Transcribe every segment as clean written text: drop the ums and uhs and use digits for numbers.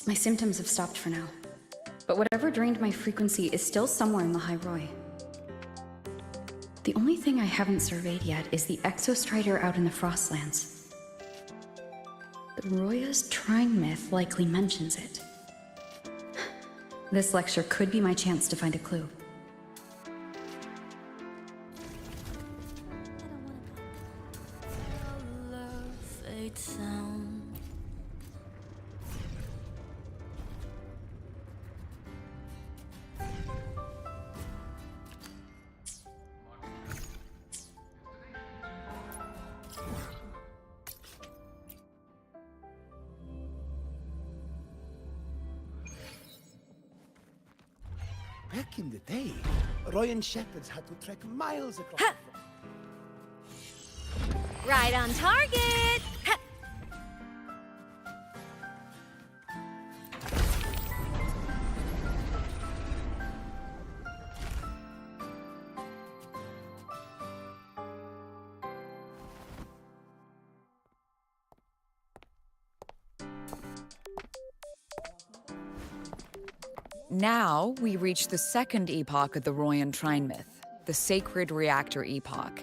My symptoms have stopped for now, but whatever drained my frequency is still somewhere in Lehigh Roy. The only thing I haven't surveyed yet is the exostrider out in the Frostlands. The Roya's Trying myth likely mentions it. This lecture could be my chance to find a clue. Back in the day, Royan shepherds had to trek miles across the Right on target! Now, we reach the second epoch of the Royan Trine myth, the Sacred Reactor Epoch.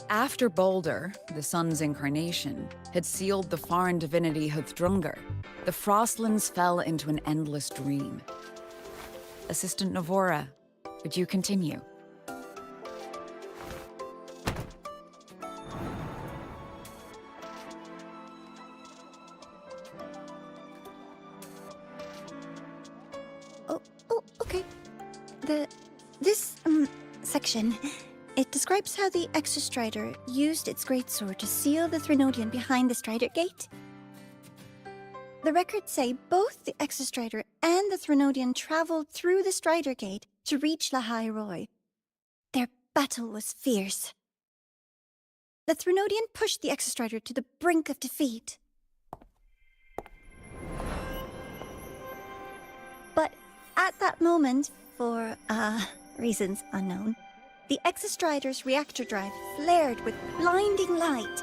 After Boulder, the sun's incarnation, had sealed the foreign divinity Huthdrungar, the Frostlands fell into an endless dream. Assistant Navora, would you continue? Okay. This section, it describes how the Exostrider used its greatsword to seal the Threnodian behind the Strider Gate. The records say both the Exostrider and the Threnodian traveled through the Strider Gate to reach Lehigh Roy. Their battle was fierce. The Threnodian pushed the Exostrider to the brink of defeat. But at that moment, for, reasons unknown, the Exostrider's reactor drive flared with blinding light.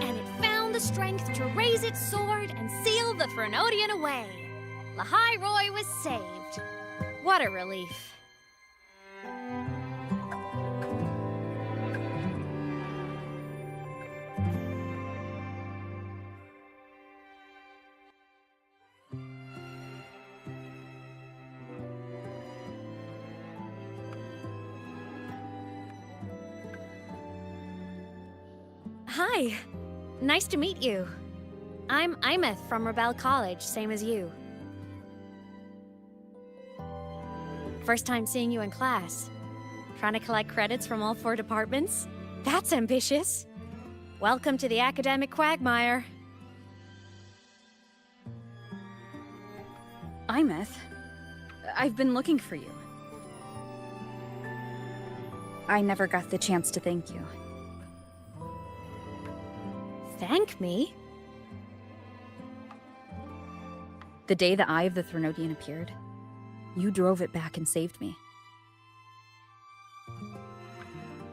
And it found the strength to raise its sword and seal the Threnodian away. Lehigh Roy was saved. What a relief. Hi. Nice to meet you. I'm Aemeath from Rebel College, same as you. First time seeing you in class. Trying to collect credits from all 4 departments? That's ambitious. Welcome to the academic quagmire. Aemeath, I've been looking for you. I never got the chance to thank you. Thank me? The day the Eye of the Threnodian appeared, you drove it back and saved me.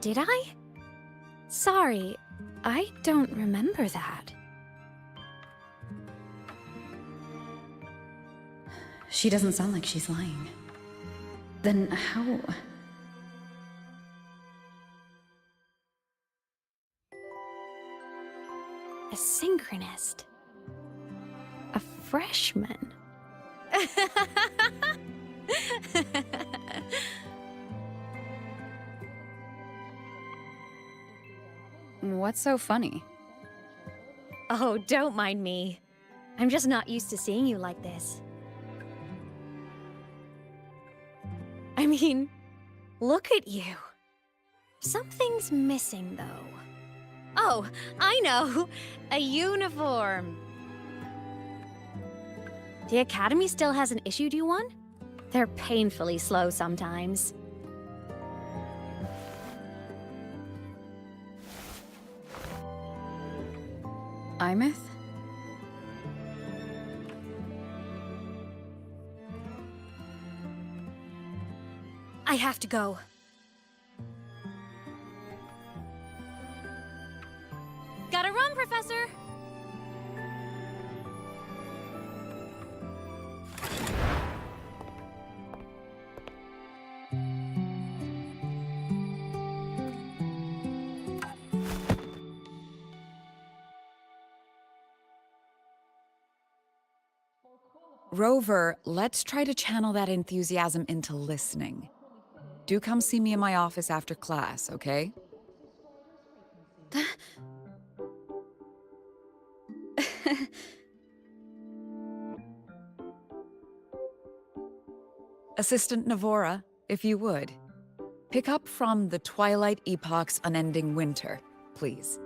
Did I? Sorry, I don't remember that. She doesn't sound like she's lying. Then how... A synchronist. A freshman. What's so funny? Oh, don't mind me. I'm just not used to seeing you like this. I mean, look at you. Something's missing, though. Oh, I know! A uniform! The Academy still hasn't issued you one? They're painfully slow sometimes. Aemeath? I have to go. Rover, let's try to channel that enthusiasm into listening. Do come see me in my office after class, okay? Assistant Navora, if you would. Pick up from the Twilight Epoch's Unending Winter, please.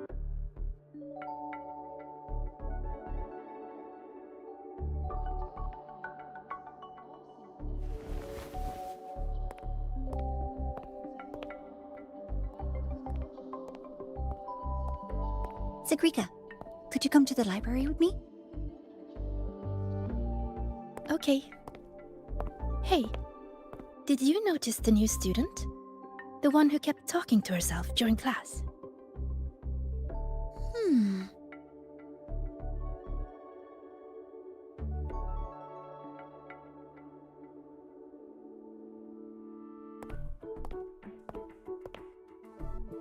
Sigrika, could you come to the library with me? Okay. Hey, did you notice the new student? The one who kept talking to herself during class?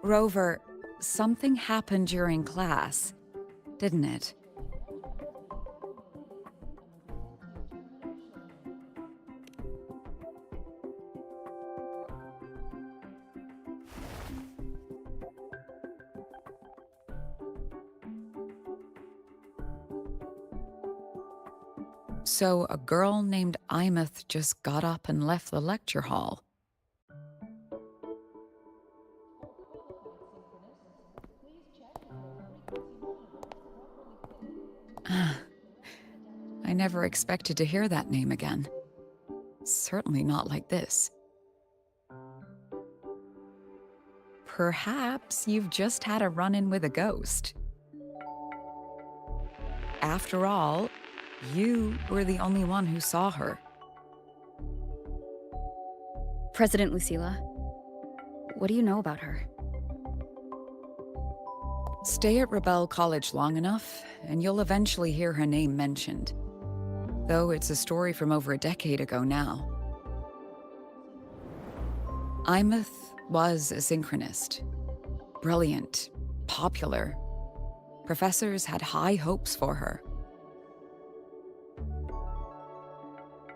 Rover, something happened during class, didn't it? So a girl named Aemeath just got up and left the lecture hall. I never expected to hear that name again. Certainly not like this. Perhaps you've just had a run-in with a ghost. After all, you were the only one who saw her. President Lucilla, what do you know about her? Stay at Rebel College long enough, and you'll eventually hear her name mentioned. Though it's a story from over a decade ago now. Aemeath was a synchronist. Brilliant, popular. Professors had high hopes for her.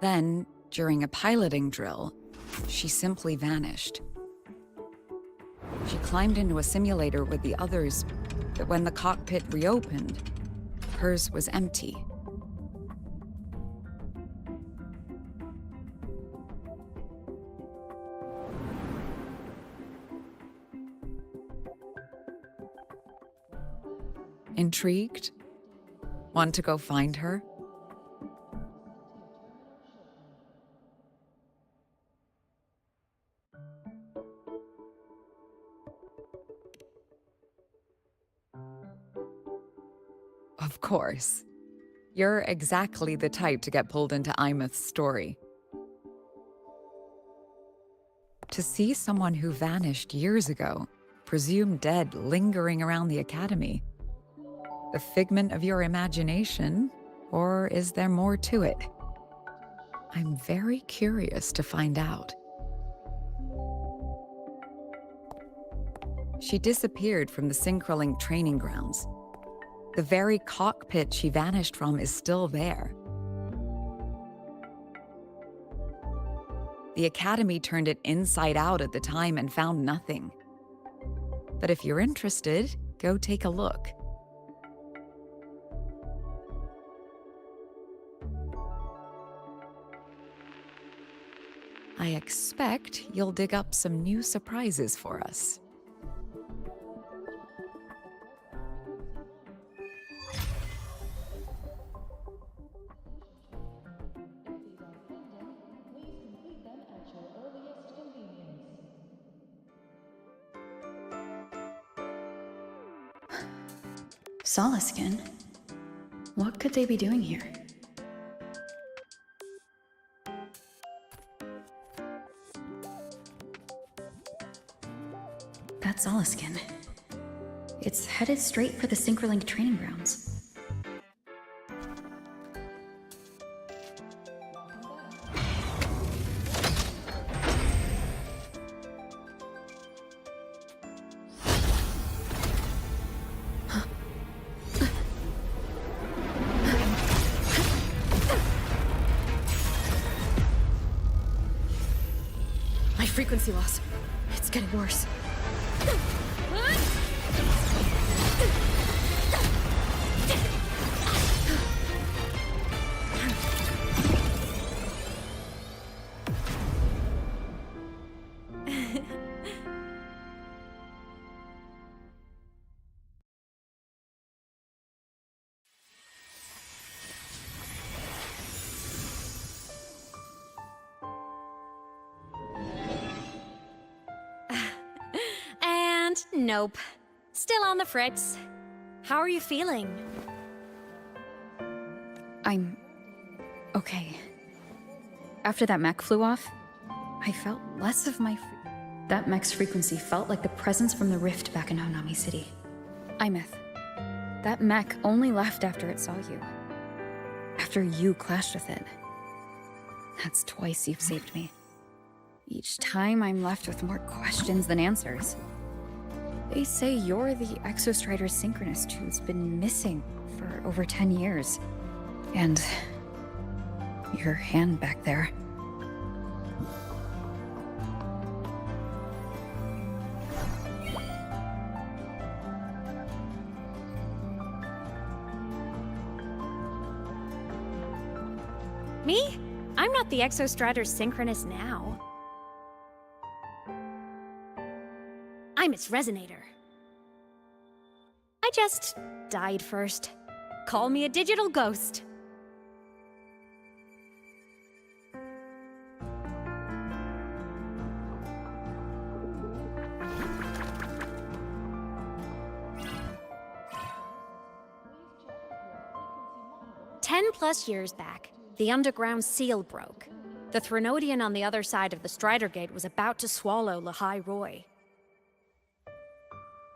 Then, during a piloting drill, she simply vanished. She climbed into a simulator with the others, but when the cockpit reopened, hers was empty. Intrigued? Want to go find her? Of course. You're exactly the type to get pulled into Aemeath's story. To see someone who vanished years ago, presumed dead, lingering around the academy. A figment of your imagination, or is there more to it? I'm very curious to find out. She disappeared from the Synchrolink training grounds. The very cockpit she vanished from is still there. The Academy turned it inside out at the time and found nothing. But if you're interested, go take a look. I expect you'll dig up some new surprises for us. Solaskin? What could they be doing here? That's Solaskin. It's headed straight for the Synchrolink training grounds. frequency loss. It's getting worse. Nope. Still on the fritz. How are you feeling? I'm okay. After that mech flew off, I felt less of my... That mech's frequency felt like the presence from the rift back in Honami City. Aemeath, that mech only left after it saw you. After you clashed with it. That's twice you've saved me. Each time I'm left with more questions than answers. They say you're the Exostrider synchronist who's been missing for over 10 years. And your hand back there. Me? I'm not the Exostrider synchronist now. I'm its resonator. I just died first. Call me a digital ghost. +10 years back, the underground seal broke. The Threnodian on the other side of the Strider Gate was about to swallow La Hai Roy.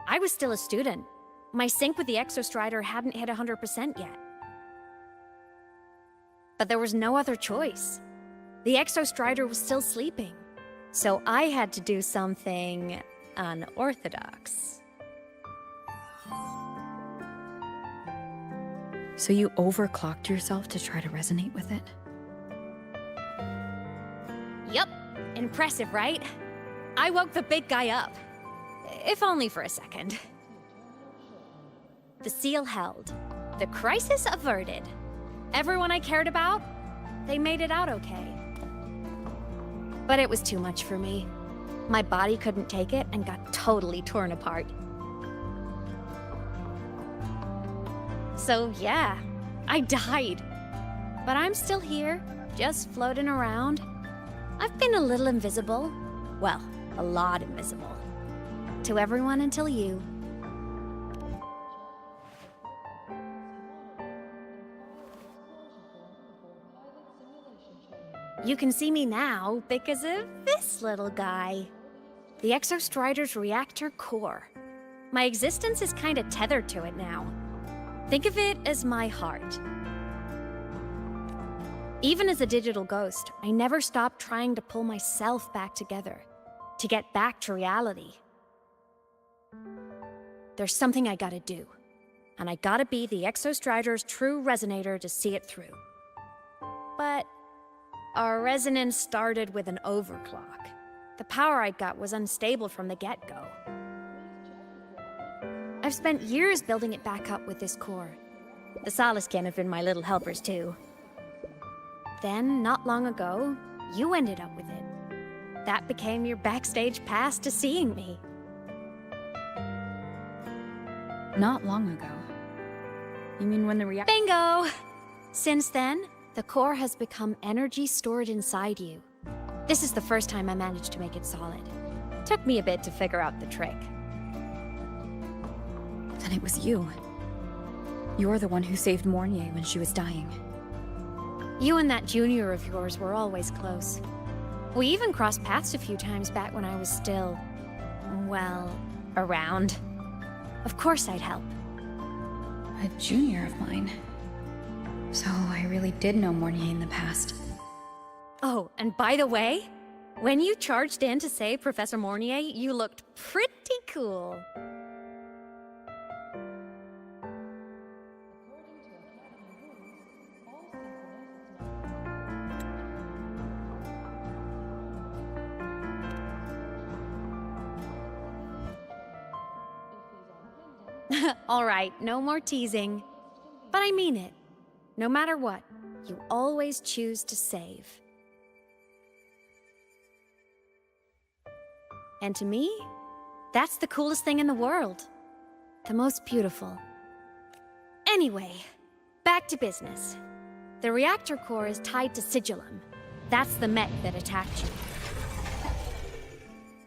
I was still a student. My sync with the Exostrider hadn't hit 100% yet. But there was no other choice. The Exostrider was still sleeping. So I had to do something unorthodox. So you overclocked yourself to try to resonate with it? Yup. Impressive, right? I woke the big guy up. If only for a second. The seal held. The crisis averted. Everyone I cared about, they made it out okay. But it was too much for me. My body couldn't take it and got totally torn apart. So yeah, I died. But I'm still here, just floating around. I've been a little invisible. Well, a lot invisible. To everyone until you. You can see me now because of this little guy. The Exostrider's reactor core. My existence is kinda tethered to it now. Think of it as my heart. Even as a digital ghost, I never stopped trying to pull myself back together, to get back to reality. There's something I gotta do, and I gotta be the Exostrider's true resonator to see it through. But our resonance started with an overclock. The power I got was unstable from the get-go. I've spent years building it back up with this core. The Solace can have been my little helpers too. Then, not long ago, you ended up with it. That became your backstage pass to seeing me. Not long ago. You mean when the Bingo! Since then, the core has become energy stored inside you. This is the first time I managed to make it solid. Took me a bit to figure out the trick. Then it was you. You're the one who saved Mornier when she was dying. You and that junior of yours were always close. We even crossed paths a few times back when I was still, well, around. Of course I'd help. A junior of mine. So I really did know Mornier in the past. Oh, and by the way, when you charged in to save Professor Mornier, you looked pretty cool. Alright, no more teasing. But I mean it. No matter what, you always choose to save. And to me, that's the coolest thing in the world. The most beautiful. Anyway, back to business. The reactor core is tied to Sigillum. That's the mech that attacked you.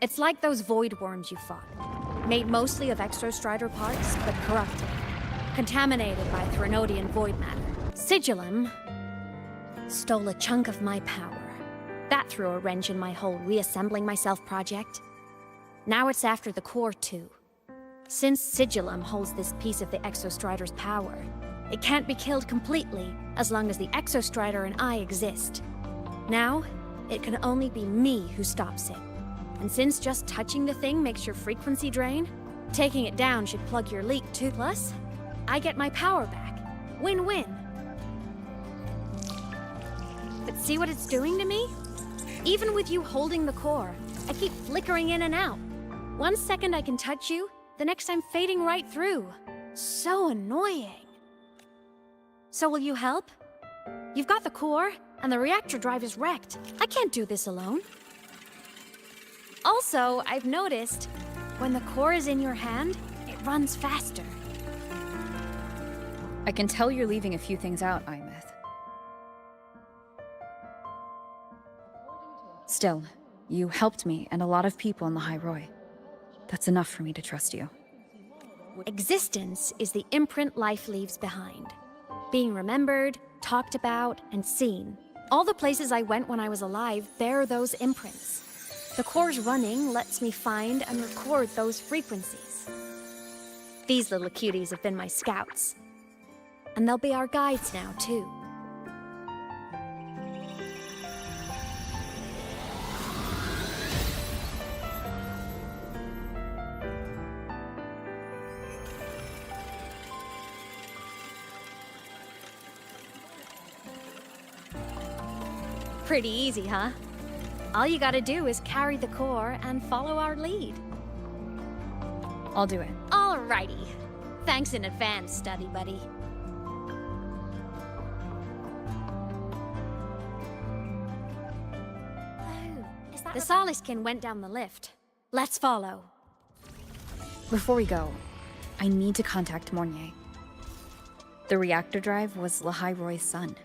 It's like those void worms you fought. Made mostly of Exostrider parts, but corrupted. Contaminated by Threnodian void matter. Sigillum stole a chunk of my power. That threw a wrench in my whole reassembling myself project. Now it's after the core too. Since Sigillum holds this piece of the Exostrider's power, it can't be killed completely as long as the Exostrider and I exist. Now, it can only be me who stops it. And since just touching the thing makes your frequency drain, taking it down should plug your leak too. Plus, I get my power back. Win-win. But see what it's doing to me? Even with you holding the core, I keep flickering in and out. 1 second I can touch you, the next I'm fading right through. So annoying. So will you help? You've got the core, and the reactor drive is wrecked. I can't do this alone. Also, I've noticed, when the core is in your hand, it runs faster. I can tell you're leaving a few things out, Aemeath. Still, you helped me and a lot of people in the High Roy. That's enough for me to trust you. Existence is the imprint life leaves behind. Being remembered, talked about, and seen. All the places I went when I was alive bear those imprints. The core's running lets me find and record those frequencies. These little cuties have been my scouts. And they'll be our guides now, too. Pretty easy, huh? All you gotta do is carry the core and follow our lead. I'll do it. Alrighty. Thanks in advance, study buddy. The Soliskin went down the lift. Let's follow. Before we go, I need to contact Mornier. The reactor drive was Lahai Roy's son.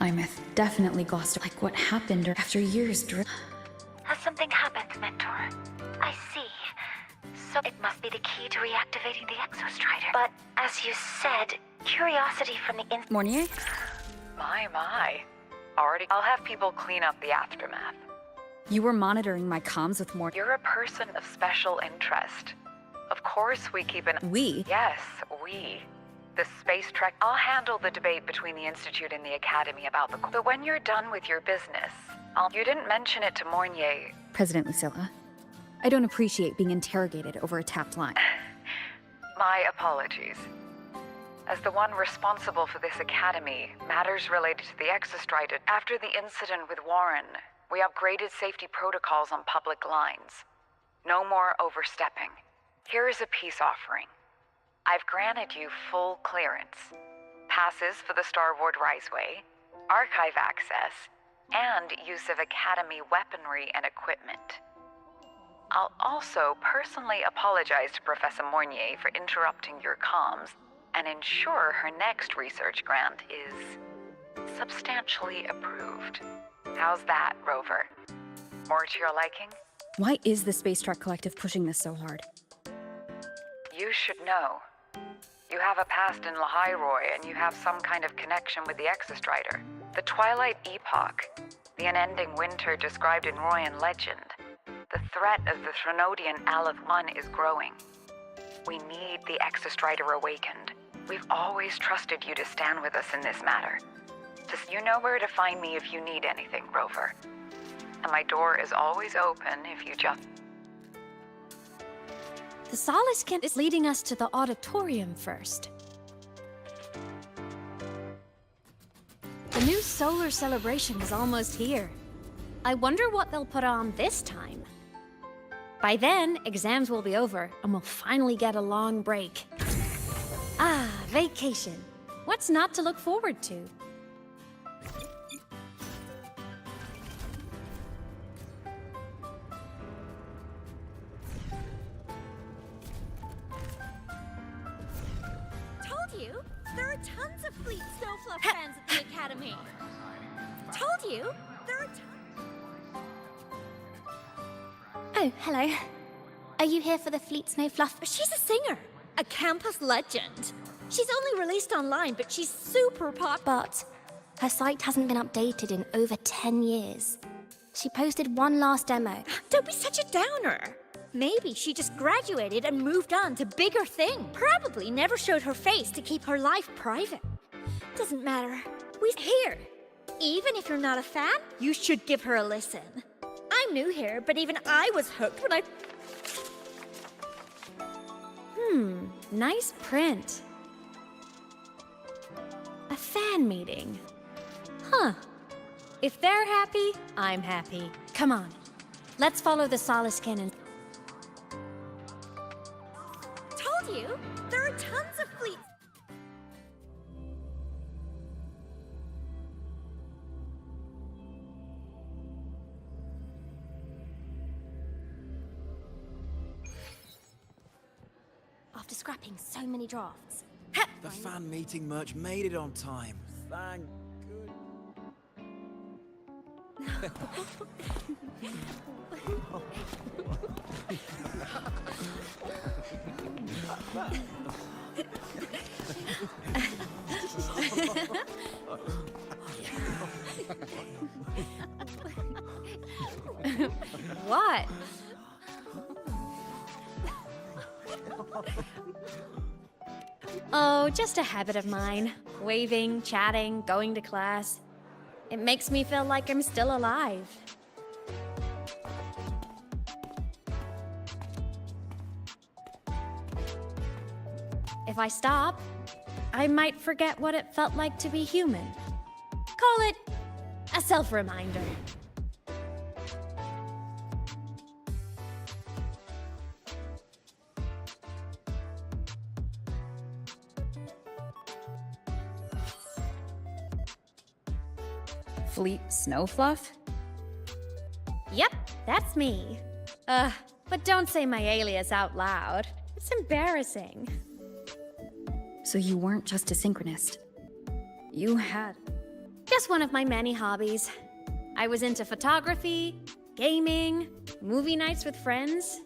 Aemeath definitely glossed like what happened after years drill. Has something happened, Mentor? I see. So it must be the key to reactivating the Exostrider. But as you said, curiosity from the Mornier? My. Already, I'll have people clean up the aftermath. You were monitoring my comms with Mornier. You're a person of special interest. Of course we keep an... We? Yes, we. The space trek. I'll handle the debate between the Institute and the Academy about the... But when you're done with your business, You didn't mention it to Mornier. President Lucilla, I don't appreciate being interrogated over a tapped line. My apologies. As the one responsible for this academy, matters related to the Exostrider. After the incident with Warren, we upgraded safety protocols on public lines. No more overstepping. Here is a peace offering. I've granted you full clearance, passes for the Starward Riseway, archive access, and use of Academy weaponry and equipment. I'll also personally apologize to Professor Mornier for interrupting your comms and ensure her next research grant is substantially approved. How's that, Rover? More to your liking? Why is the Space Trek Collective pushing this so hard? You should know. You have a past in Lahai Roy, and you have some kind of connection with the Exostrider. The Twilight Epoch, the unending winter described in Royan legend. The threat of the Threnodian Aleph I is growing. We need the Exostrider awakened. We've always trusted you to stand with us in this matter. Just you know where to find me if you need anything, Rover. And my door is always open if you just... The Soliskin is leading us to the auditorium first. The new solar celebration is almost here. I wonder what they'll put on this time. By then, exams will be over, and we'll finally get a long break. Ah, vacation. What's not to look forward to? Told you, there are tons of Fleet Snowfluff fans at the Academy. Told you, there are tons. Oh, hello. Are you here for the Fleet Snowfluff? She's a singer, a campus legend. She's only released online, but she's super popular. But her site hasn't been updated in over 10 years. She posted one last demo. Don't be such a downer. Maybe she just graduated and moved on to bigger things. Probably never showed her face to keep her life private. Doesn't matter. We're here. Even if you're not a fan, you should give her a listen. I'm new here, but even I was hooked when I... Nice print. A fan meeting. Huh. If they're happy, I'm happy. Come on. Let's follow the Soliskin and... Told you, there are tons of Fleet... After scrapping so many drafts. The fan meeting merch made it on time. Thank What? Oh, just a habit of mine. Waving, chatting, going to class. It makes me feel like I'm still alive. If I stop, I might forget what it felt like to be human. Call it a self-reminder. Fleet Snowfluff? Yep, that's me. But don't say my alias out loud. It's embarrassing. So you weren't just a synchronist. You had... Just one of my many hobbies. I was into photography, gaming, movie nights with friends.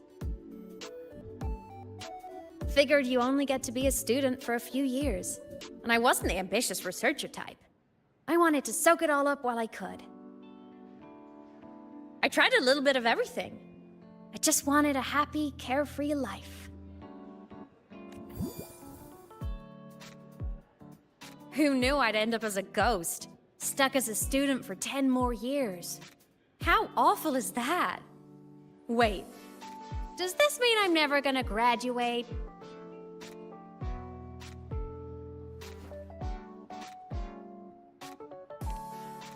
Figured you only get to be a student for a few years. And I wasn't the ambitious researcher type. I wanted to soak it all up while I could. I tried a little bit of everything. I just wanted a happy, carefree life. Who knew I'd end up as a ghost, stuck as a student for 10 more years? How awful is that? Wait, does this mean I'm never gonna graduate?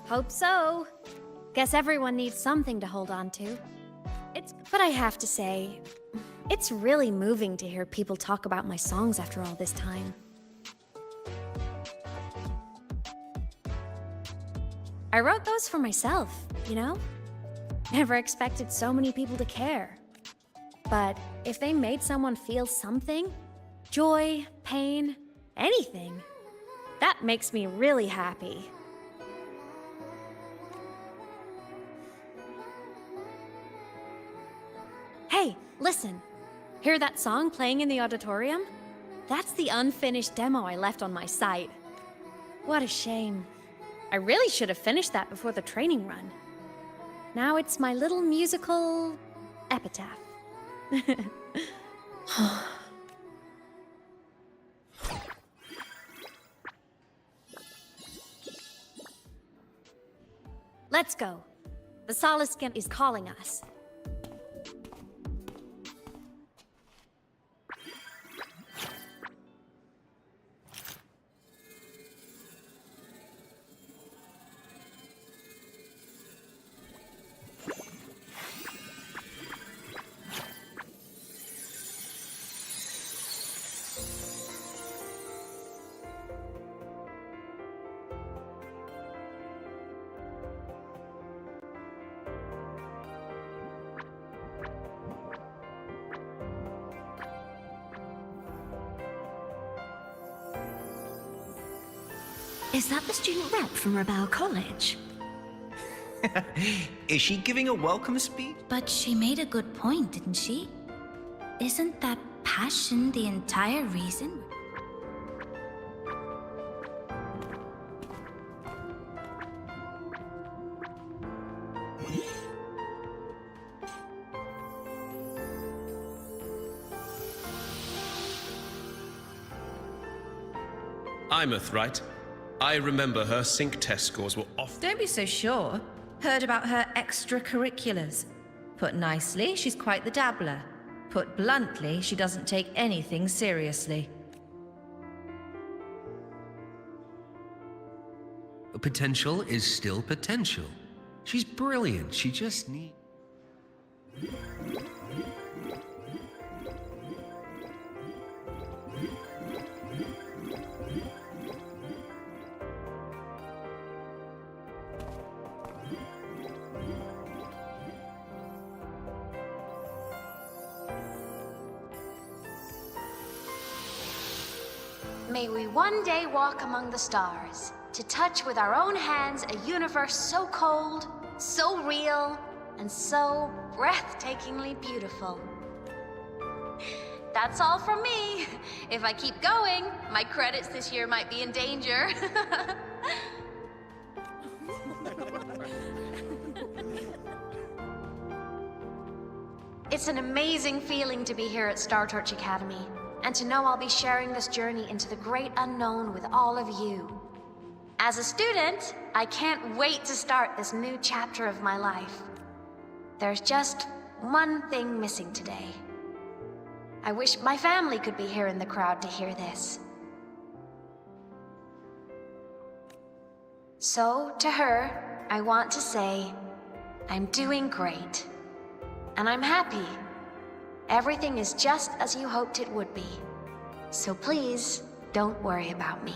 Hope so. Guess everyone needs something to hold on to. But I have to say, it's really moving to hear people talk about my songs after all this time. I wrote those for myself, you know? Never expected so many people to care. But if they made someone feel something, joy, pain, anything, that makes me really happy. Hey, listen. Hear that song playing in the auditorium? That's the unfinished demo I left on my site. What a shame. I really should have finished that before the training run. Now it's my little musical epitaph. Let's go. The Soliskin is calling us. Is that the student rep from Rebel College? Is she giving a welcome speech? But she made a good point, didn't she? Isn't that passion the entire reason? Aemeath, right? I remember her sync test scores were off. Don't be so sure. Heard about her extracurriculars. Put nicely, she's quite the dabbler. Put bluntly, she doesn't take anything seriously. Potential is still potential. She's brilliant, she just needs... May we one day walk among the stars, to touch with our own hands a universe so cold, so real, and so breathtakingly beautiful. That's all from me. If I keep going, my credits this year might be in danger. It's an amazing feeling to be here at Star Torch Academy, and to know I'll be sharing this journey into the great unknown with all of you. As a student, I can't wait to start this new chapter of my life. There's just one thing missing today. I wish my family could be here in the crowd to hear this. So, to her, I want to say, I'm doing great. And I'm happy. Everything is just as you hoped it would be. So please, don't worry about me.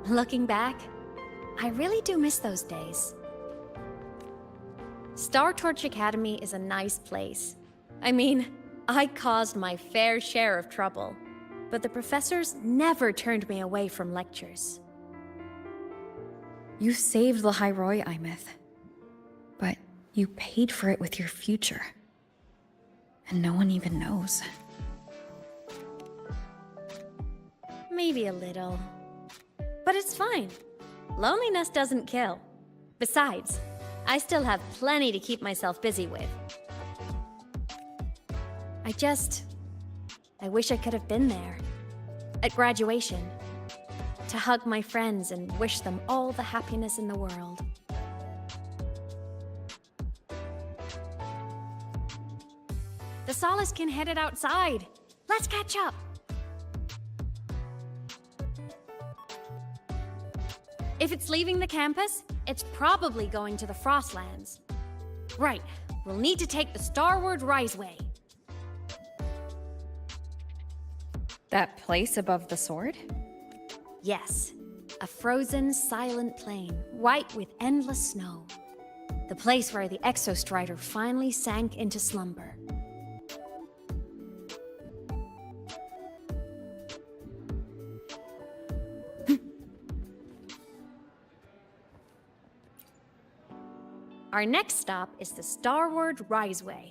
Looking back, I really do miss those days. Star Torch Academy is a nice place. I mean, I caused my fair share of trouble, but the professors never turned me away from lectures. You saved the High Roy, Aemeath. But you paid for it with your future. And no one even knows. Maybe a little. But it's fine. Loneliness doesn't kill. Besides, I still have plenty to keep myself busy with. I wish I could have been there. At graduation. To hug my friends and wish them all the happiness in the world. The Solace can head it outside. Let's catch up. If it's leaving the campus, it's probably going to the Frostlands. Right, we'll need to take the Starward Riseway. That place above the sword? Yes, a frozen, silent plain, white with endless snow. The place where the Exostrider finally sank into slumber. Our next stop is the Starward Riseway.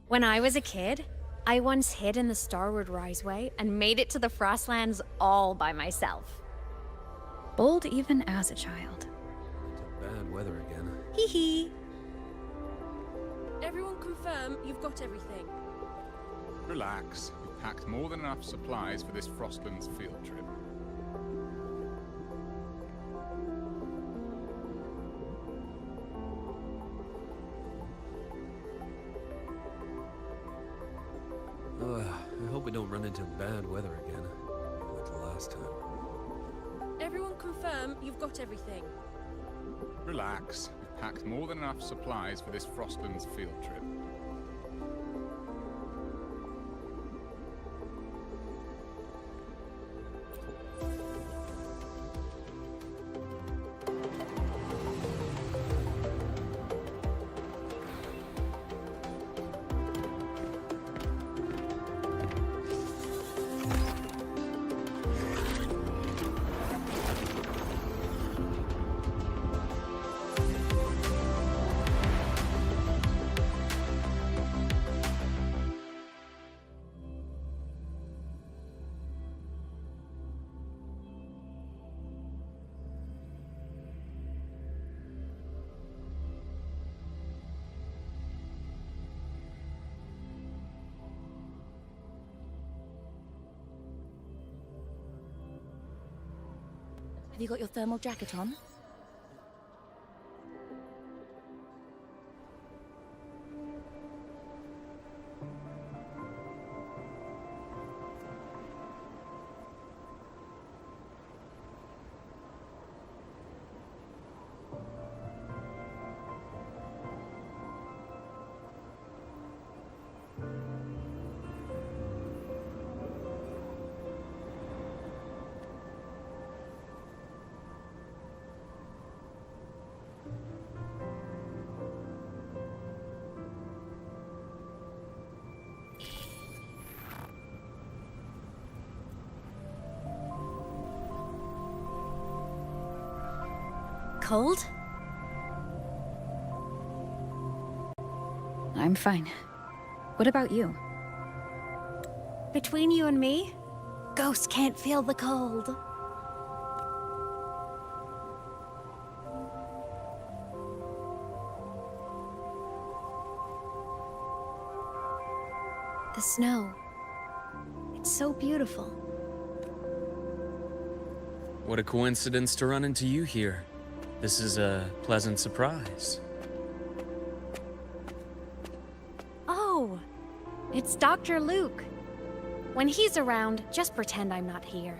When I was a kid, I once hid in the Starward Riseway and made it to the Frostlands all by myself. Bold even as a child. bad weather again. Hee hee. Everyone confirm you've got everything. Relax. We've packed more than enough supplies for this Frostlands field trip. I hope we don't run into bad weather again, like the last time. Everyone confirm you've got everything. Relax. We've packed more than enough supplies for this Frostlands field trip. Have you got your thermal jacket on? Cold? I'm fine. What about you? Between you and me, ghosts can't feel the cold. The snow. It's so beautiful. What a coincidence to run into you here. This is a pleasant surprise. Oh, it's Dr. Luke. When he's around, just pretend I'm not here.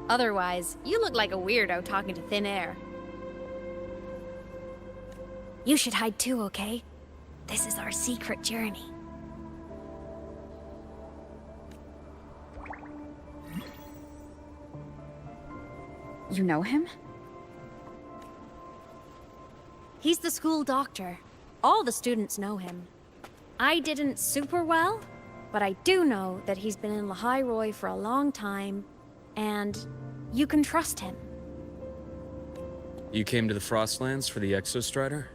Otherwise, you look like a weirdo talking to thin air. You should hide too, okay? This is our secret journey. You know him? He's the school doctor. All the students know him. I didn't super well, but I do know that he's been in l'a Roy for a long time, and you can trust him. You came to the Frostlands for the Exostrider?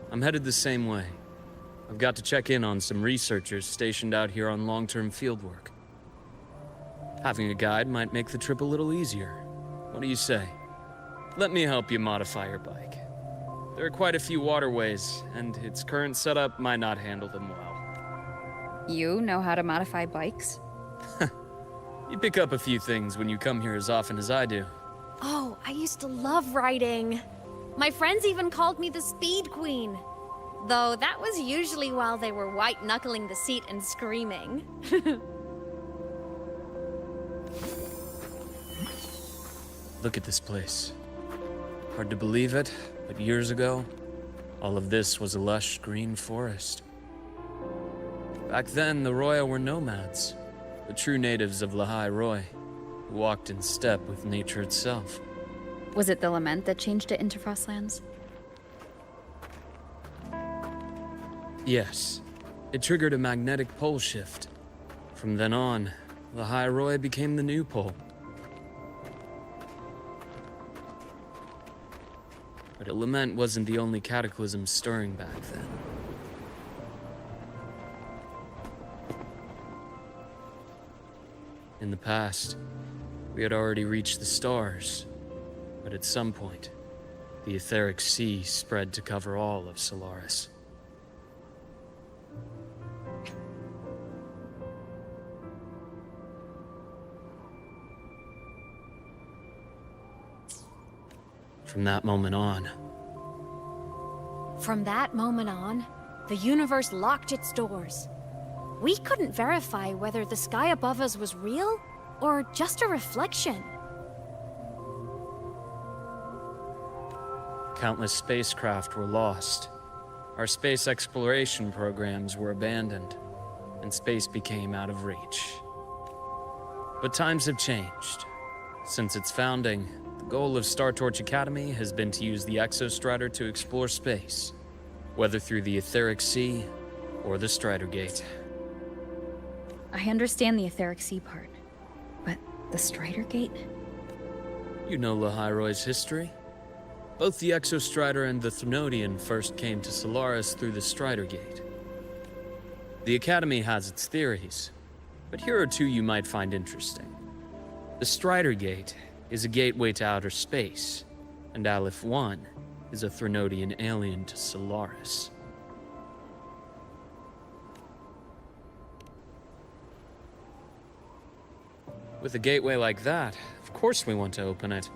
I'm headed the same way. I've got to check in on some researchers stationed out here on long-term fieldwork. Having a guide might make the trip a little easier. What do you say? Let me help you modify your bike. There are quite a few waterways, and its current setup might not handle them well. You know how to modify bikes? You pick up a few things when you come here as often as I do. Oh, I used to love riding. My friends even called me the Speed Queen. Though that was usually while they were white-knuckling the seat and screaming. Look at this place. Hard to believe it, but years ago, all of this was a lush green forest. Back then, the Roya were nomads, the true natives of l'a Roy, who walked in step with nature itself. Was it the lament that changed it into Frostlands? Yes. It triggered a magnetic pole shift. From then on, l'a Roy became the new pole. But a lament wasn't the only cataclysm stirring back then. In the past, we had already reached the stars, but at some point, the etheric sea spread to cover all of Solaris. From that moment on, the universe locked its doors. We couldn't verify whether the sky above us was real or just a reflection. Countless spacecraft were lost. Our space exploration programs were abandoned, and space became out of reach. But times have changed. Since its founding, the goal of Star Torch Academy has been to use the Exostrider to explore space, whether through the Etheric Sea or the Strider Gate. I understand the Etheric Sea part, but the Strider Gate? You know La Hai Loi's history? Both the Exostrider and the Threnodian first came to Solaris through the Strider Gate. The Academy has its theories, but here are two you might find interesting. The Strider Gate is a gateway to outer space, and Aleph 1 is a Threnodian alien to Solaris. With a gateway like that, of course we want to open it.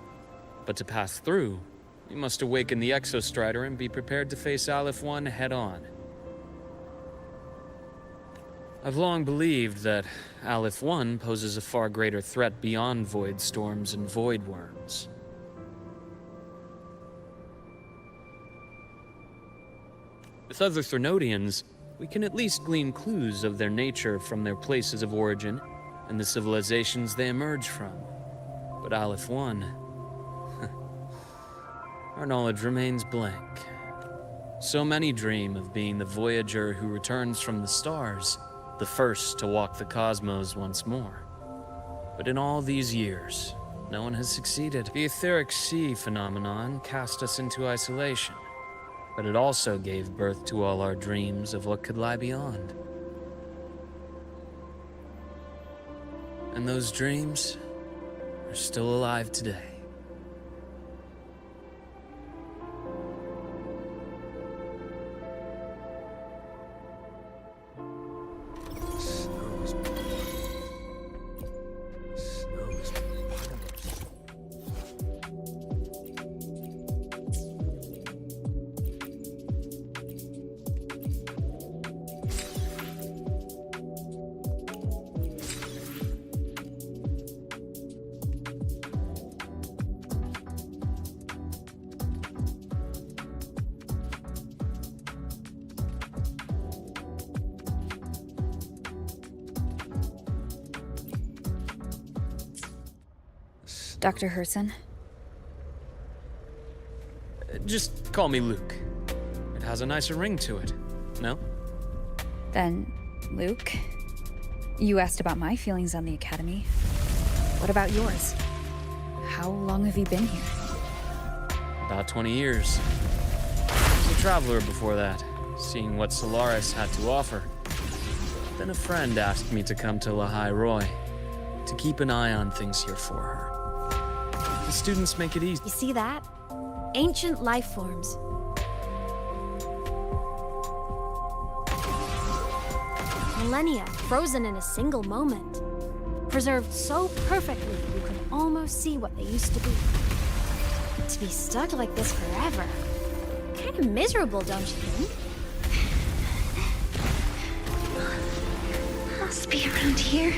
But to pass through, we must awaken the Exostrider and be prepared to face Aleph 1 head-on. I've long believed that Aleph 1 poses a far greater threat beyond void storms and void worms. With other Threnodians, we can at least glean clues of their nature from their places of origin and the civilizations they emerge from. But Aleph 1... our knowledge remains blank. So many dream of being the Voyager who returns from the stars, the first to walk the cosmos once more. But in all these years, no one has succeeded. The Etheric Sea phenomenon cast us into isolation, but it also gave birth to all our dreams of what could lie beyond. And those dreams are still alive today. Dr. Herson? Just call me Luke. It has a nicer ring to it, no? Then, Luke, you asked about my feelings on the Academy. What about yours? How long have you been here? About 20 years. I was a traveler before that, seeing what Solaris had to offer. Then a friend asked me to come to La Hai Loi, to keep an eye on things here for her. The students make it easy. You see that? Ancient life forms. Millennia frozen in a single moment. Preserved so perfectly you can almost see what they used to be. To be stuck like this forever. Kind of miserable, don't you think? Must be around here.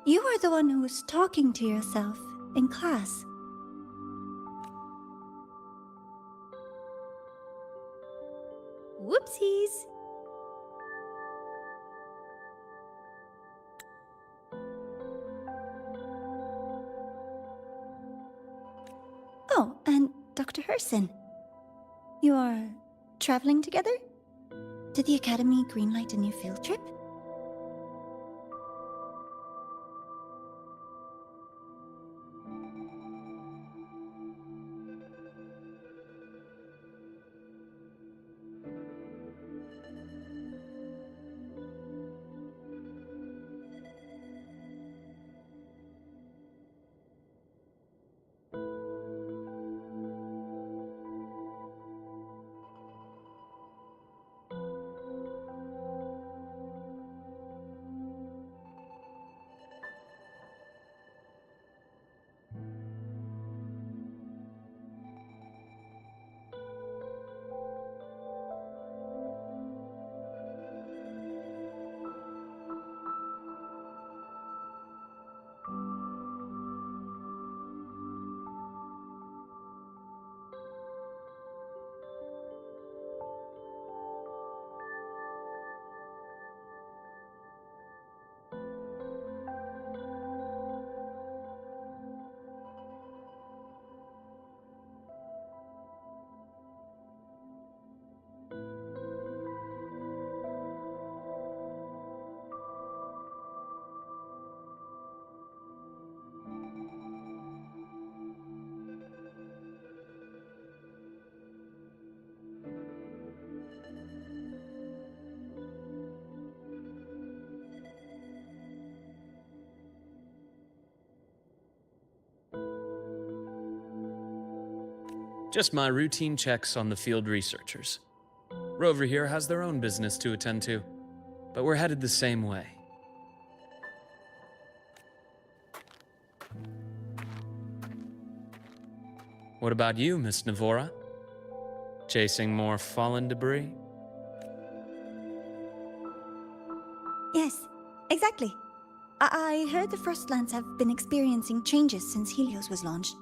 You are the one who was talking to yourself in class. Whoopsies. And Dr. Herson. You are traveling together? Did the Academy greenlight a new field trip? Just my routine checks on the field researchers. Rover here has their own business to attend to, but we're headed the same way. What about you, Miss Navora? Chasing more fallen debris? Yes, exactly. I heard the Frostlands have been experiencing changes since Helios was launched.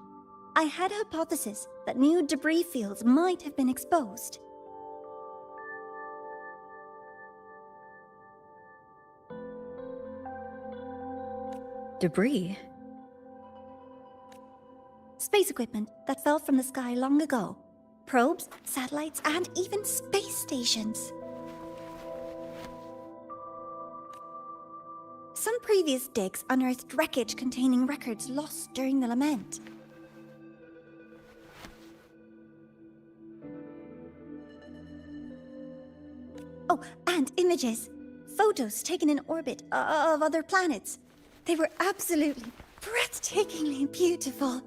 I had a hypothesis that new debris fields might have been exposed. Debris? Space equipment that fell from the sky long ago. Probes, satellites, and even space stations. Some previous digs unearthed wreckage containing records lost during the Lament. Oh, and images. Photos taken in orbit of other planets. They were absolutely breathtakingly beautiful.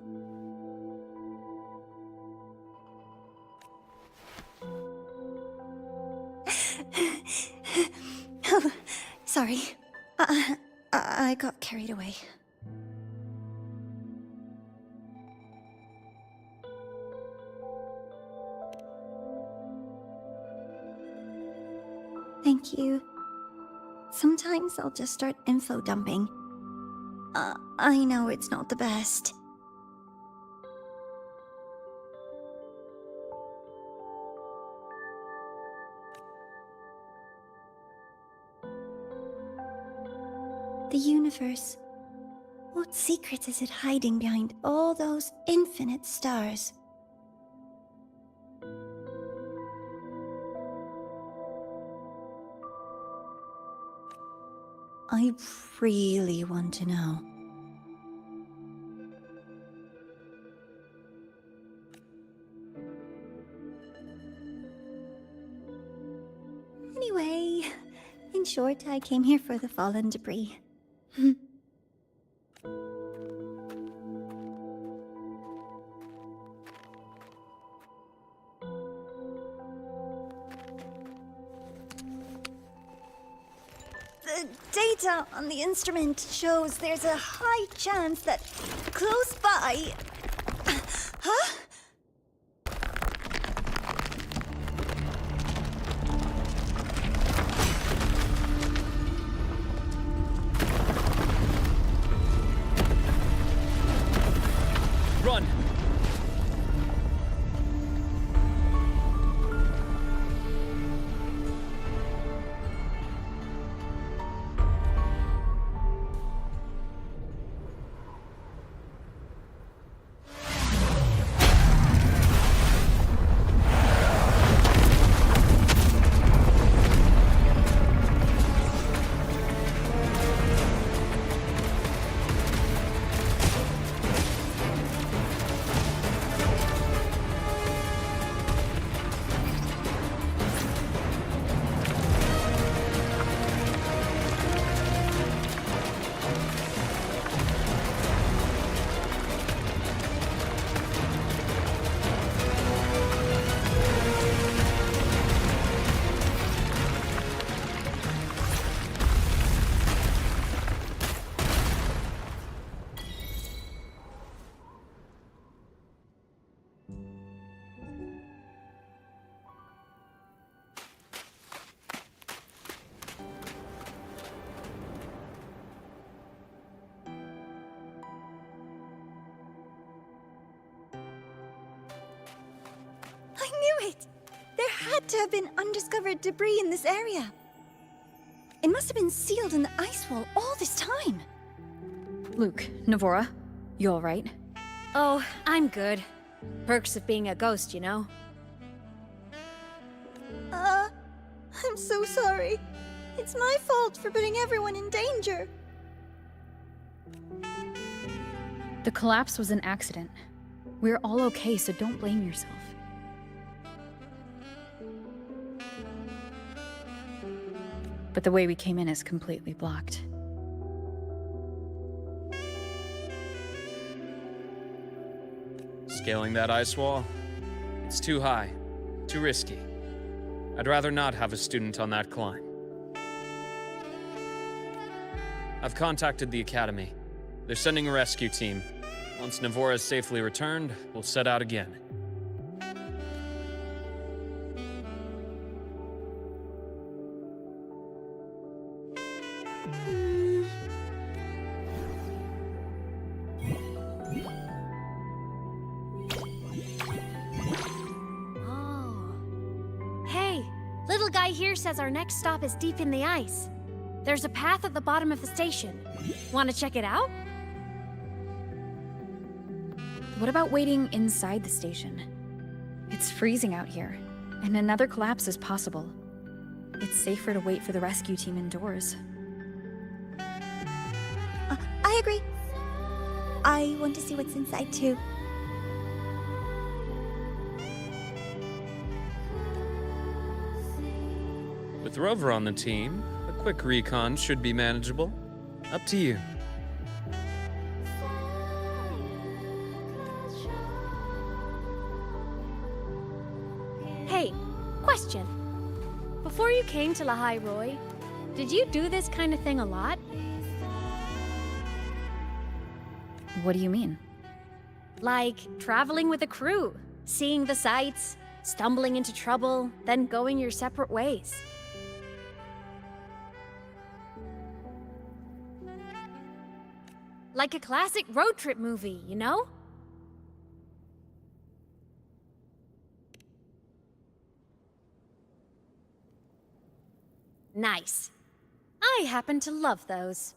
Oh, sorry. I got carried away. Thank you. Sometimes I'll just start info dumping. I know it's not the best. The universe. What secrets is it hiding behind all those infinite stars? I really want to know. Anyway, in short, I came here for the fallen debris. The data on the instrument shows there's a high chance that close by... Huh? Run! had to have been undiscovered debris in this area. It must have been sealed in the ice wall all this time. Luke, Navora, you alright? Oh, I'm good. Perks of being a ghost, you know? I'm so sorry. It's my fault for putting everyone in danger. The collapse was an accident. We're all okay, so don't blame yourself. But the way we came in is completely blocked. Scaling that ice wall? It's too high, too risky. I'd rather not have a student on that climb. I've contacted the Academy. They're sending a rescue team. Once Navora is safely returned, we'll set out again. Says our next stop is deep in the ice. There's a path at the bottom of the station. Want to check it out? What about waiting inside the station? It's freezing out here, and another collapse is possible. It's safer to wait for the rescue team indoors. I agree. I want to see what's inside too. With Rover on the team, a quick recon should be manageable. Up to you. Hey, question. Before you came to La Hai Roi, did you do this kind of thing a lot? What do you mean? Like traveling with a crew, seeing the sights, stumbling into trouble, then going your separate ways. Like a classic road trip movie, you know? Nice. I happen to love those.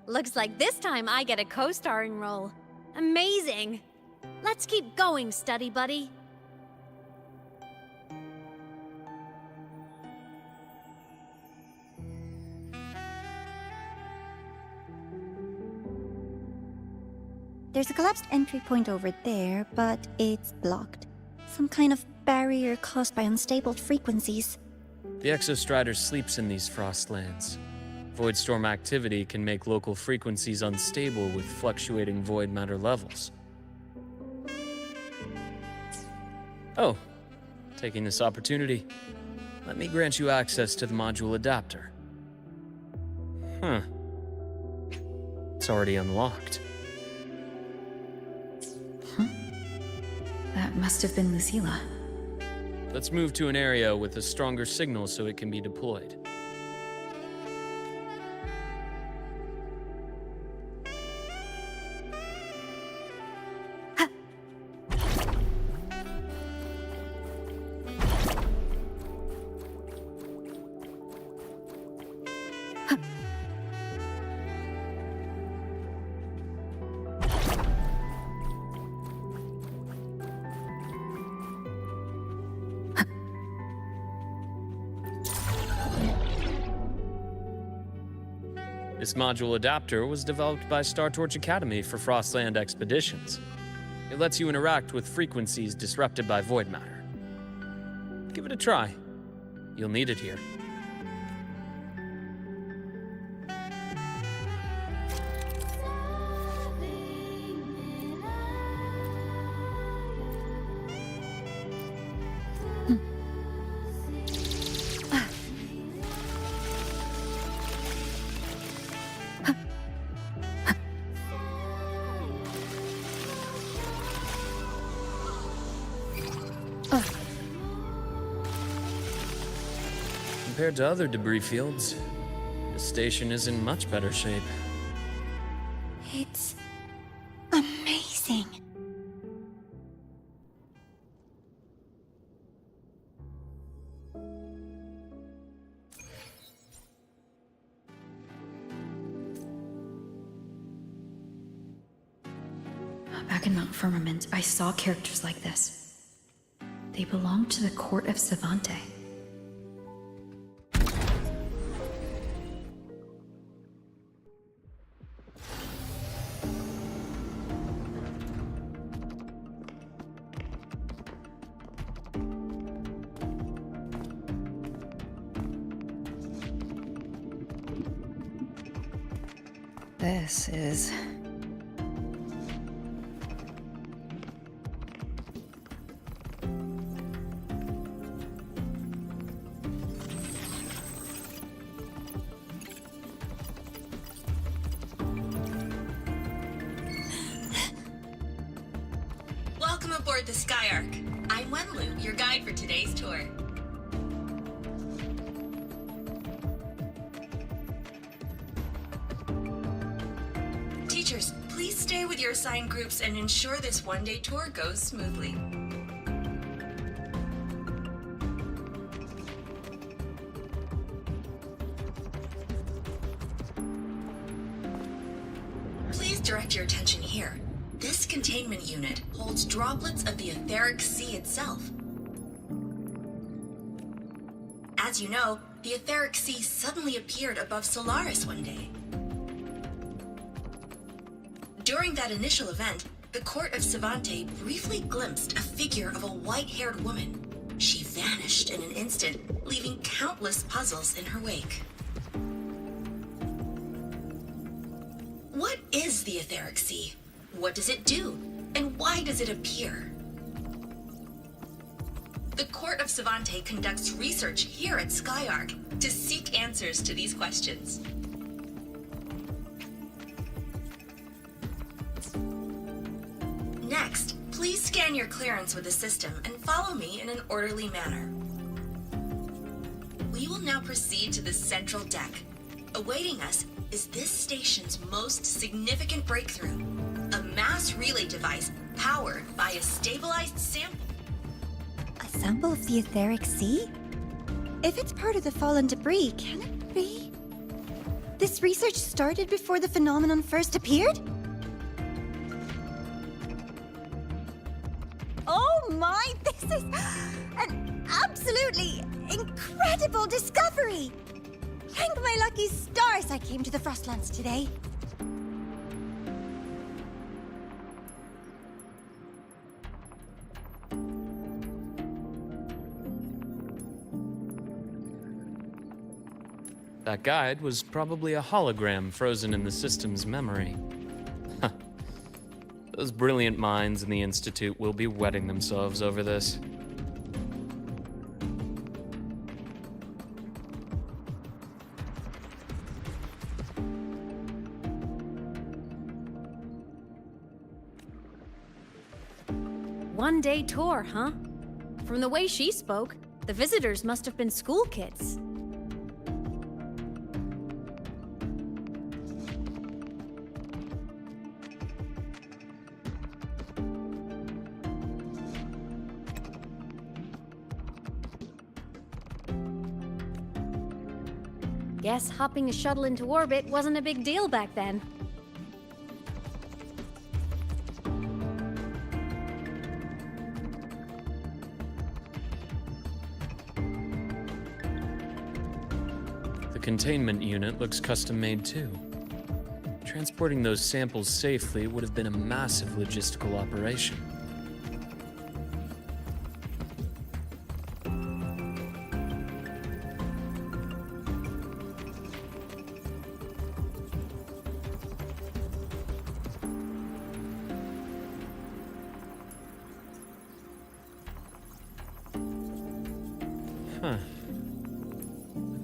Looks like this time I get a co-starring role. Amazing! Let's keep going, study buddy. There's a collapsed entry point over there, but it's blocked. Some kind of barrier caused by unstable frequencies. The Exostrider sleeps in these frostlands. Void storm activity can make local frequencies unstable with fluctuating void matter levels. Oh, taking this opportunity, let me grant you access to the module adapter. Huh. It's already unlocked. That must have been Lucilla. Let's move to an area with a stronger signal so it can be deployed. This module adapter was developed by Star Torch Academy for Frostland expeditions. It lets you interact with frequencies disrupted by void matter. Give it a try. You'll need it here. Compared to other debris fields, the station is in much better shape. It's amazing. Back in Mount Firmament, I saw characters like this. They belonged to the court of Savante. This is... Welcome aboard the Skyark. I'm Wenlu, your guide for today's tour. Teachers, please stay with your assigned groups and ensure this one-day tour goes smoothly. Please direct your attention here. This containment unit holds droplets of the etheric sea itself. As you know, the etheric sea suddenly appeared above Solaris one day. During that initial event, the court of Savante briefly glimpsed a figure of a white-haired woman. She vanished in an instant, leaving countless puzzles in her wake. What is the etheric sea? What does it do? And why does it appear? The court of Savante conducts research here at Skyark to seek answers to these questions. Next, please scan your clearance with the system and follow me in an orderly manner. We will now proceed to the central deck. Awaiting us is this station's most significant breakthrough, a mass relay device powered by a stabilized sample. A sample of the etheric sea? If it's part of the fallen debris, can it be? This research started before the phenomenon first appeared? Oh my, this is an absolutely incredible discovery! Thank my lucky stars I came to the Frostlands today. That guide was probably a hologram frozen in the system's memory. Those brilliant minds in the Institute will be wetting themselves over this. One-day tour, huh? From the way she spoke, the visitors must have been school kids. Guess hopping a shuttle into orbit wasn't a big deal back then. The containment unit looks custom-made too. Transporting those samples safely would have been a massive logistical operation.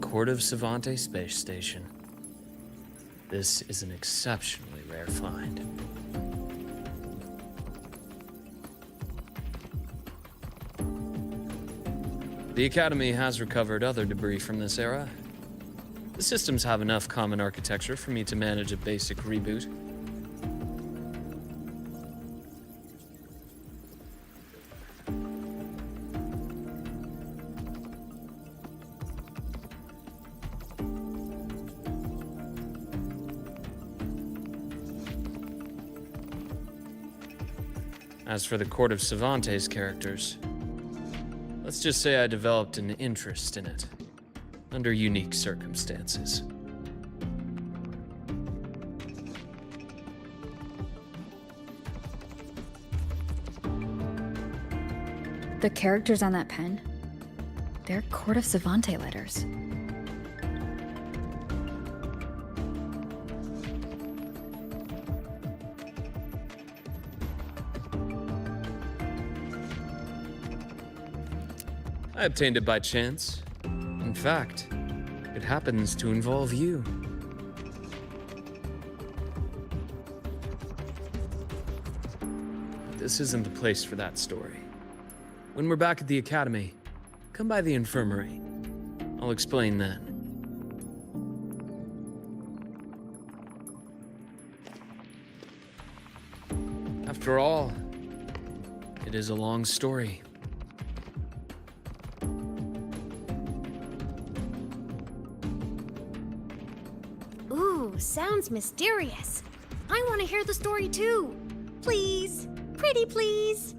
Court of Savante Space Station. This is an exceptionally rare find. The Academy has recovered other debris from this era. The systems have enough common architecture for me to manage a basic reboot. As for the Court of Savante's characters, let's just say I developed an interest in it, under unique circumstances. The characters on that pen, they're Court of Savante letters. I obtained it by chance. In fact, it happens to involve you. This isn't the place for that story. When we're back at the academy, come by the infirmary. I'll explain then. After all, it is a long story. Ooh, sounds mysterious. I want to hear the story too. Please. Pretty please.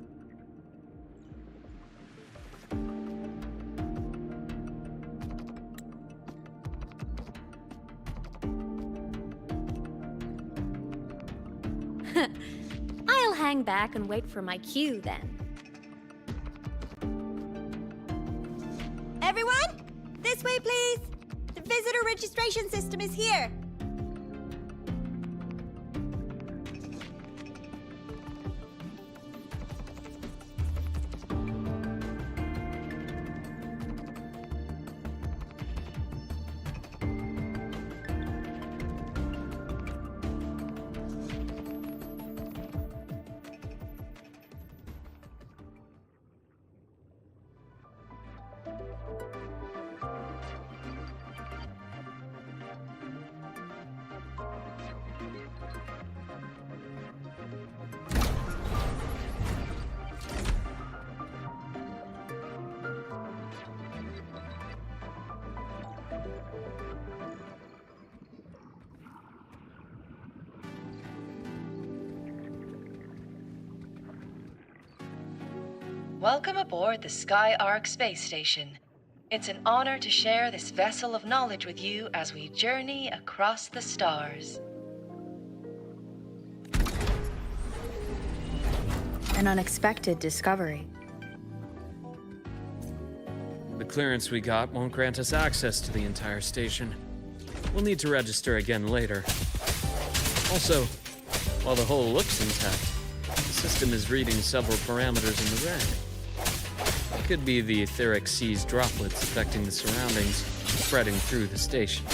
I'll hang back and wait for my cue then. Everyone, this way please. The visitor registration system is here. Welcome aboard the Sky Ark space station. It's an honor to share this vessel of knowledge with you as we journey across the stars. An unexpected discovery. The clearance we got won't grant us access to the entire station. We'll need to register again later. Also, while the hull looks intact, the system is reading several parameters in the red. It could be the etheric sea's droplets affecting the surroundings, spreading through the station.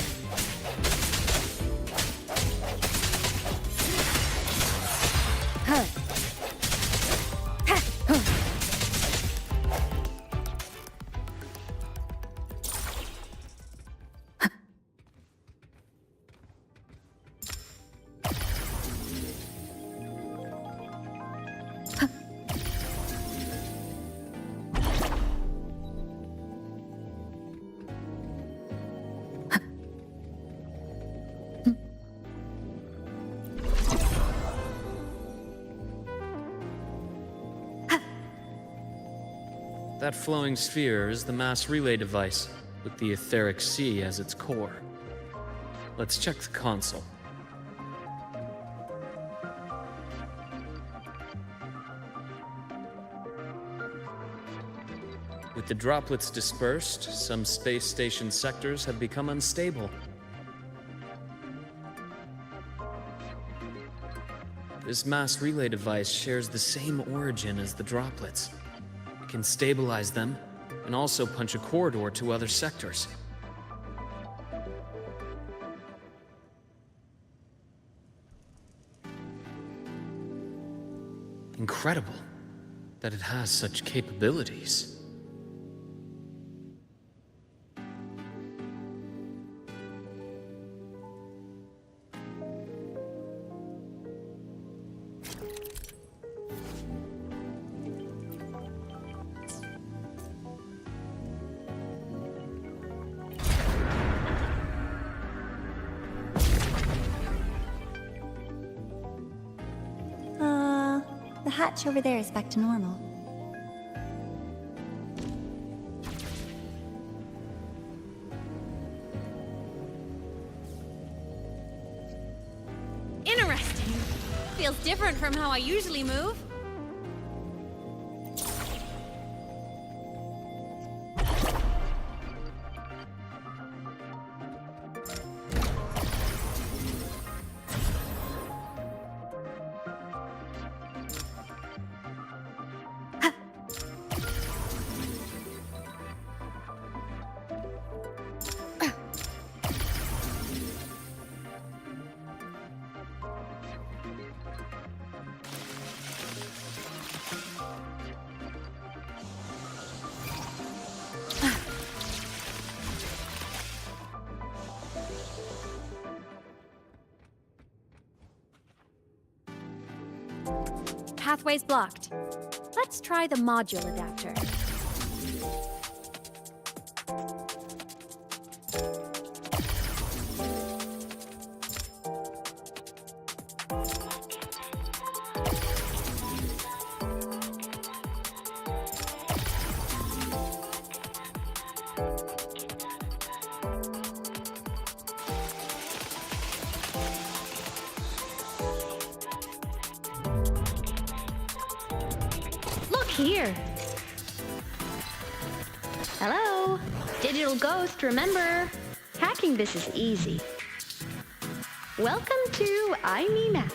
That flowing sphere is the mass relay device, with the etheric sea as its core. Let's check the console. With the droplets dispersed, some space station sectors have become unstable. This mass relay device shares the same origin as the droplets. It can stabilize them, and also punch a corridor to other sectors. Incredible that it has such capabilities. The The hatch over there is back to normal. Interesting. Feels different from how I usually move. Pathway's blocked. Let's try the module adapter. Here. Hello? Digital Ghost, remember? Hacking this is easy. Welcome to Aemeath.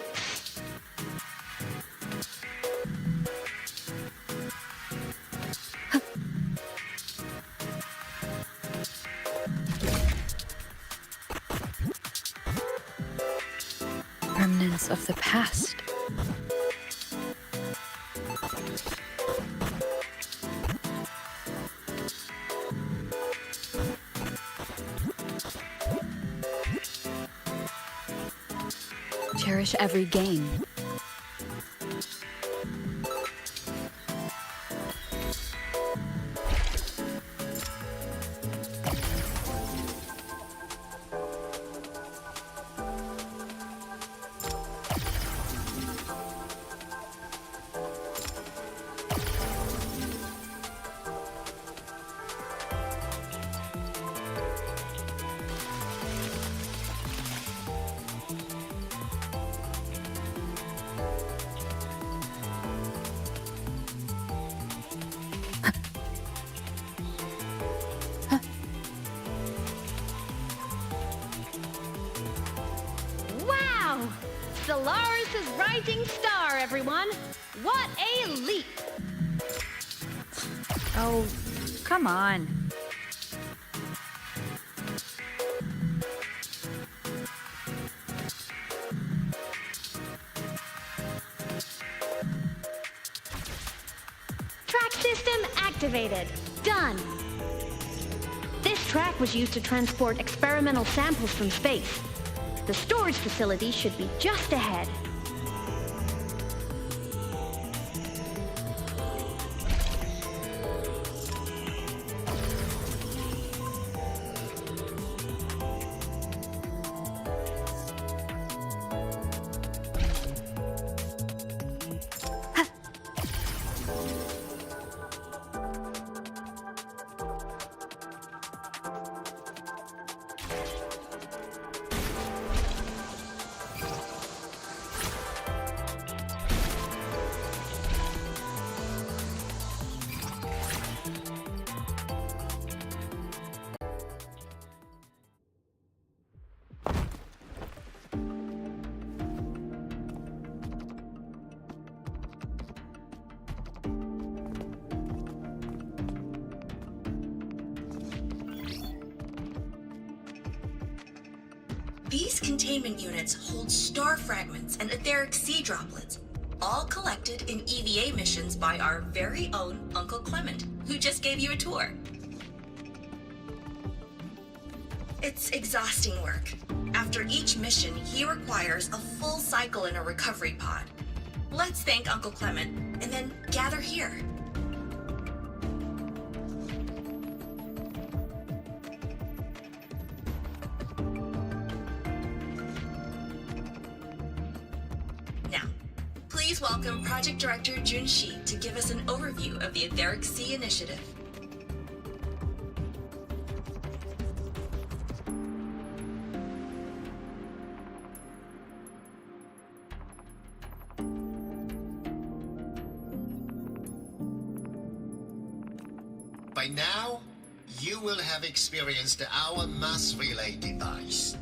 Remnants of the past. Cherish every gain. Solaris' rising star, everyone! What a leap! Oh, come on. Track system activated. Done. This track was used to transport experimental samples from space. The storage facility should be just ahead. These containment units hold star fragments and etheric sea droplets, all collected in EVA missions by our very own Uncle Clement, who just gave you a tour. It's exhausting work. After each mission, he requires a full cycle in a recovery pod. Let's thank Uncle Clement, and then gather here. Please welcome Project Director Junshi to give us an overview of the Etheric Sea Initiative. By now, you will have experienced our mass relay device.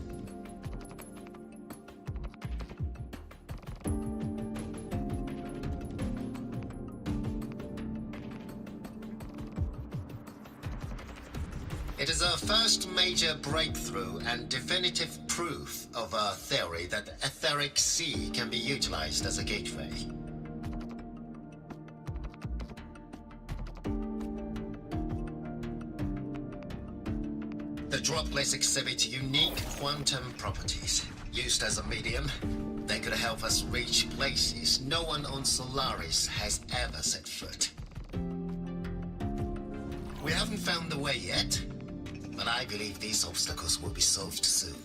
It is our first major breakthrough and definitive proof of our theory that the Etheric Sea can be utilized as a gateway. The droplets exhibit unique quantum properties. Used as a medium, they could help us reach places no one on Solaris has ever set foot. We haven't found the way yet, but I believe these obstacles will be solved soon.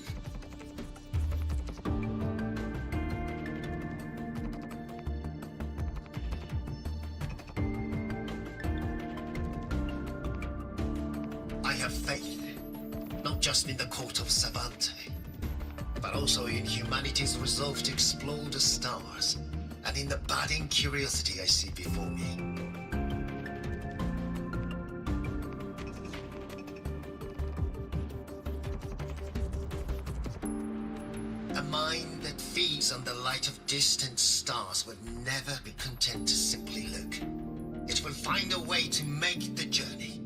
I have faith, not just in the court of Savante, but also in humanity's resolve to explore the stars, and in the budding curiosity I see before me. A mind that feeds on the light of distant stars would never be content to simply look. It will find a way to make the journey.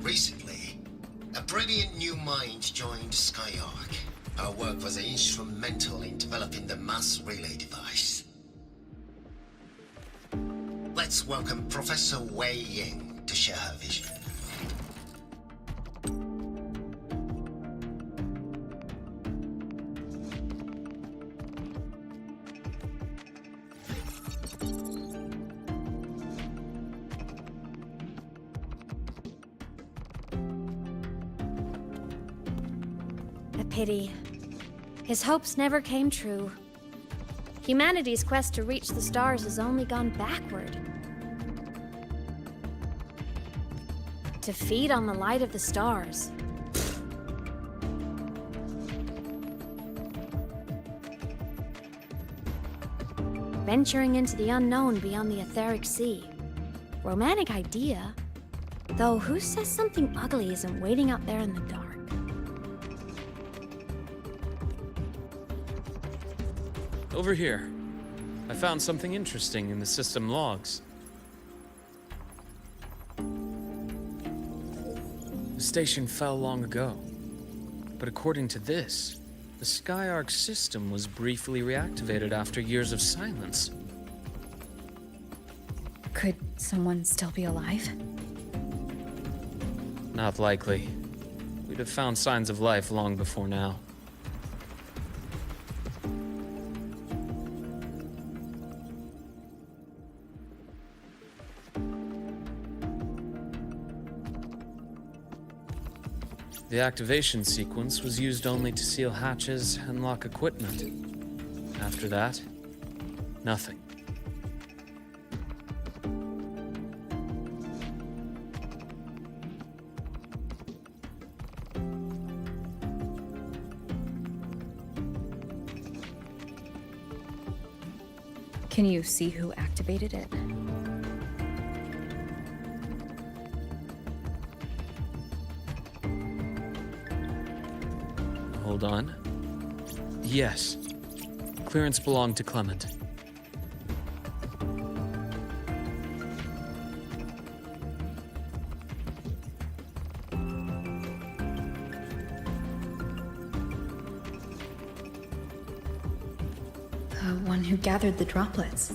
Recently, a brilliant new mind joined Skyark. Our work was instrumental in developing the mass relay device. Let's welcome Professor Wei Ying to share her vision. A pity. His hopes never came true. Humanity's quest to reach the stars has only gone backward. To feed on the light of the stars. Venturing into the unknown beyond the Etheric Sea. Romantic idea, though who says something ugly isn't waiting out there in the dark? Over here. I found something interesting in the system logs. The station fell long ago. But according to this, the Skyark system was briefly reactivated after years of silence. Could someone still be alive? Not likely. We'd have found signs of life long before now. The activation sequence was used only to seal hatches and lock equipment. After that, nothing. Can you see who activated it? Hold on. Yes. Clearance belonged to Clement. The one who gathered the droplets.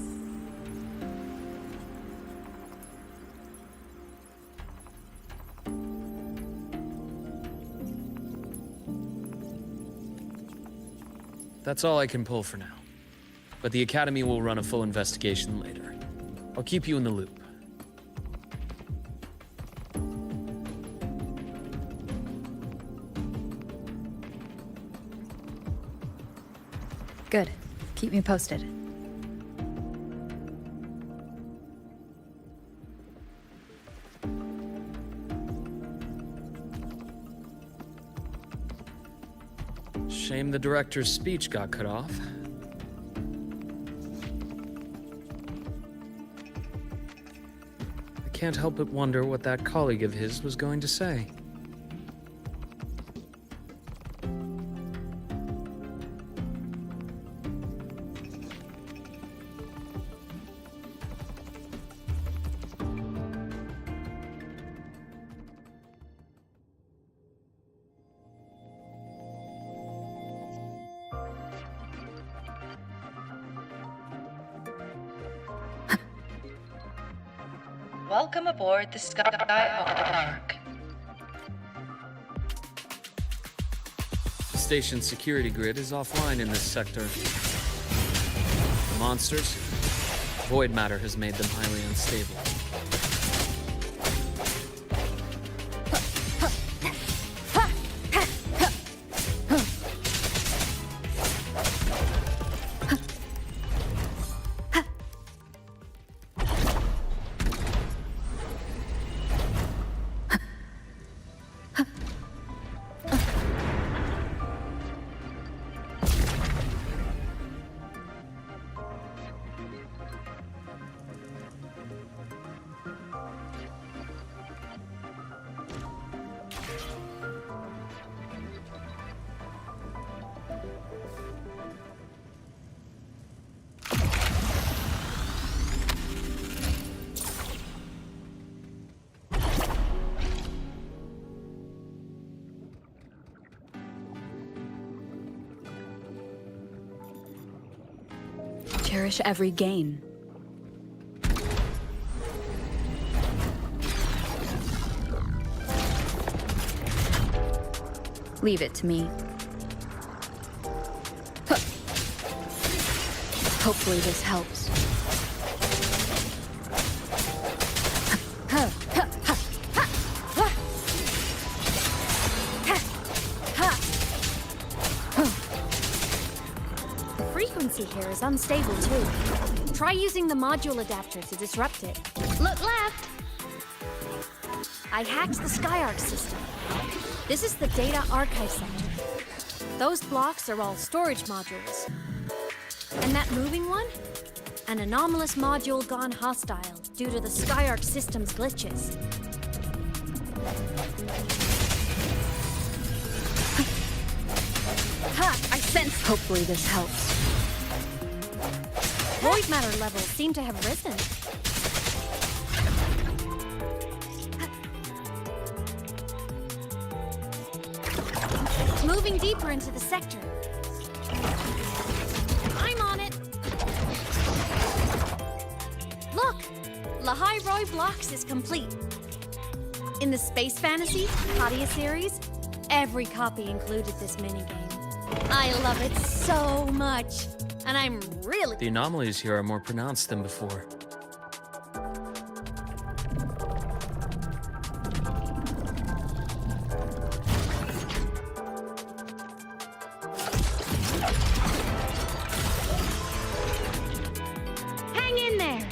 That's all I can pull for now. But the Academy will run a full investigation later. I'll keep you in the loop. Good. Keep me posted. Shame the director's speech got cut off. I can't help but wonder what that colleague of his was going to say. Welcome aboard the Skyark. The station's security grid is offline in this sector. The monsters, void matter has made them highly unstable. Cherish every gain. Leave it to me. Hopefully this helps. Here is unstable too. Try using the module adapter to disrupt it. Look left! I hacked the Skyark system. This is the data archive sector. Those blocks are all storage modules. And that moving one? An anomalous module gone hostile due to the Skyark system's glitches. Ha! I sense. Hopefully this helps. Void matter levels seem to have risen. Moving deeper into the sector. I'm on it. Look! La Hai Roi Blocks is complete. In the Space Fantasy Katia series, every copy included this minigame. I love it so much. And I'm really... The anomalies here are more pronounced than before. Hang in there!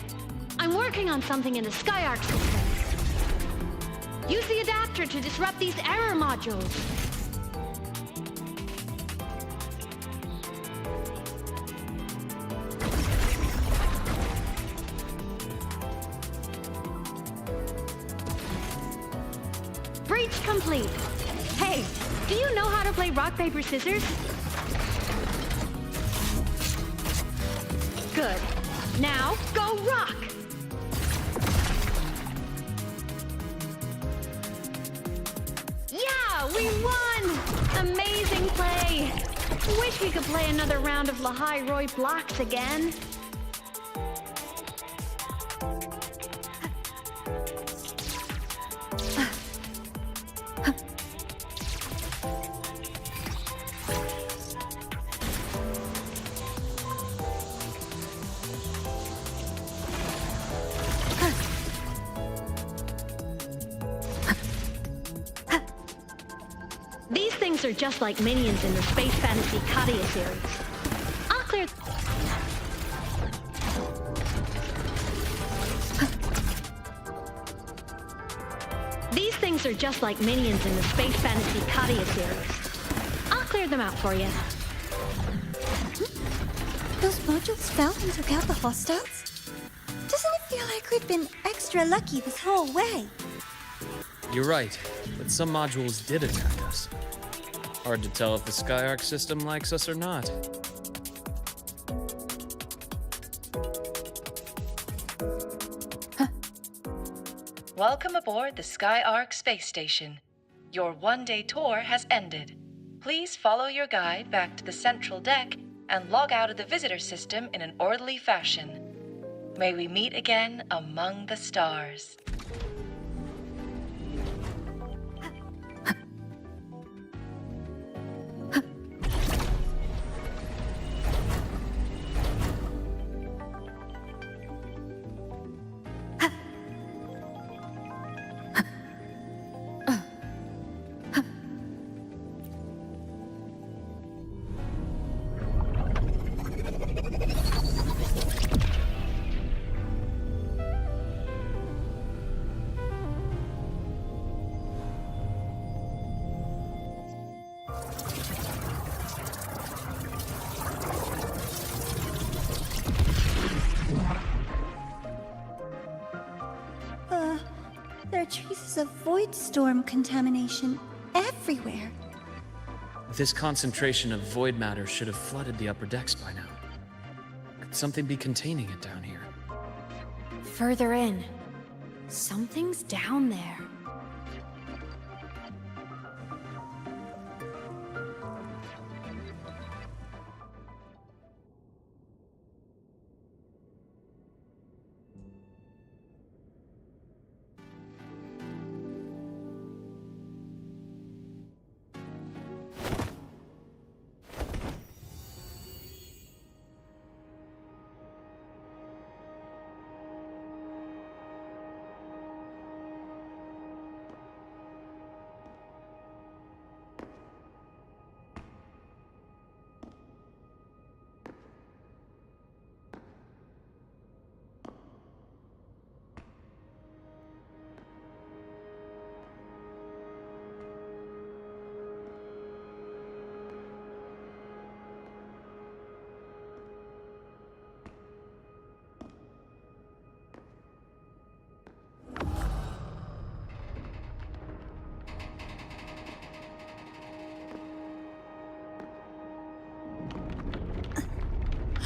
I'm working on something in the Skyark system. Use the adapter to disrupt these error modules. Breach complete. Hey, do you know how to play rock, paper, scissors? Good. Now, go rock! Yeah, we won! Amazing play! Wish we could play another round of La Hai Roi Blocks again. things are just like minions in the space fantasy Kadia series. I'll clear. These things are just like minions in the space fantasy Kadia series. I'll clear them out for you. Those modules fell and took out the hostiles? Doesn't it feel like we'd been extra lucky this whole way? You're right, but some modules did attack us. Hard to tell if the Skyark system likes us or not. Welcome aboard the Skyark space station. Your one-day tour has ended. Please follow your guide back to the central deck and log out of the visitor system in an orderly fashion. May we meet again among the stars. There are traces of void storm contamination everywhere. This concentration of void matter should have flooded the upper decks by now. Could something be containing it down here? Further in. Something's down there.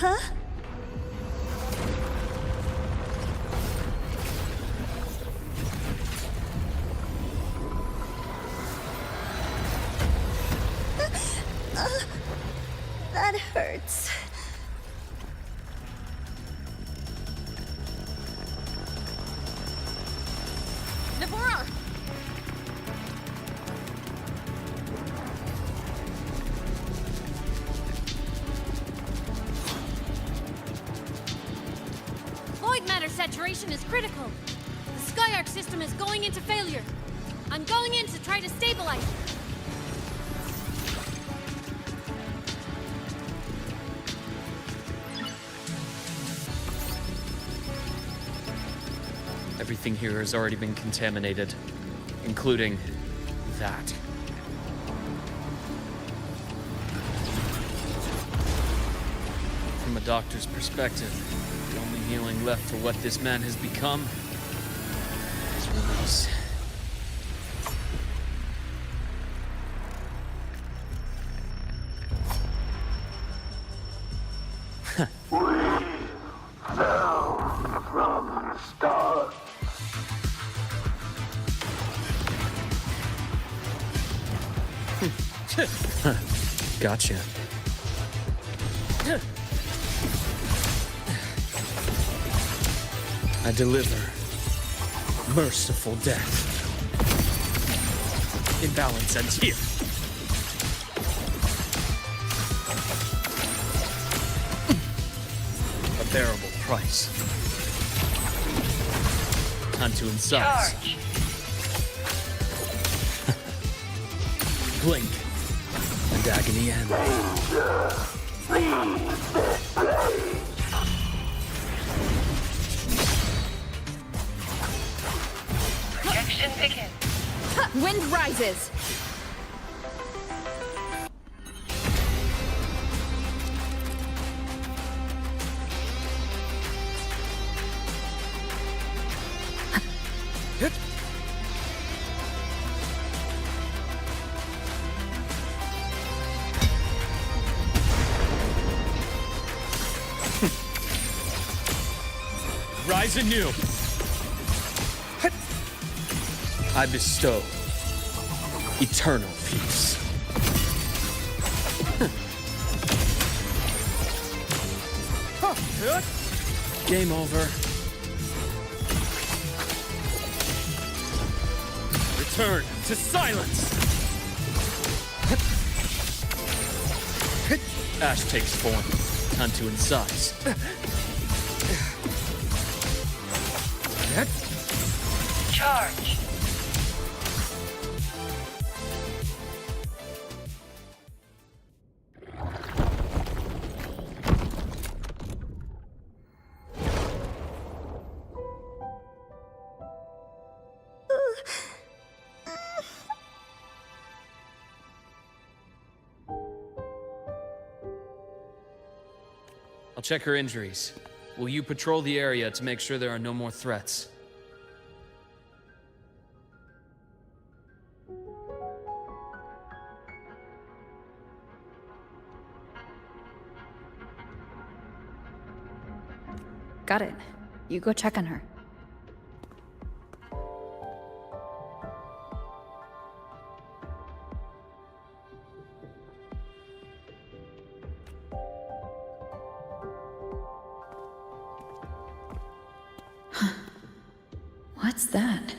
Huh? That hurts. Navora! Void matter saturation is critical. The Skyark system is going into failure. I'm going in to try to stabilize it. Everything here has already been contaminated, including that. From a doctor's perspective, the only healing left for what this man has become is release. From the stars. Gotcha. I deliver merciful death. Imbalance ends here. A bearable price. Unto insides. Blink, agony end. Projection begins. Wind rises! Rise anew. I bestow eternal peace. Game over. Return to silence. Ash takes form. Time to incise. Charge. I'll check her injuries. Will you patrol the area to make sure there are no more threats? Got it. You go check on her. What's that?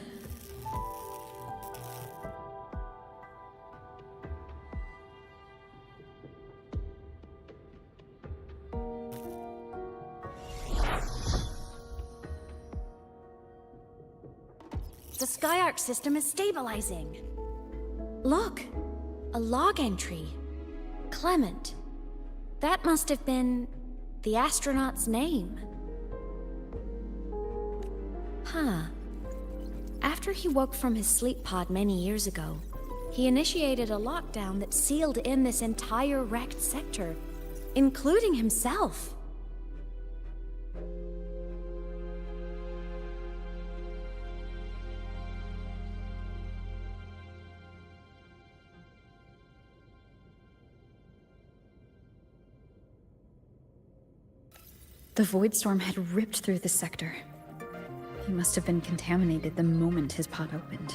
The Skyark system is stabilizing. Look, a log entry. Clement. That must have been the astronaut's name. Huh. After he woke from his sleep pod many years ago, he initiated a lockdown that sealed in this entire wrecked sector, including himself. The void storm had ripped through the sector. He must have been contaminated the moment his pod opened.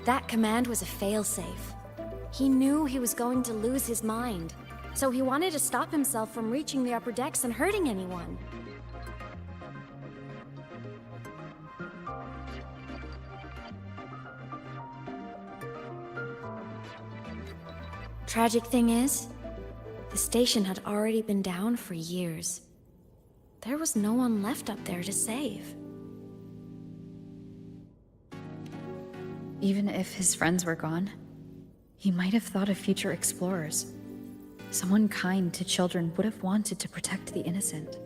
That command was a failsafe. He knew he was going to lose his mind, so he wanted to stop himself from reaching the upper decks and hurting anyone. Tragic thing is, the station had already been down for years. There was no one left up there to save. Even if his friends were gone, he might have thought of future explorers. Someone kind to children would have wanted to protect the innocent.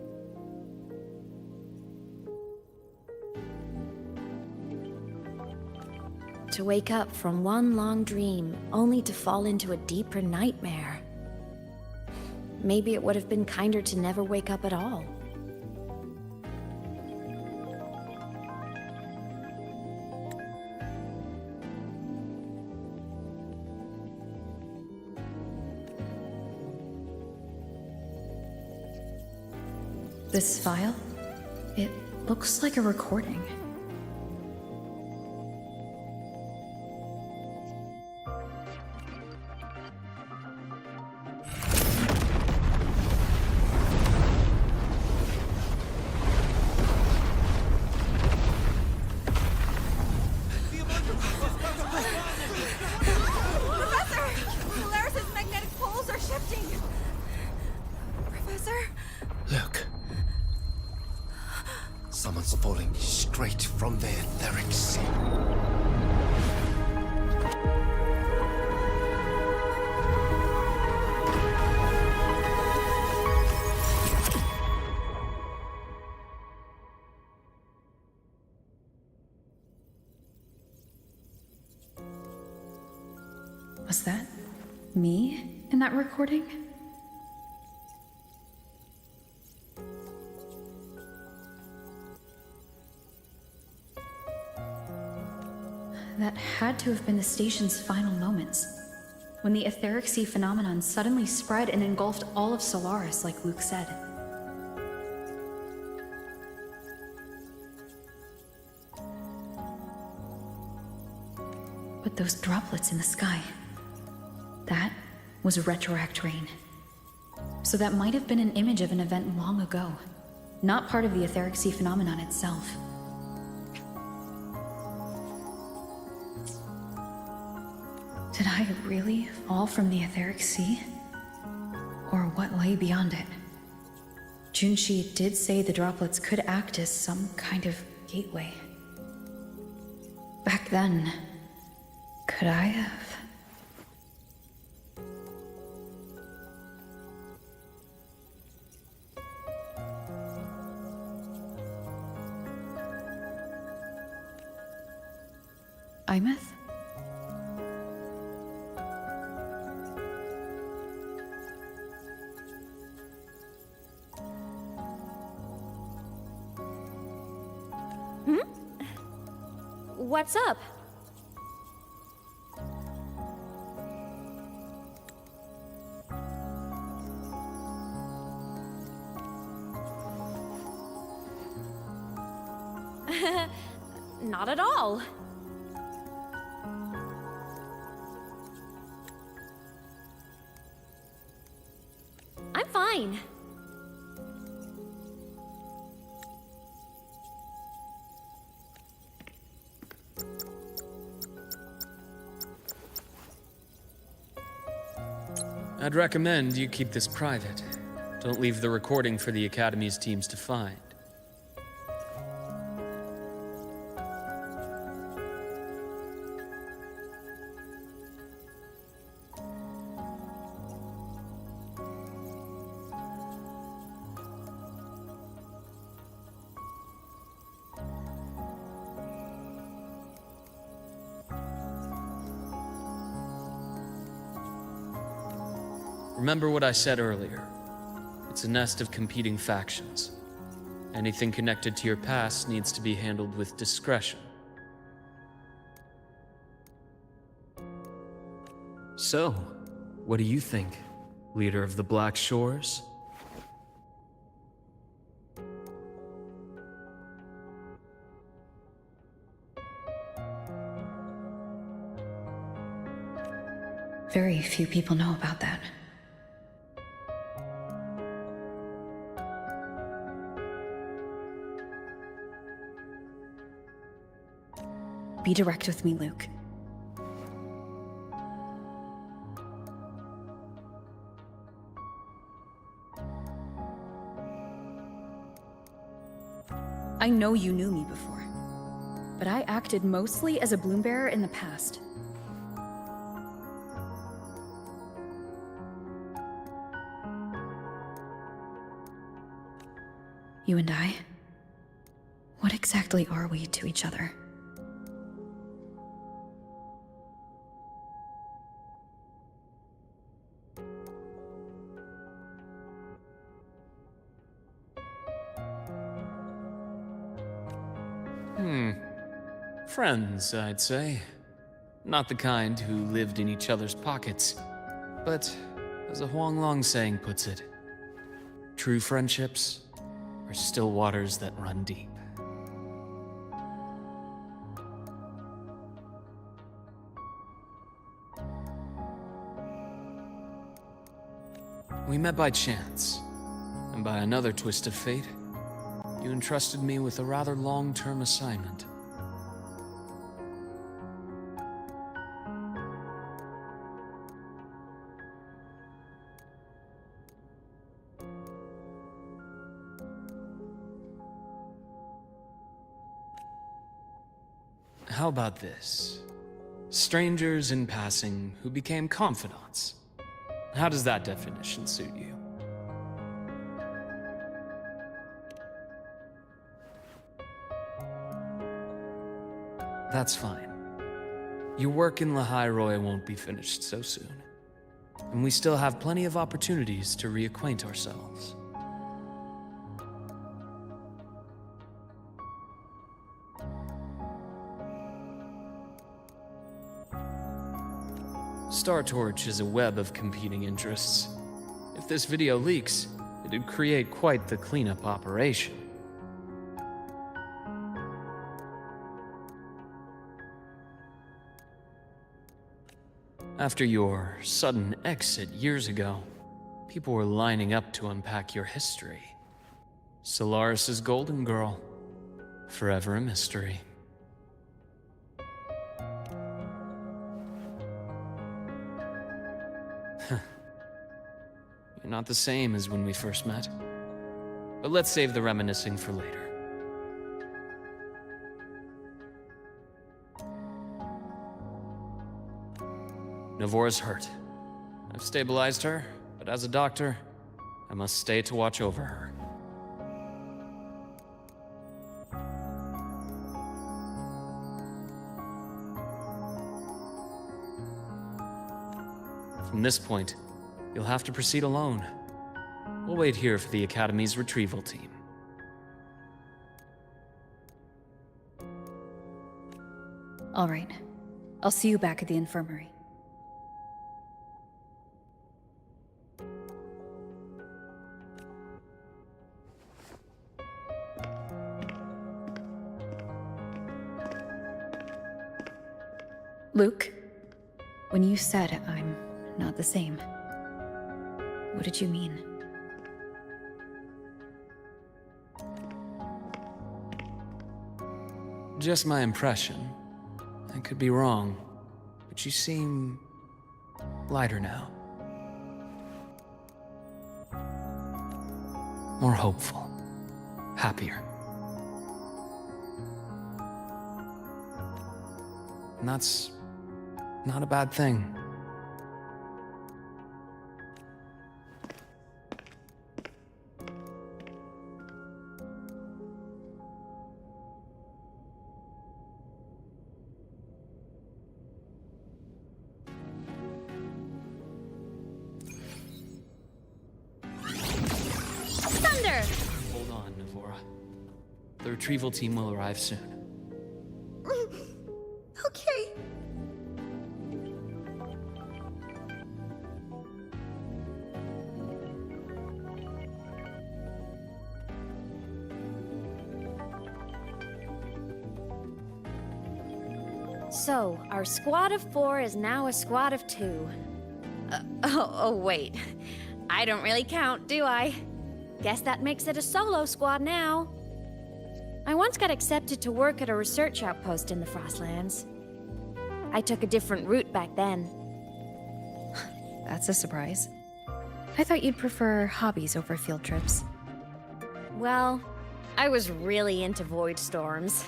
To wake up from one long dream, only to fall into a deeper nightmare. Maybe it would have been kinder to never wake up at all. This file? It looks like a recording. Someone's falling straight from the etheric sea. Was that me in that recording? That had to have been the station's final moments, when the etheric sea phenomenon suddenly spread and engulfed all of Solaris, like Luke said. But those droplets in the sky, that was retroact rain. So that might have been an image of an event long ago, not part of the etheric sea phenomenon itself. Did I really fall from the etheric sea? Or what lay beyond it? Junshi did say the droplets could act as some kind of gateway. Back then, could I have? Aemeath? What's up? Not at all. I'm fine. I'd recommend you keep this private. Don't leave the recording for the Academy's teams to find. Remember what I said earlier. It's a nest of competing factions. Anything connected to your past needs to be handled with discretion. So, what do you think, leader of the Black Shores? Very few people know about that. Be direct with me, Luke. I know you knew me before, but I acted mostly as a bloom bearer in the past. You and I, what exactly are we to each other? Friends, I'd say. Not the kind who lived in each other's pockets. But, as a Huanglong saying puts it, true friendships are still waters that run deep. We met by chance, and by another twist of fate, you entrusted me with a rather long-term assignment. how about this? Strangers in passing who became confidants. How does that definition suit you? That's fine. Your work in La Hai Roi won't be finished so soon. And we still have plenty of opportunities to reacquaint ourselves. Star Torch is a web of competing interests. If this video leaks, it'd create quite the cleanup operation. After your sudden exit years ago, people were lining up to unpack your history. Solaris's golden girl, forever a mystery. You're not the same as when we first met. But let's save the reminiscing for later. Navora's hurt. I've stabilized her, but as a doctor, I must stay to watch over her. From this point, you'll have to proceed alone. We'll wait here for the Academy's retrieval team. All right. I'll see you back at the infirmary. Luke, when you said I'm not the same, what did you mean? Just my impression. I could be wrong, but you seem lighter now. More hopeful, happier. And that's not a bad thing. Thunder! Hold on, Navora. The retrieval team will arrive soon. Okay. So, our squad of 4 is now a squad of 2. Wait. I don't really count, do I? Guess that makes it a solo squad now. I once got accepted to work at a research outpost in the Frostlands. I took a different route back then. That's a surprise. I thought you'd prefer hobbies over field trips. Well, I was really into void storms.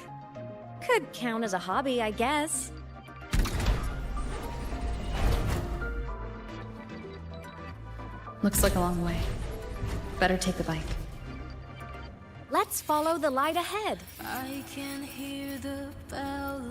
Could count as a hobby, I guess. Looks like a long way. Better take the bike. Let's follow the light ahead. I can hear the bell.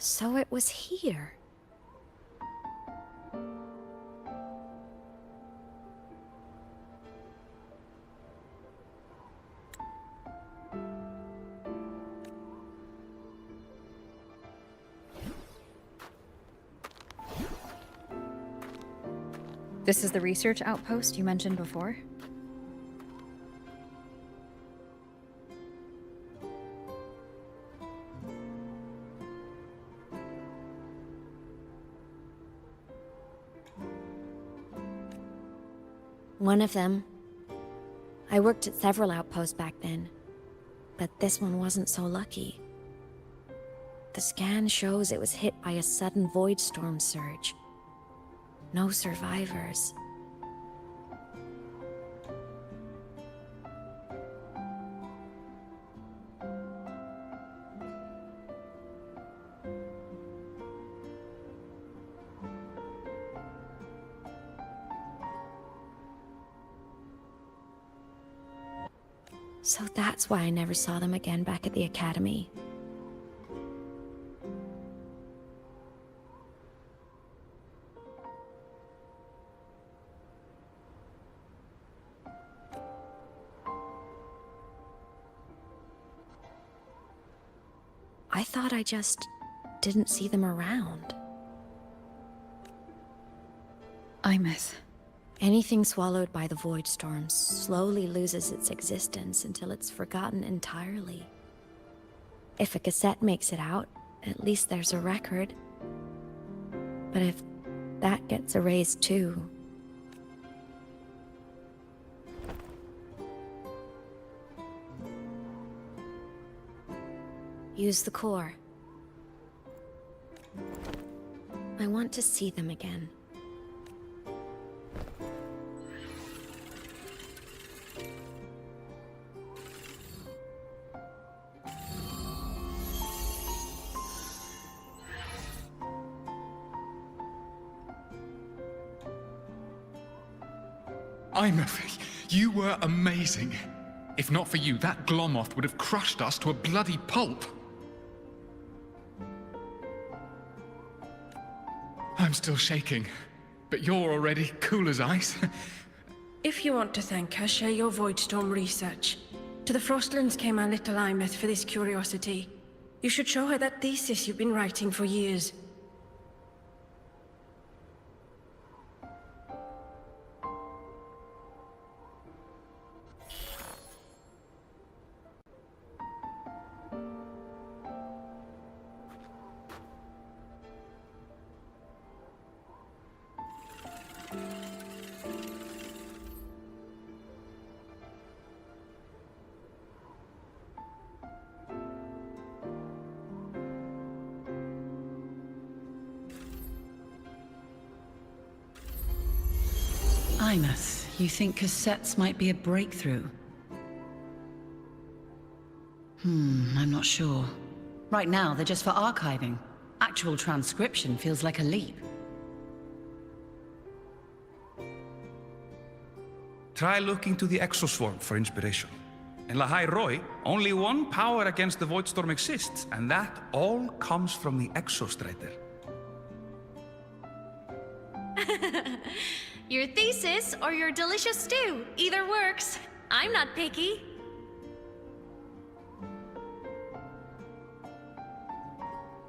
So it was here. This is the research outpost you mentioned before? One of them. I worked at several outposts back then, but this one wasn't so lucky. The scan shows it was hit by a sudden void storm surge. No survivors. So that's why I never saw them again back at the academy. I thought I just didn't see them around. Aemeath. Anything swallowed by the void storm slowly loses its existence until it's forgotten entirely. If a cassette makes it out, at least there's a record. But if that gets erased too... Use the core. I want to see them again. Aemeath, you were amazing. If not for you, that Glomoth would have crushed us to a bloody pulp. I'm still shaking, but you're already cool as ice. If you want to thank her, share your Voidstorm research. To the Frostlands came our little Aemeath for this curiosity. You should show her that thesis you've been writing for years. Aemeath, you think cassettes might be a breakthrough? I'm not sure. Right now, they're just for archiving. Actual transcription feels like a leap. Try looking to the Exoswarm for inspiration. In La Hai Roi, only one power against the Voidstorm exists, and that all comes from the Exostrider. Your thesis or your delicious stew, either works. I'm not picky.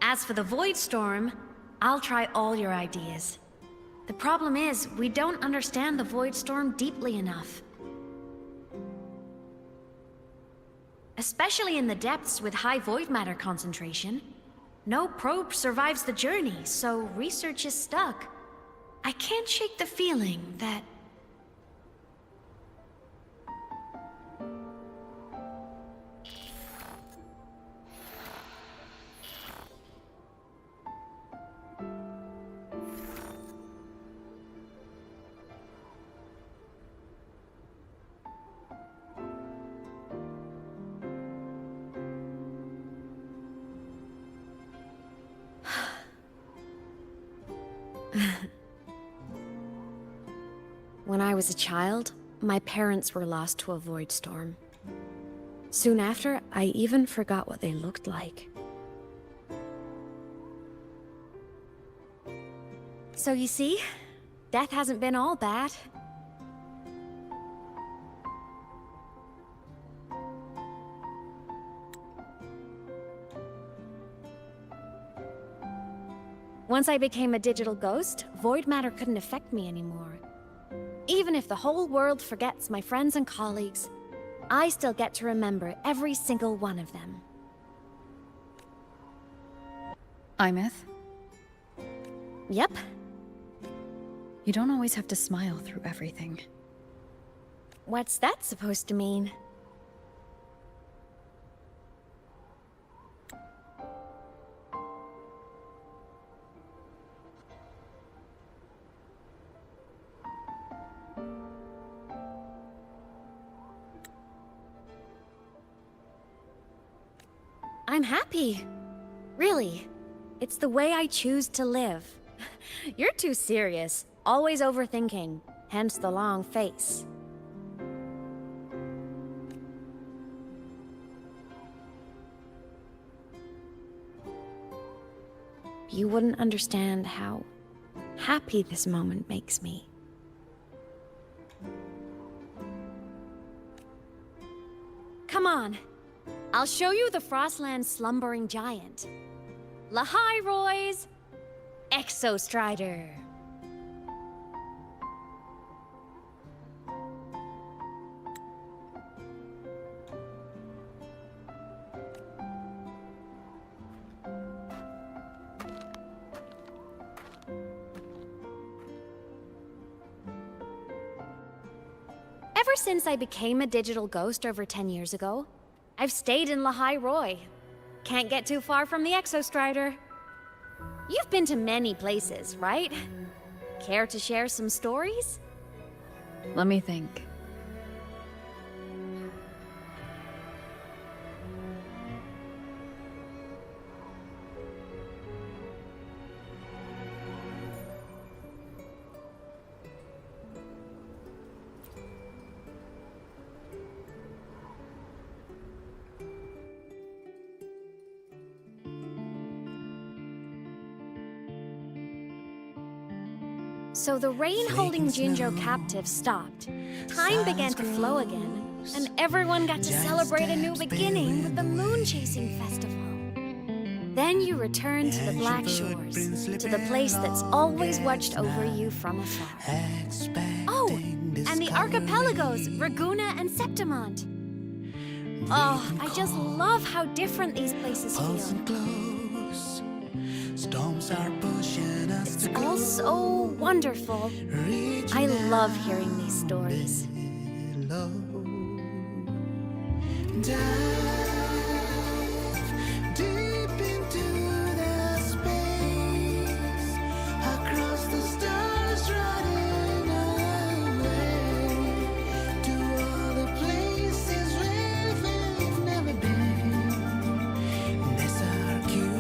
As for the Voidstorm, I'll try all your ideas. The problem is, we don't understand the Voidstorm deeply enough. Especially in the depths with high void matter concentration. No probe survives the journey, so research is stuck. I can't shake the feeling that... When I was a child, my parents were lost to a void storm. Soon after, I even forgot what they looked like. So you see, death hasn't been all bad. Once I became a digital ghost, void matter couldn't affect me anymore. Even if the whole world forgets my friends and colleagues, I still get to remember every single one of them. Aemeath? Yep. You don't always have to smile through everything. What's that supposed to mean? I'm happy. Really. It's the way I choose to live. You're too serious. Always overthinking. Hence the long face. You wouldn't understand how happy this moment makes me. Come on. I'll show you the Frostland's slumbering giant. La Hi Roy's Exostrider. Ever since I became a digital ghost over 10 years ago, I've stayed in La Hi Roy. Can't get too far from the Exostrider. You've been to many places, right? Care to share some stories? Let me think. So the rain holding Jinzhou captive stopped. Time began to flow again, and everyone got to celebrate a new beginning with the Moon Chasing Festival. Then you returned to the Black Shores, to the place that's always watched over you from afar. Oh, and the archipelagos, Raguna and Septimont. Oh, I just love how different these places feel. Storms are pushing us It's all so wonderful. I love hearing these stories. Dive deep into the space, across the stars running away, to all the places where we've never been. That's our curiosity.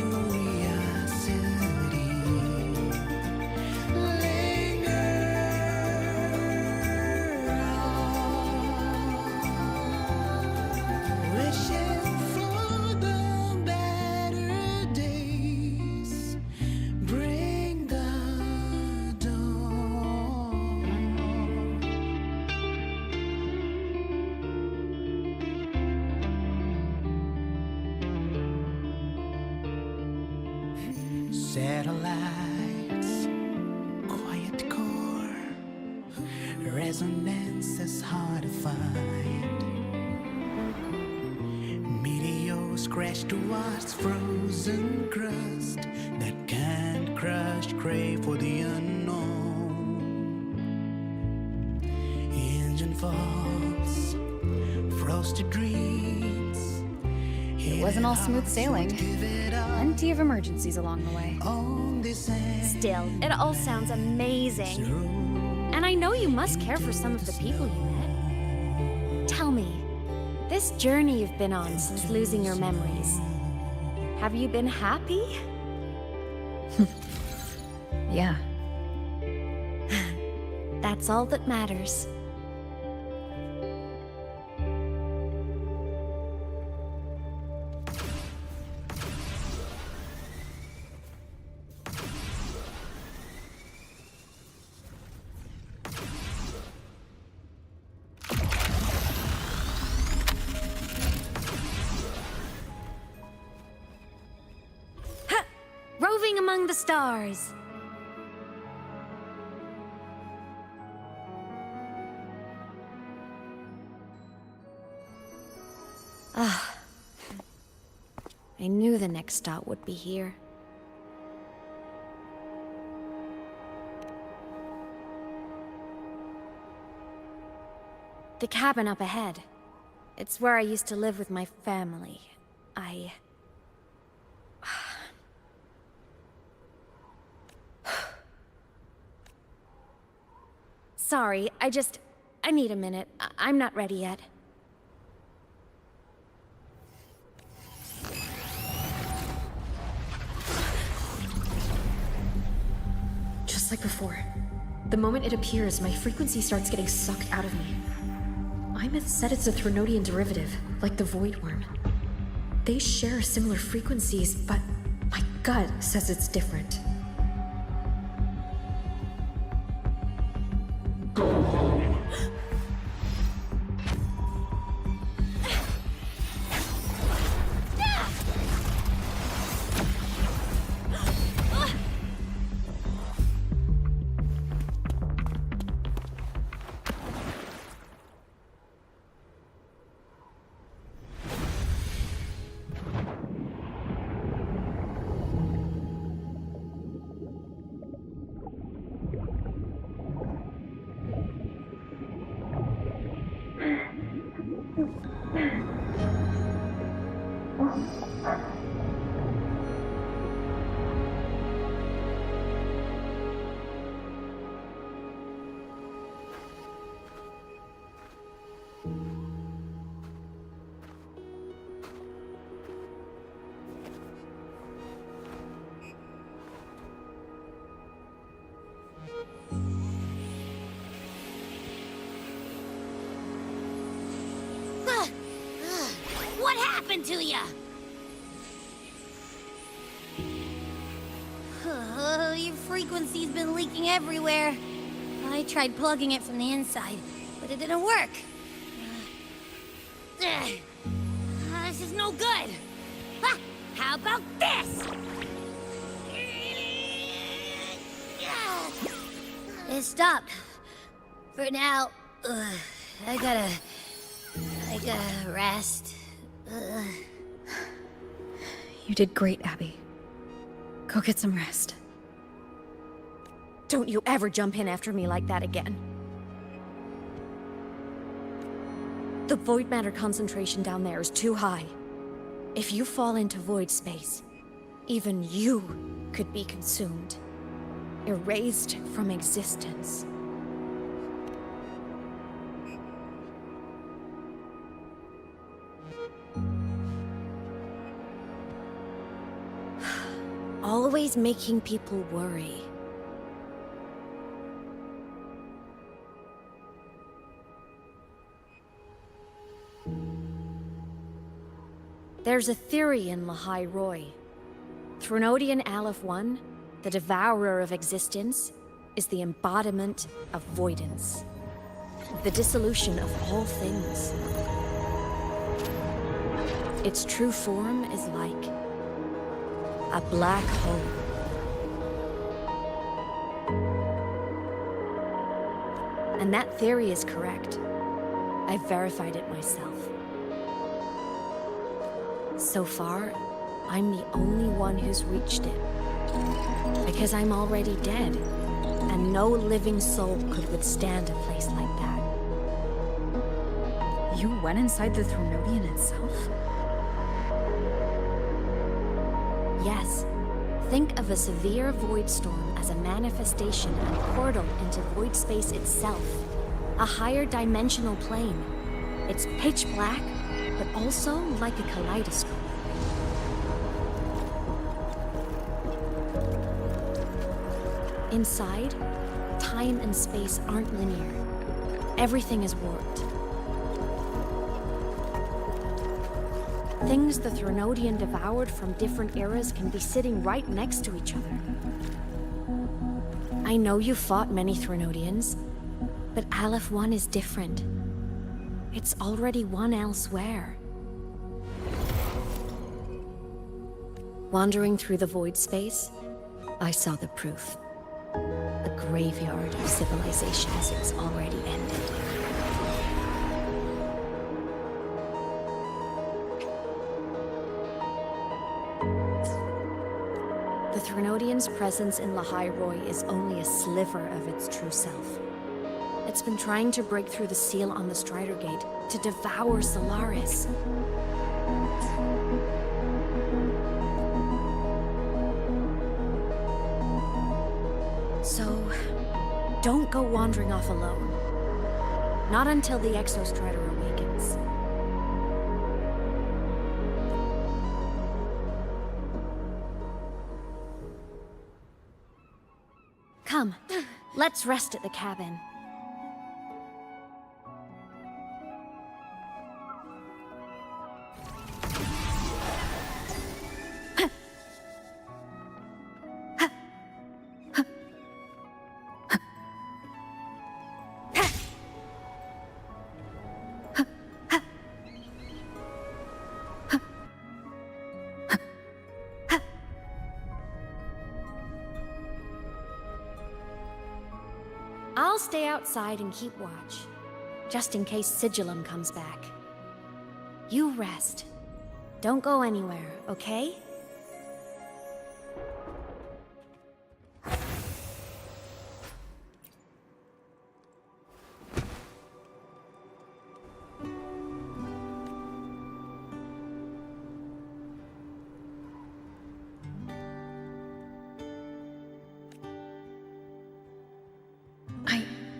Wishing for the better days, bring the dawn. Satellites, quiet core, resonance is hard to find. Meteors crash towards frozen crust that can't crush, crave for the unknown. Engine falls, frosted dreams. It wasn't all smooth sailing. Plenty of emergencies along the way. Still, it all sounds amazing. And I know you must care for some of the people you met. Tell me, this journey you've been on since losing your memories, have you been happy? Yeah. That's all that matters. Roving among the stars. Ah. I knew the next stop would be here. The cabin up ahead. It's where I used to live with my family. Sorry, I need a minute. I'm not ready yet. Just like before. The moment it appears, my frequency starts getting sucked out of me. Aemeath said it's a Threnodian derivative, like the Void Worm. They share similar frequencies, but my gut says it's different. What happened to ya? Your frequency's been leaking everywhere. I tried plugging it from the inside, but it didn't work. This is no good. How about this? It stopped. For now, I gotta rest. You did great, Abby. Go get some rest. Don't you ever jump in after me like that again. The void matter concentration down there is too high. If you fall into void space, even you could be consumed, erased from existence. Always making people worry. There's a theory in laa loi. Threnodian Aleph 1, the devourer of existence, is the embodiment of voidance. The dissolution of all things. Its true form is like a black hole. And that theory is correct. I've verified it myself. So far, I'm the only one who's reached it. Because I'm already dead, and no living soul could withstand a place like that. You went inside the Threnodian itself? Yes. Think of a severe void storm as a manifestation and portal into void space itself. A higher dimensional plane. It's pitch black, but also like a kaleidoscope. Inside, time and space aren't linear. Everything is warped. Things the Threnodian devoured from different eras can be sitting right next to each other. I know you fought many Threnodians, but Aleph 1 is different. It's already won elsewhere. Wandering through the void space, I saw the proof. A graveyard of civilizations is already ended. The Threnodian's presence in laa loi is only a sliver of its true self. It's been trying to break through the seal on the Strider Gate to devour Solaris. So, don't go wandering off alone. Not until the Exostrider awakens. Come, let's rest at the cabin. I'll stay outside and keep watch, just in case Sigillum comes back. You rest. Don't go anywhere, okay?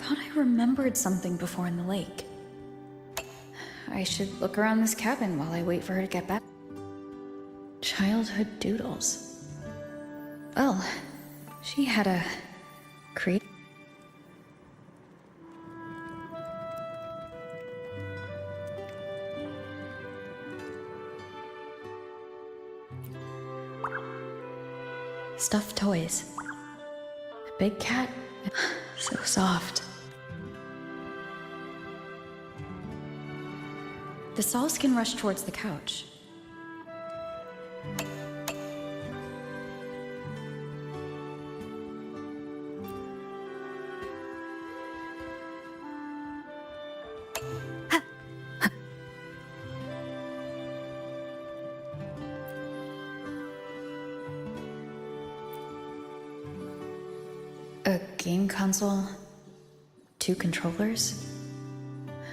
I remembered something before in the lake. I should look around this cabin while I wait for her to get back. Childhood doodles. Well, she had a create. Stuffed toys. A big cat. So soft. The Sauls can rush towards the couch. A game console, 2 controllers.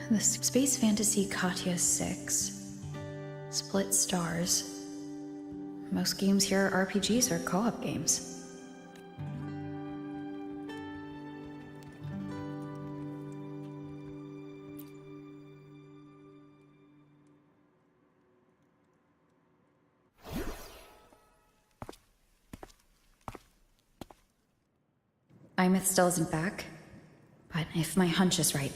The Space Fantasy Katya 6. Split stars. Most games here are RPGs or co-op games. Aemeath still isn't back, but if my hunch is right.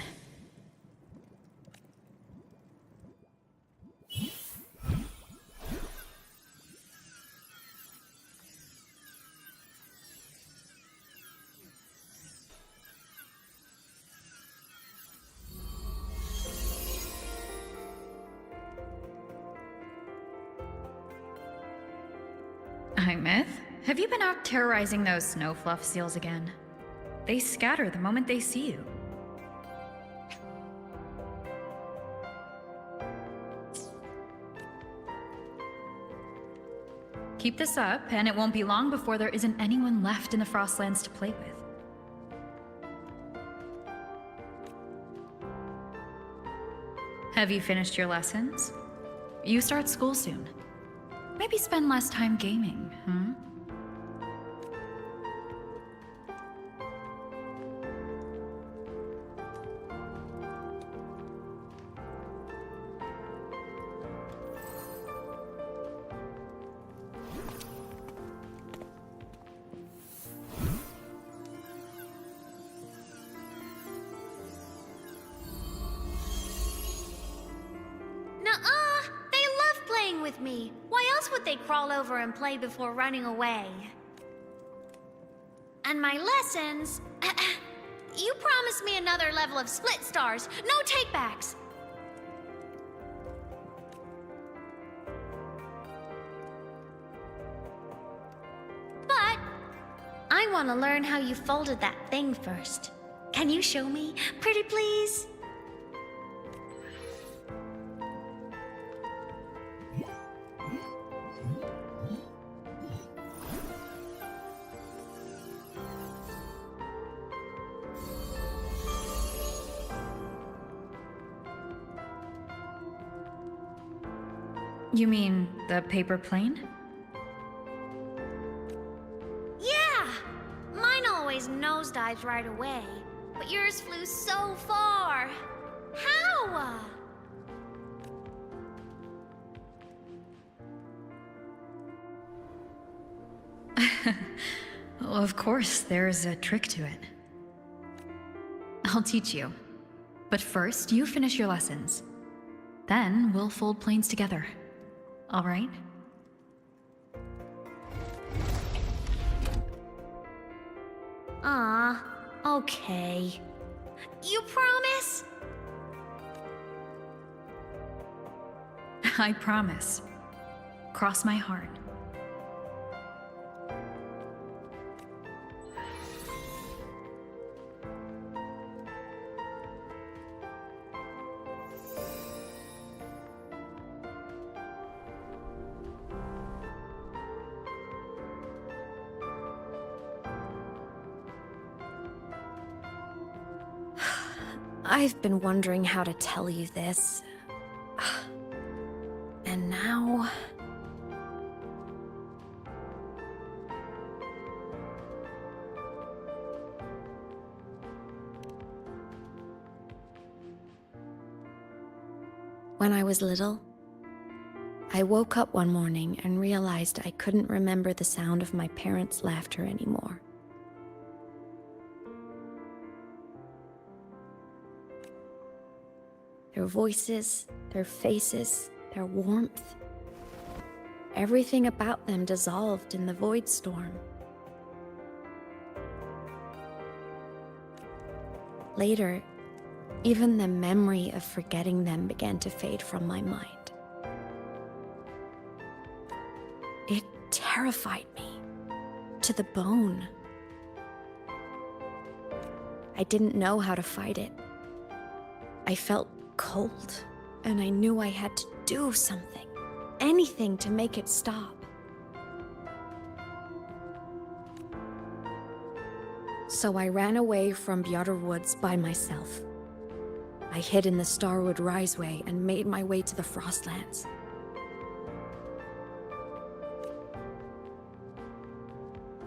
Aemeath, have you been out terrorizing those snow fluff seals again? They scatter the moment they see you. Keep this up, and it won't be long before there isn't anyone left in the Frostlands to play with. Have you finished your lessons? You start school soon. Maybe spend less time gaming, hmm? Me. Why else would they crawl over and play before running away? And my lessons... You promised me another level of split stars. No takebacks. But I want to learn how you folded that thing first. Can you show me? Pretty please? You mean the paper plane? Yeah! Mine always nosedives right away, but yours flew so far. How? Well, of course, there's a trick to it. I'll teach you. But first, you finish your lessons. Then we'll fold planes together. All right? Okay. You promise? I promise. Cross my heart. I've been wondering how to tell you this. And now... When I was little, I woke up one morning and realized I couldn't remember the sound of my parents' laughter anymore. Their voices, their faces, their warmth. Everything about them dissolved in the void storm. Later, even the memory of forgetting them began to fade from my mind. It terrified me to the bone. I didn't know how to fight it. I felt cold, and I knew I had to do something, anything to make it stop. So I ran away from Bjorder Woods by myself. I hid in the Starwood Riseway and made my way to the Frostlands.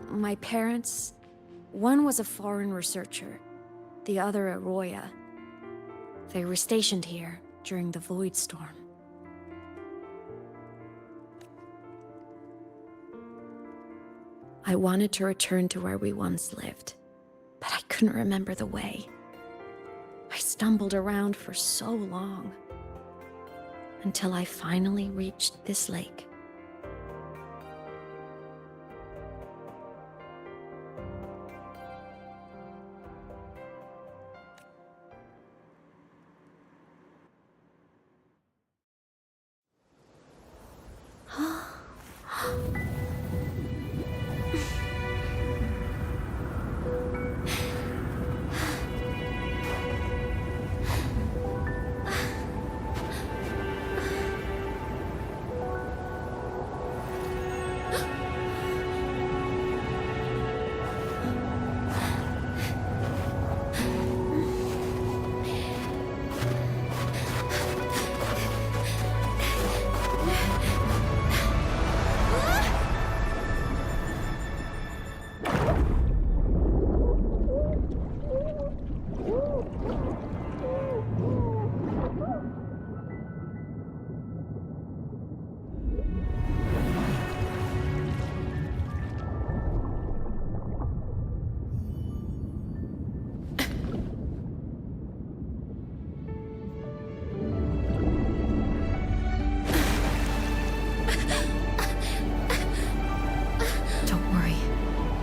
My parents, one was a foreign researcher, the other a Roya. They were stationed here during the Void Storm. I wanted to return to where we once lived, but I couldn't remember the way. I stumbled around for so long, until I finally reached this lake.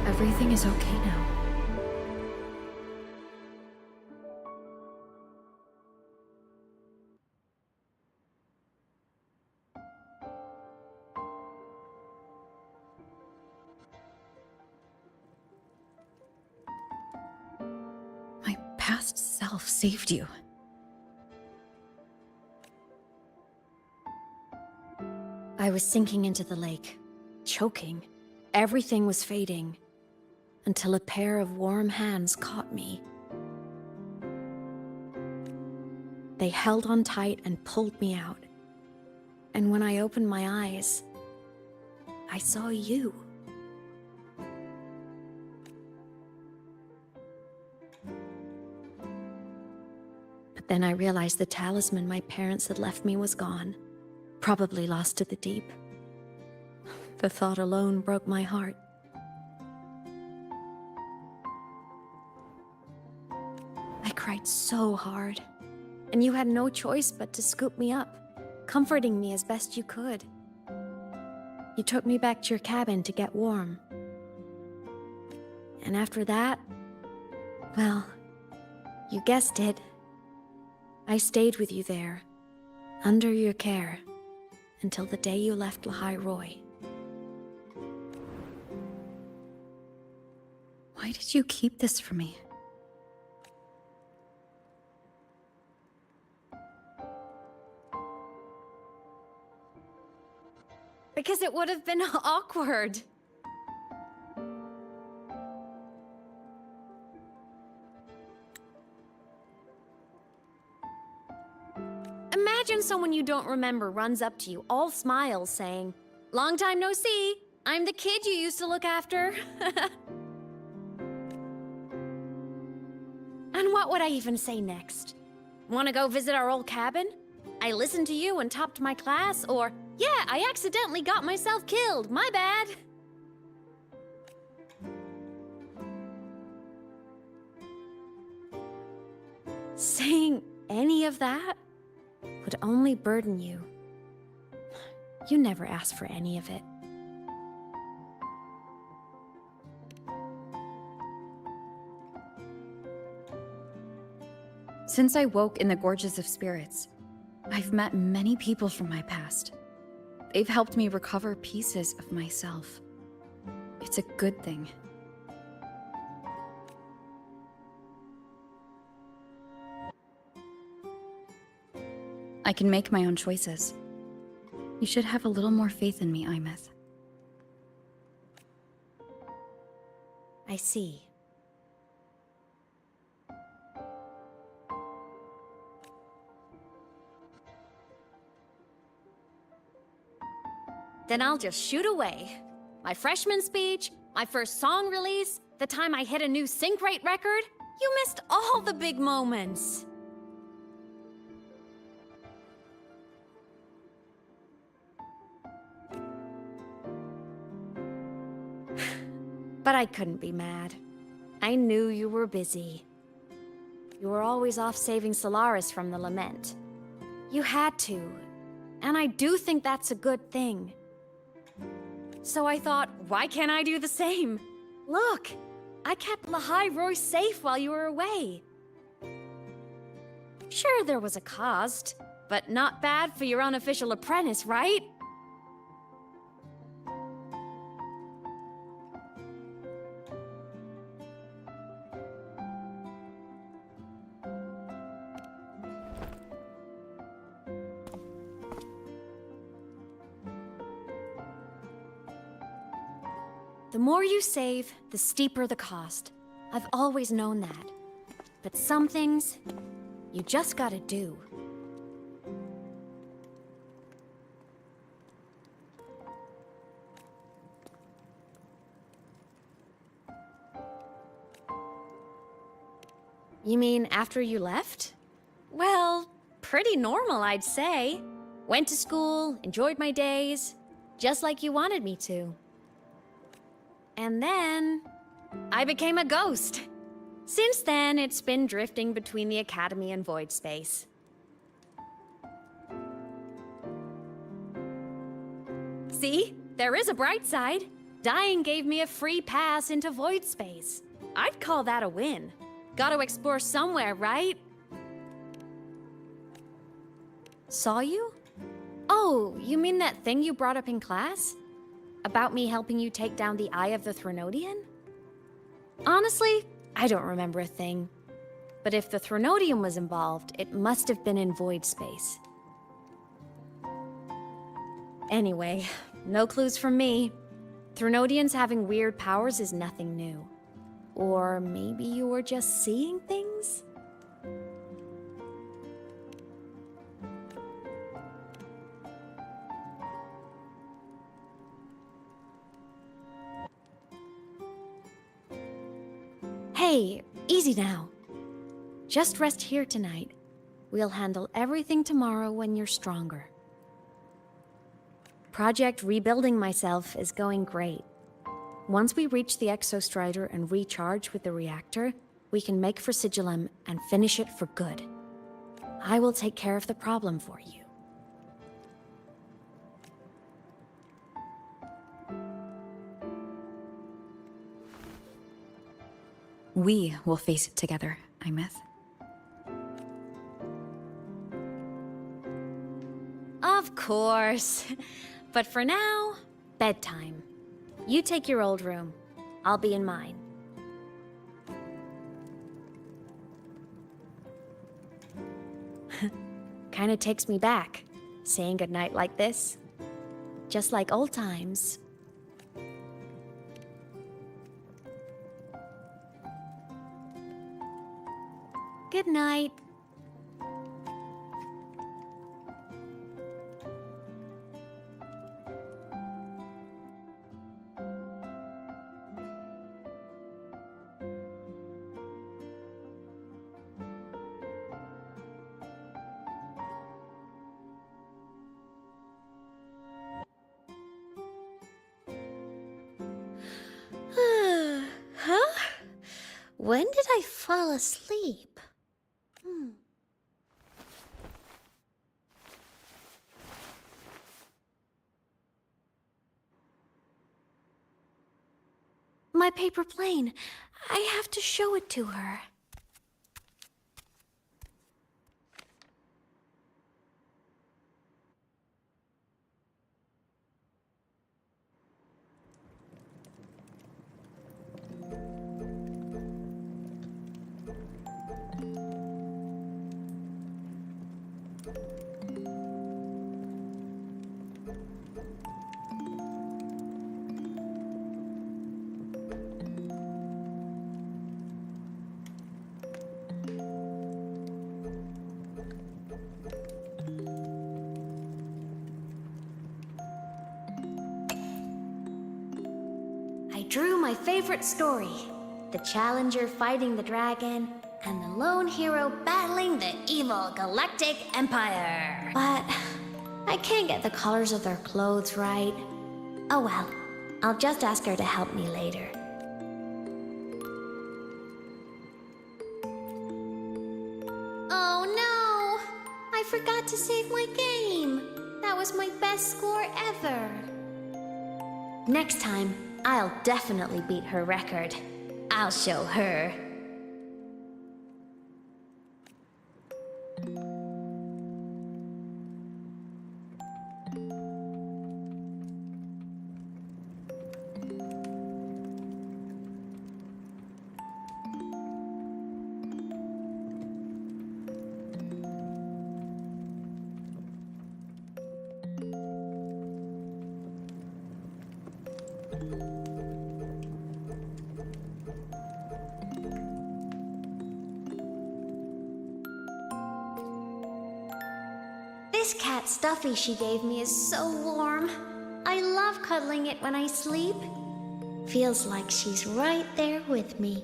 Everything is okay now. My past self saved you. I was sinking into the lake, choking. Everything was fading, until a pair of warm hands caught me. They held on tight and pulled me out. And when I opened my eyes, I saw you. But then I realized the talisman my parents had left me was gone, probably lost to the deep. The thought alone broke my heart. I cried so hard, and you had no choice but to scoop me up, comforting me as best you could. You took me back to your cabin to get warm. And after that, well, you guessed it. I stayed with you there, under your care, until the day you left La Hai Roi. Why did you keep this from me? Because it would have been awkward. Imagine someone you don't remember runs up to you, all smiles, saying, "Long time no see, I'm the kid you used to look after." And what would I even say next? Want to go visit our old cabin? I listened to you and topped my class, or, yeah, I accidentally got myself killed, my bad. Saying any of that would only burden you. You never asked for any of it. Since I woke in the Gorges of Spirits, I've met many people from my past. They've helped me recover pieces of myself. It's a good thing. I can make my own choices. You should have a little more faith in me, Aemeath. I see. Then I'll just shoot away. My freshman speech, my first song release, the time I hit a new sync rate record. You missed all the big moments. But I couldn't be mad. I knew you were busy. You were always off saving Solaris from the lament. You had to, and I do think that's a good thing. So I thought, why can't I do the same? Look, I kept La Hai Roi safe while you were away. Sure, there was a cost, but not bad for your unofficial apprentice, right? The more you save, the steeper the cost. I've always known that. But some things, you just gotta do. You mean after you left? Well, pretty normal, I'd say. Went to school, enjoyed my days, just like you wanted me to. And then, I became a ghost. Since then, it's been drifting between the Academy and Void Space. See? There is a bright side. Dying gave me a free pass into Void Space. I'd call that a win. Gotta explore somewhere, right? Saw you? Oh, you mean that thing you brought up in class? About me helping you take down the Eye of the Threnodian? Honestly, I don't remember a thing. But if the Threnodian was involved, it must have been in Void Space. Anyway, no clues from me. Threnodians having weird powers is nothing new. Or maybe you were just seeing things? Hey, easy now. Just rest here tonight. We'll handle everything tomorrow when you're stronger. Project Rebuilding Myself is going great. Once we reach the Exostrider and recharge with the reactor, we can make for Sigillum and finish it for good. I will take care of the problem for you. We will face it together, Aemeath. Of course. But for now, bedtime. You take your old room. I'll be in mine. Kinda takes me back, saying goodnight like this. Just like old times. Good night. Huh? When did I fall asleep? My paper plane. I have to show it to her. I drew my favorite story. The Challenger fighting the dragon, and the lone hero battling the evil Galactic Empire. But I can't get the colors of their clothes right. Oh well, I'll just ask her to help me later. Oh no! I forgot to save my game. That was my best score ever. Next time, I'll definitely beat her record. I'll show her. This cat stuffy she gave me is so warm. I love cuddling it when I sleep. Feels like she's right there with me.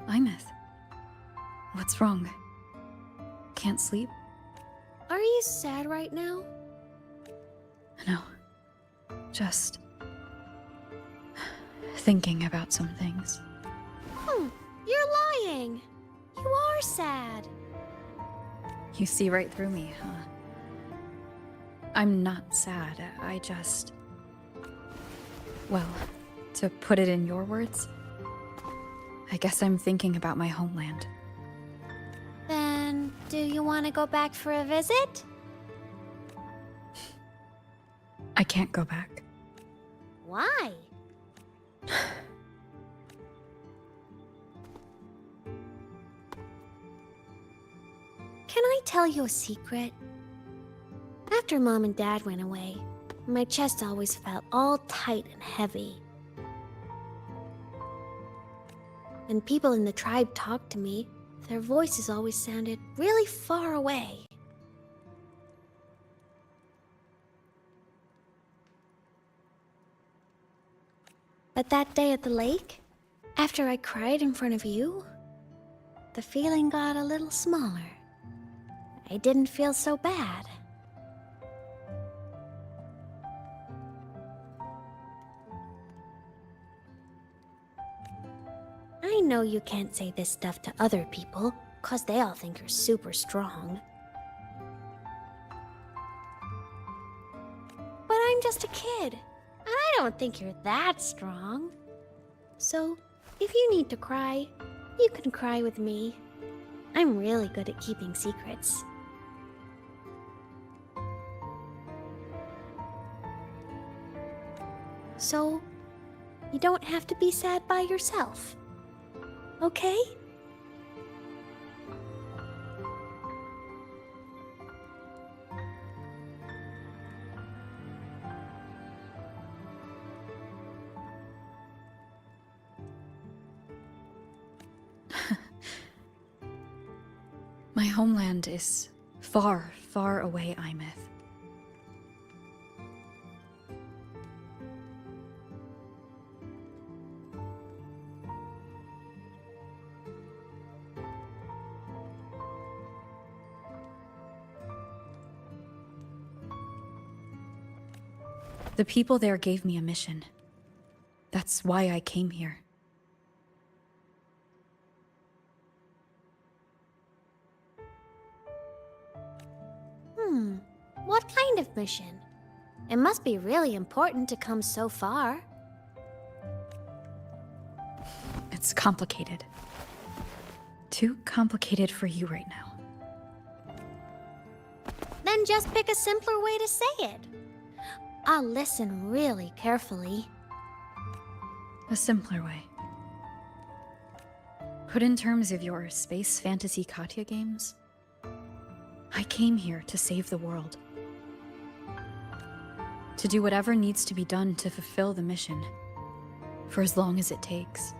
Aemeath. What's wrong? Can't sleep? Are you sad right now? No. Just thinking about some things. You're lying. You are sad. You see right through me, huh? I'm not sad. I just... Well, to put it in your words, I guess I'm thinking about my homeland. Then, do you want to go back for a visit? I can't go back. Why? Can I tell you a secret? After Mom and Dad went away, my chest always felt all tight and heavy. When people in the tribe talked to me, their voices always sounded really far away. But that day at the lake, after I cried in front of you, the feeling got a little smaller. I didn't feel so bad. I know you can't say this stuff to other people, 'cause they all think you're super strong. But I'm just a kid, and I don't think you're that strong. So, if you need to cry, you can cry with me. I'm really good at keeping secrets. So, you don't have to be sad by yourself. Okay? My homeland is far, far away, Aemeath. The people there gave me a mission. That's why I came here. What kind of mission? It must be really important to come so far. It's complicated. Too complicated for you right now. Then just pick a simpler way to say it. I'll listen really carefully. A simpler way. Put in terms of your space fantasy Katya games, I came here to save the world. To do whatever needs to be done to fulfill the mission, for as long as it takes.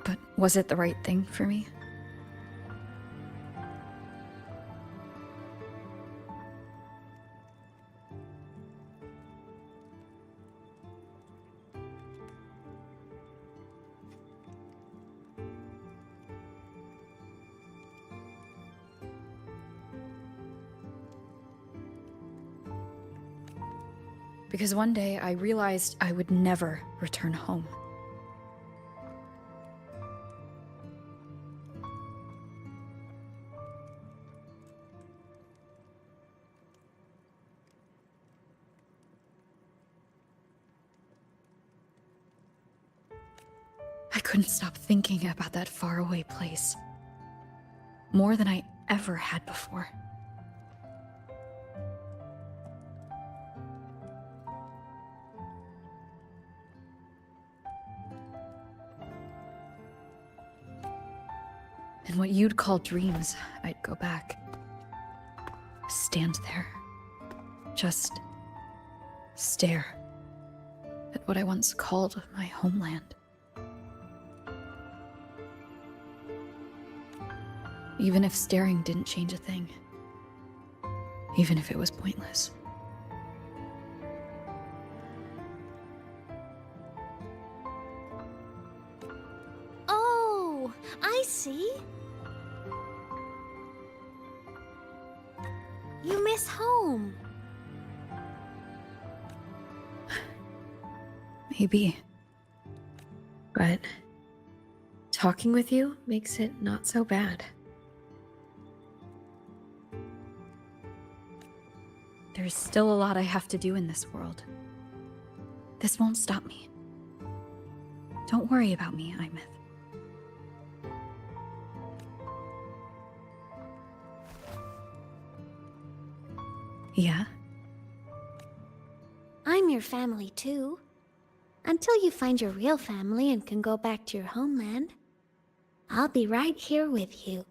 But was it the right thing for me? Because one day I realized I would never return home. I couldn't stop thinking about that faraway place. More than I ever had before. In what you'd call dreams, I'd go back. Stand there. Just stare at what I once called my homeland. Even if staring didn't change a thing. Even if it was pointless. Oh, I see. You miss home. Maybe. But talking with you makes it not so bad. There's still a lot I have to do in this world. This won't stop me. Don't worry about me, Aemeath. Yeah? I'm your family too. Until you find your real family and can go back to your homeland, I'll be right here with you.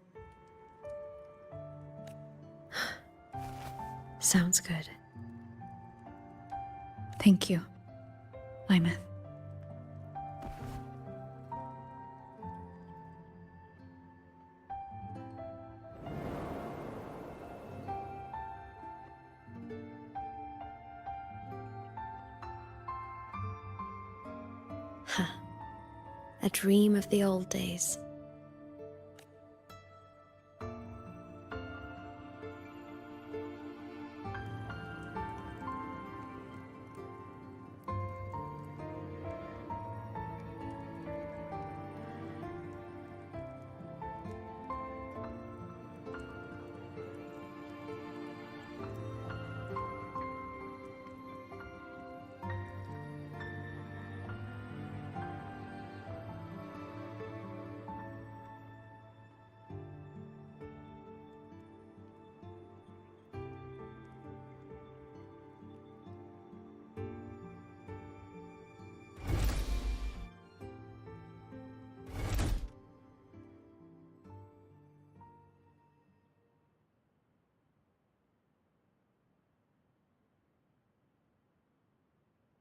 Sounds good. Thank you, Aemeath. A dream of the old days.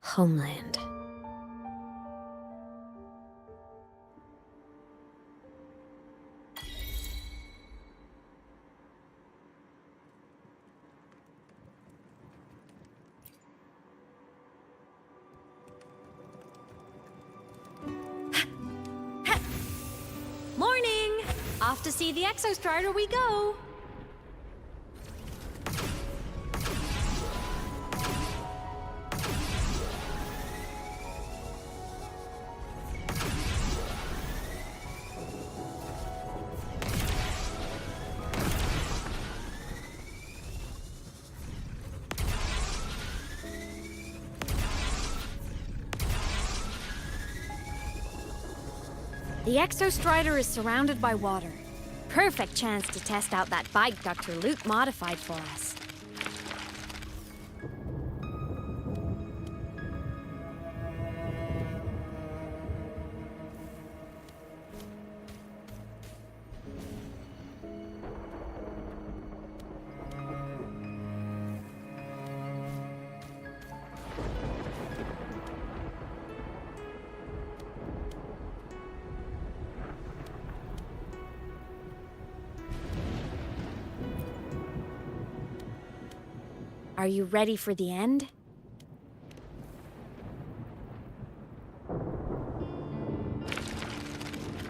Homeland. Morning! Off to see the Exostrider we go! The Exostrider is surrounded by water. Perfect chance to test out that bike Dr. Luke modified for us. Are you ready for the end?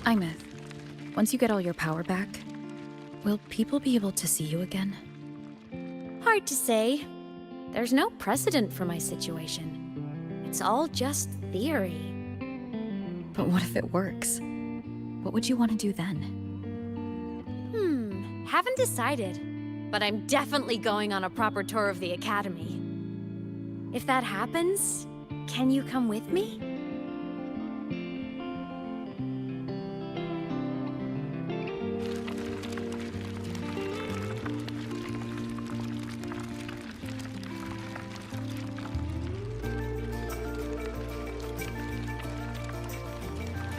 Aemeath, once you get all your power back, will people be able to see you again? Hard to say. There's no precedent for my situation. It's all just theory. But what if it works? What would you want to do then? Haven't decided. But I'm definitely going on a proper tour of the Academy. If that happens, can you come with me?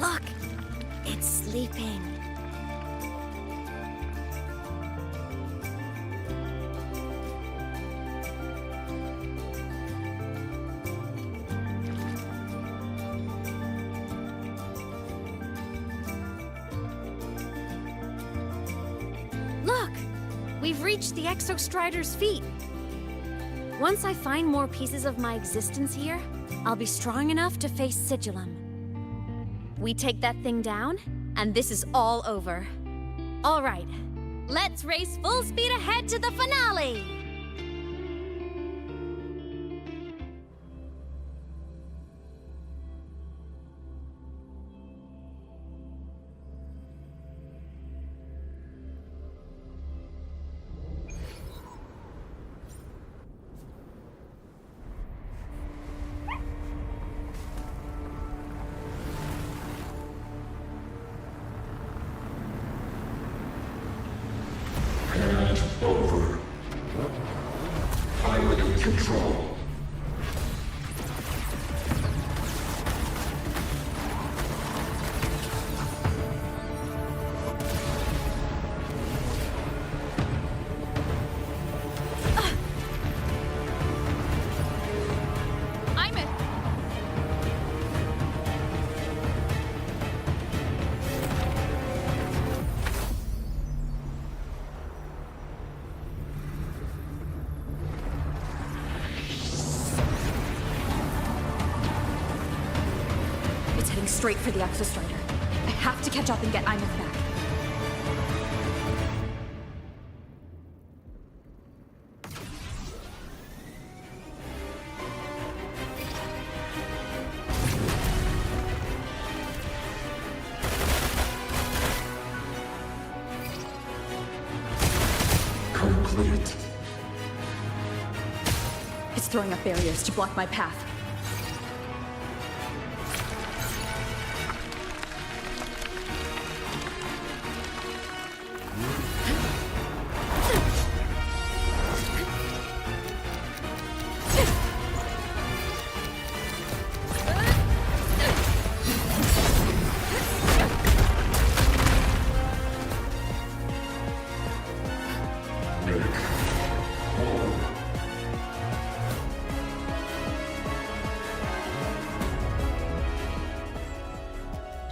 Look! It's sleeping. Look! We've reached the Exostrider's feet. Once I find more pieces of my existence here, I'll be strong enough to face Sigillum. We take that thing down, and this is all over. All right, let's race full speed ahead to the finale! control. Straight for the Exostrider. I have to catch up and get Aemeath back. Complete. It's throwing up barriers to block my path.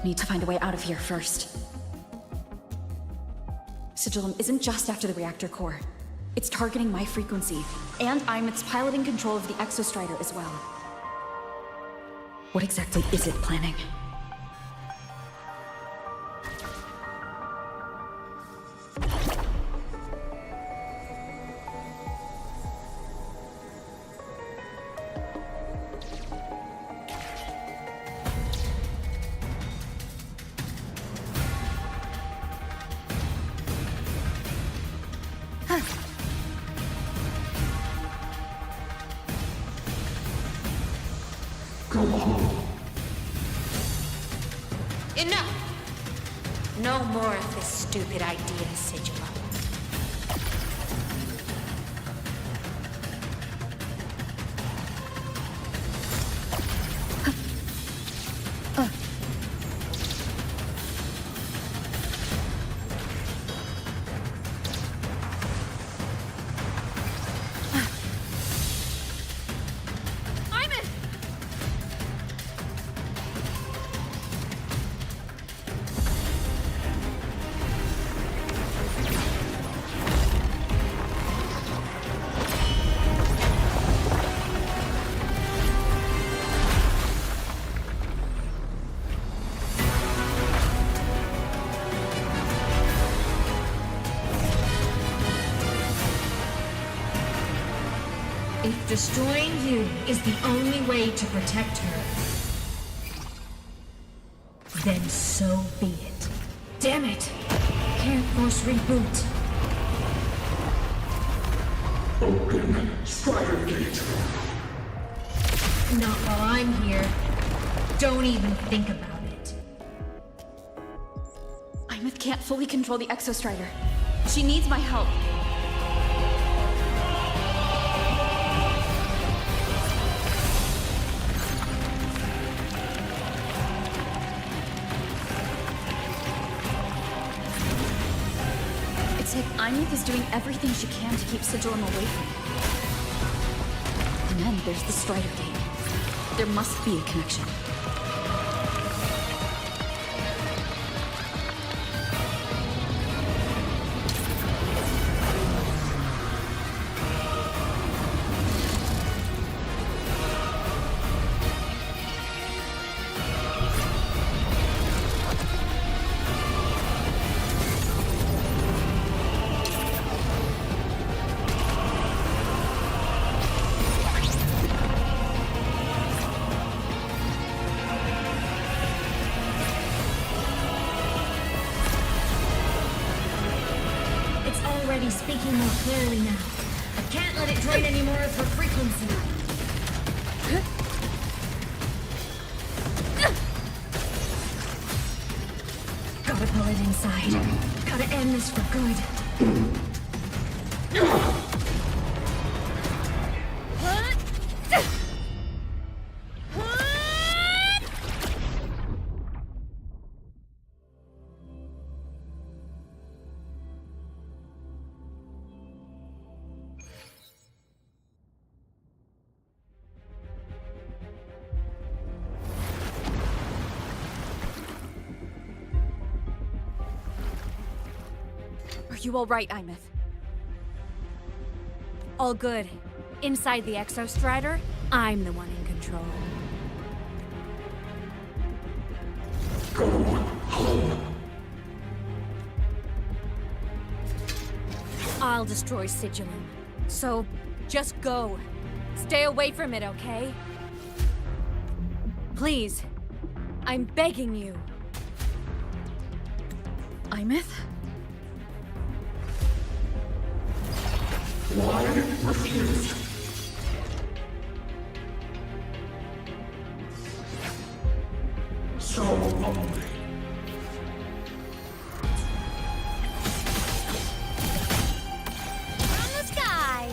Need to find a way out of here first. Sigillum isn't just after the reactor core. It's targeting my frequency, and Aemeath's piloting control of the Exostrider as well. What exactly is it planning? Go home. Enough! No more of this stupid idea, Sigillum. If destroying you is the only way to protect her, then so be it. Damn it! Can't force reboot. Open Strider Gate. Not while I'm here. Don't even think about it. Aemeath can't fully control the Exostrider. She needs my help. It's like Aemeath is doing everything she can to keep Sigillum away from me. And then there's the Strider Gate. There must be a connection. Speaking more clearly now. I can't let it drain any more of her frequency. Gotta pull it inside. Gotta end this for good. you all right, Aemeath? All good. Inside the Exostrider, I'm the one in control. Go home. I'll destroy Sigilum. So, just go. Stay away from it, okay? Please. I'm begging you. Aemeath? Why refused? So lonely. From the sky!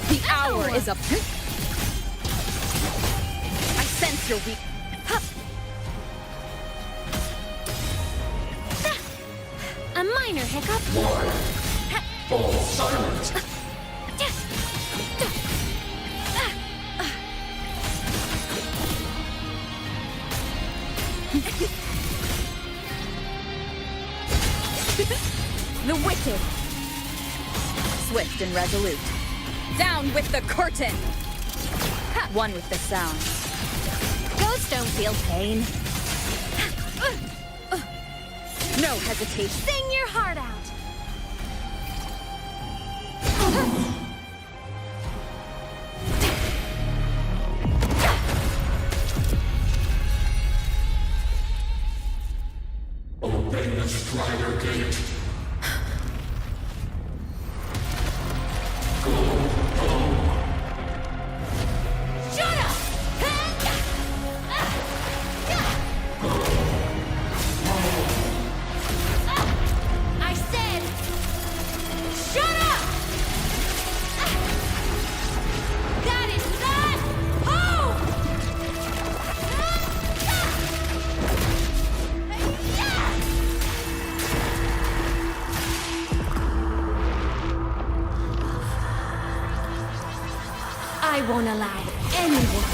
The hour is up. I sense your weak. A minor hiccup. Why? Fall silent. The wicked. Swift and resolute. Down with the curtain. One with the sound. Ghosts don't feel pain. No hesitation. Sing your heart out. Open the Strider Gate. Go home. Shut up! I said, shut up! That is not home! I won't allow anyone.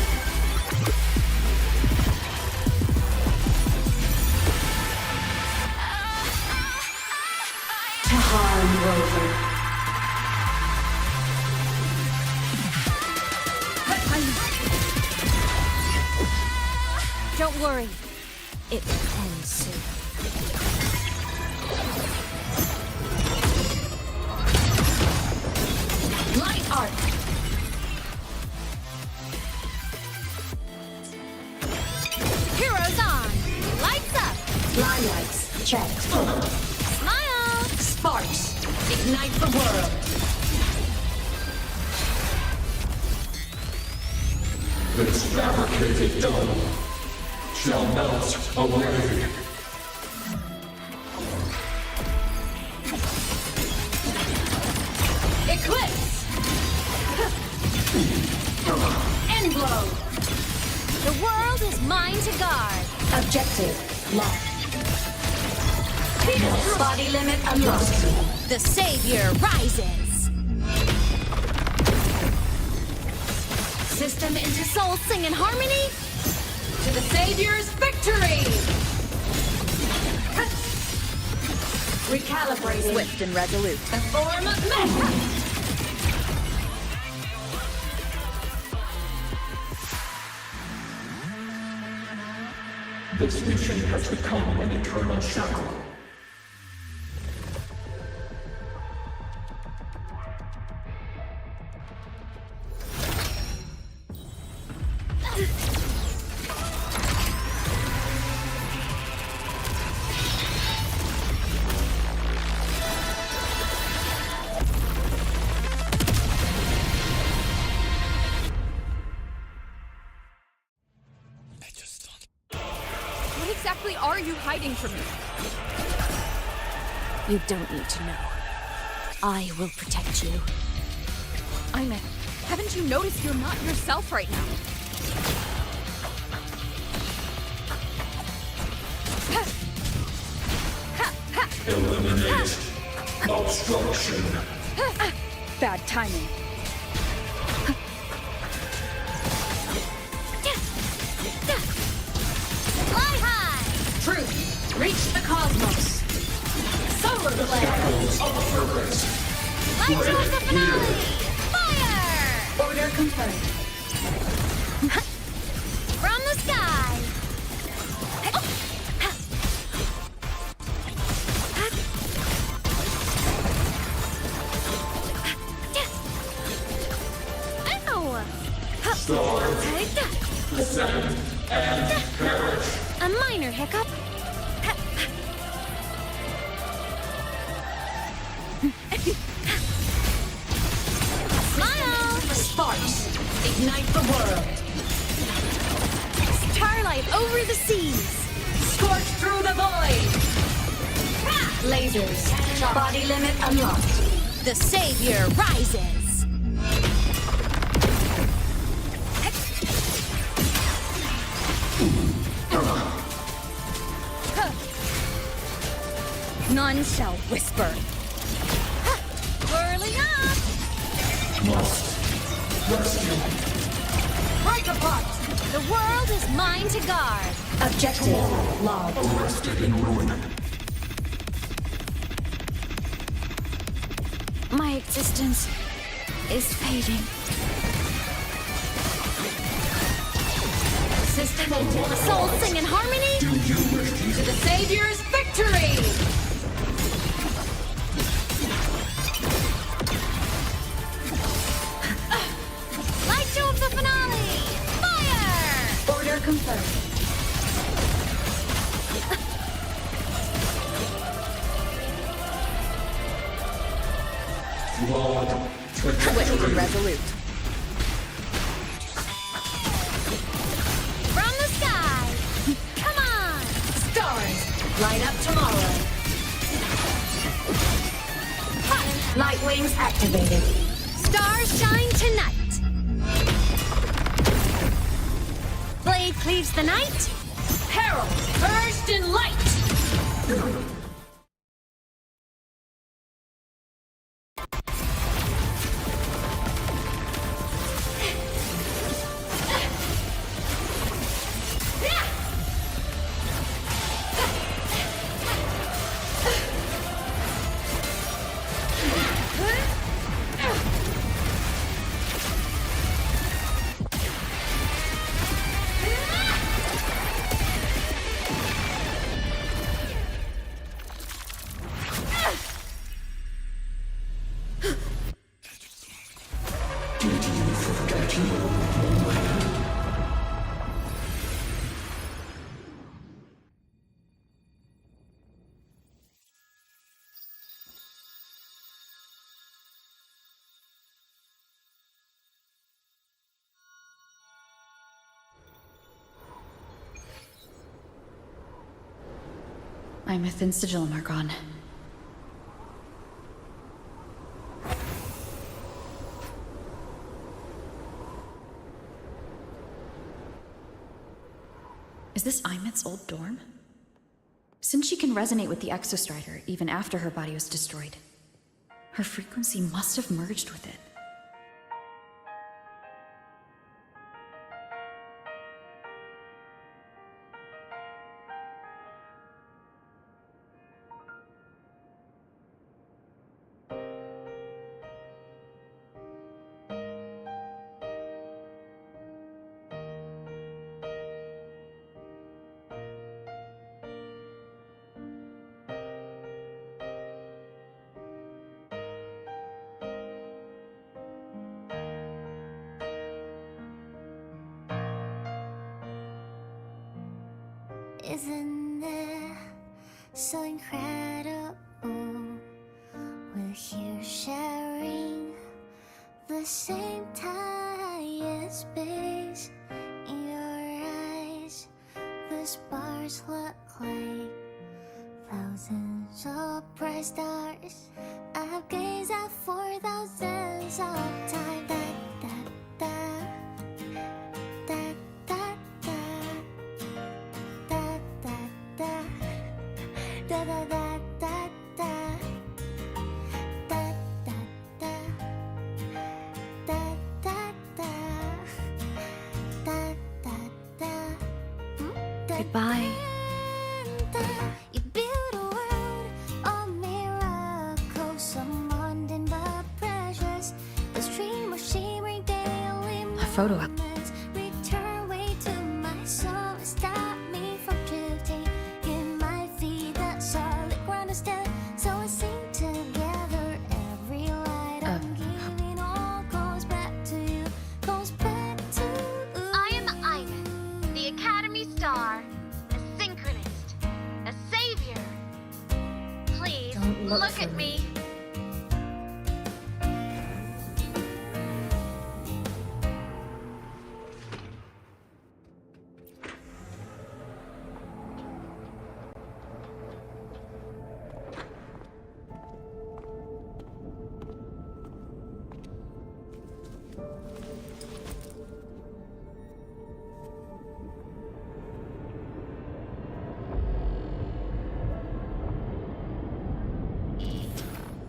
To harm Rover. Don't worry. It will end soon. Light Arc. Heroes on! Lights up! Limelights. Checked. Smile! Sparks. Ignite the world. This fabricated dome shall melt away. Eclipse. End blow. The world is mine to guard. Objective locked. Body limit unlocked. The savior rises. System into Souls sing in harmony. to the Savior's victory. Recalibrating. Swift and resolute. The form of magic. This mission has become an eternal shackle. What exactly are you hiding from me? You don't need to know. I will protect you. Aemeath, haven't you noticed you're not yourself right now? Eliminate obstruction. Bad timing. Fly high! Truth. Reach the cosmos. shackles of purpose. Light to the finale! Fire! Order confirmed. From the sky! Stars, descend, and perish. A minor hiccup. Smile! Sparks, ignite the world. Starlight over the seas. Scorch through the void. Lasers, body limit unlocked. The savior rises. None shall whisper. Whirling up! Must rescue. Break apart! The world is mine to guard. Objective logged. Arrested in ruin. My existence is fading. System Souls sing in harmony. Do you wish to the Savior's victory! Light show of the finale! Fire! Order confirmed. flawed Quick trajectory? and resolute. From the sky! Come on! Stars, light up tomorrow. Light wings activated. Stars shine tonight! Blade cleaves the night! Herald, burst in light! Did you forget your homeland? Aemeath and Sigillum are gone. Is this Aemeath's old dorm? Since she can resonate with the Exostrider even after her body was destroyed, her frequency must have merged with it. Isn't it so incredible? We're here sharing the same time and space. In your eyes, the stars look like thousands of bright stars. I've gazed at for thousands of times. Goodbye. You build a world of mirrors. photo up. Return way to my soul. Stop me from drifting. Give my feet that solid ground to stand. So we sing together. Every light I'm giving all goes back to you. Goes back to you. I am Eyemeath, the Academy Star, a synchronist, a savior. Please Don't look at me.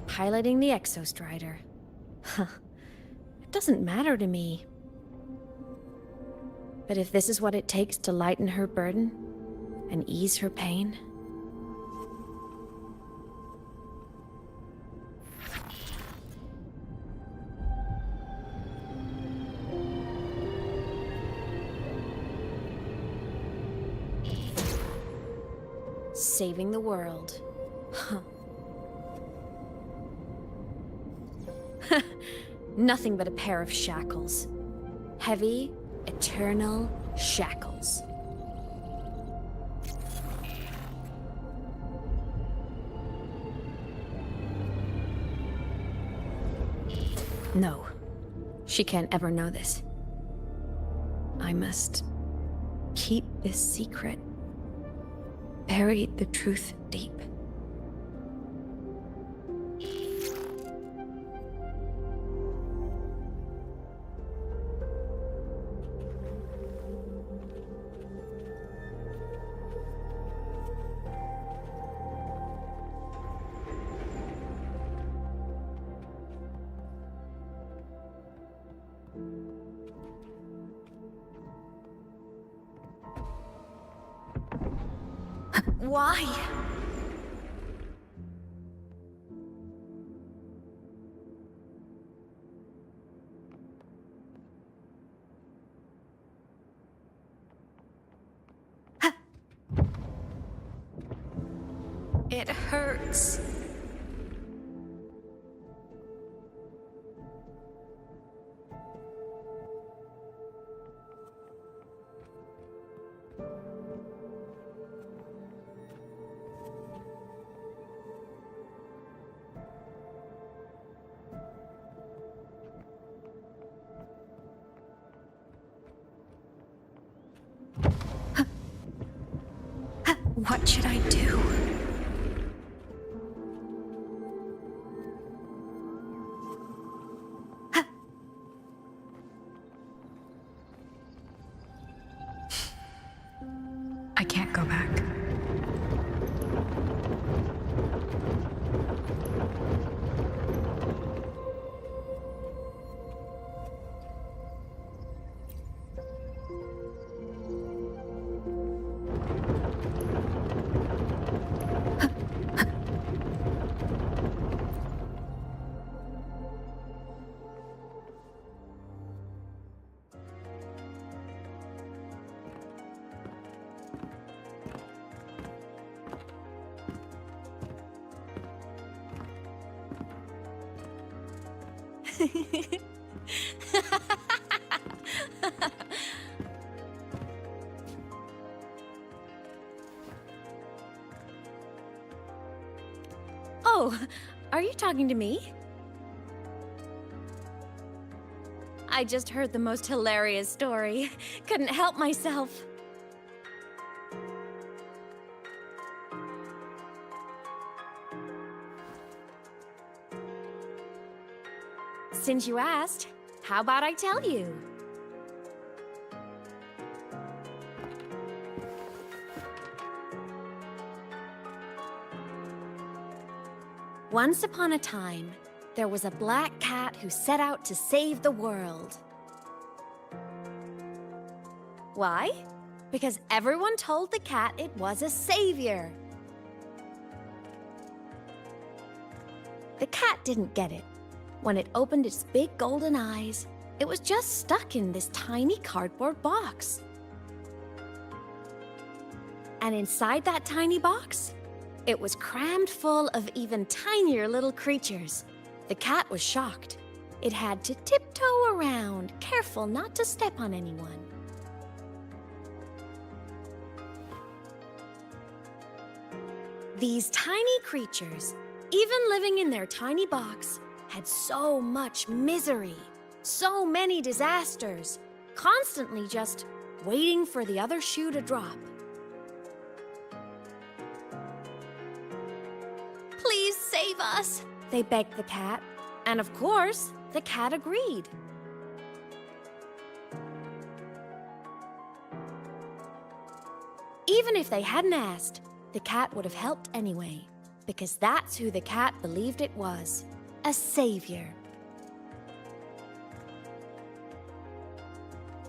Piloting the Exostrider. Huh. It doesn't matter to me. But if this is what it takes to lighten her burden and ease her pain... Saving the world. Huh. Nothing but a pair of shackles. Heavy, eternal shackles. No, she can't ever know this. I must keep this secret. Bury the truth deep. Why? It hurts. What should I do? I can't go back. Oh, are you talking to me? I just heard the most hilarious story. Couldn't help myself. Since you asked, how about I tell you? Once upon a time, there was a black cat who set out to save the world. Why? Because everyone told the cat it was a savior. The cat didn't get it. When it opened its big golden eyes, It was just stuck in this tiny cardboard box. And inside that tiny box, it was crammed full of even tinier little creatures. The cat was shocked. It had to tiptoe around, careful not to step on anyone. These tiny creatures, even living in their tiny box, had so much misery, so many disasters, constantly just waiting for the other shoe to drop. Please save us, they begged the cat. And of course, the cat agreed. Even if they hadn't asked, the cat would have helped anyway, because that's who the cat believed it was, a savior.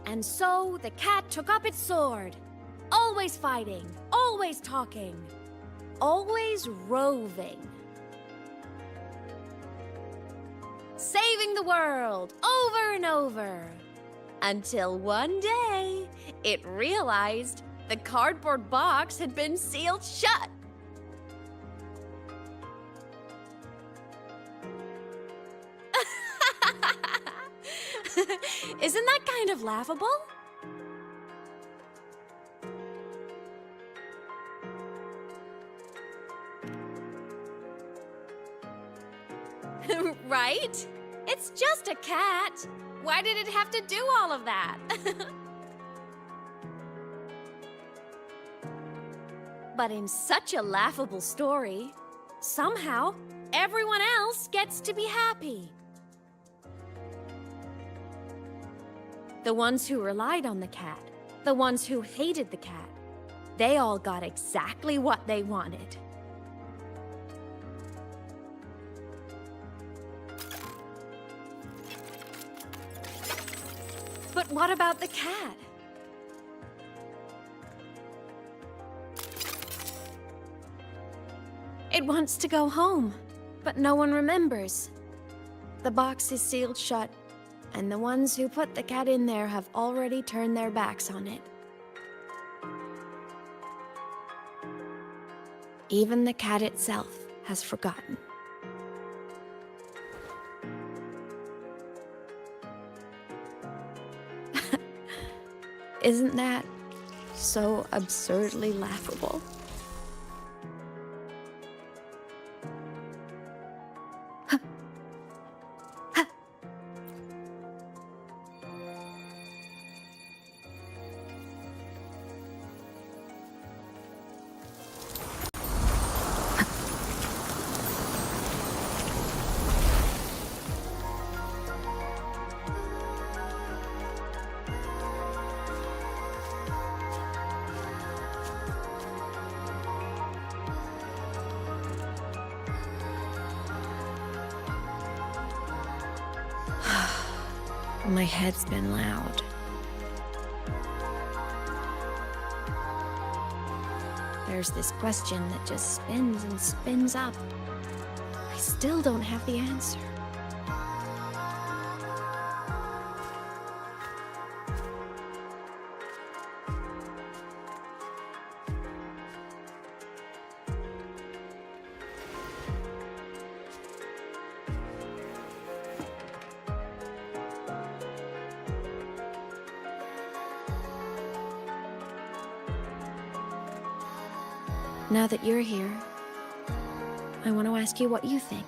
And so the cat took up its sword, always fighting, always talking, always roving. Saving the world over and over. Until one day, it realized the cardboard box had been sealed shut. Isn't that kind of laughable? Right? It's just a cat. Why did it have to do all of that? But in such a laughable story, somehow everyone else gets to be happy. The ones who relied on the cat, the ones who hated the cat, they all got exactly what they wanted. But what about the cat? It wants to go home, but no one remembers. The box is sealed shut, and the ones who put the cat in there have already turned their backs on it. Even the cat itself has forgotten. Isn't that so absurdly laughable? My head's been loud. There's this question that just spins and spins up. I still don't have the answer. Now that you're here, I want to ask you what you think.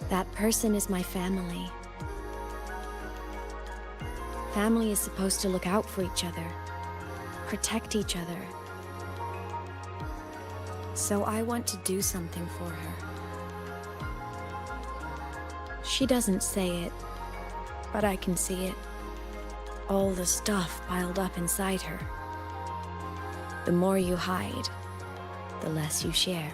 That person is my family. Family is supposed to look out for each other, protect each other. So I want to do something for her. She doesn't say it, but I can see it. All the stuff piled up inside her. The more you hide, the less you share.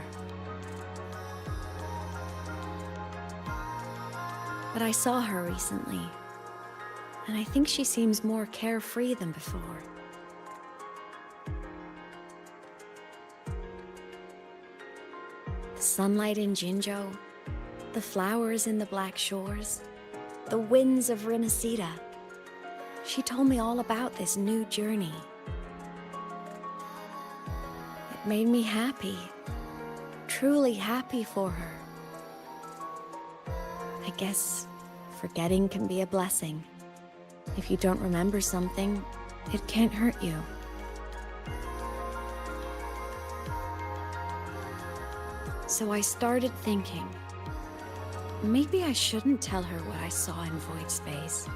But I saw her recently, and I think she seems more carefree than before. sunlight in Jinzhou, the flowers in the Black Shores, the winds of Rinasida. She told me all about this new journey. It made me happy, truly happy for her. I guess forgetting can be a blessing. If you don't remember something, it can't hurt you. So I started thinking, maybe I shouldn't tell her what I saw in void space.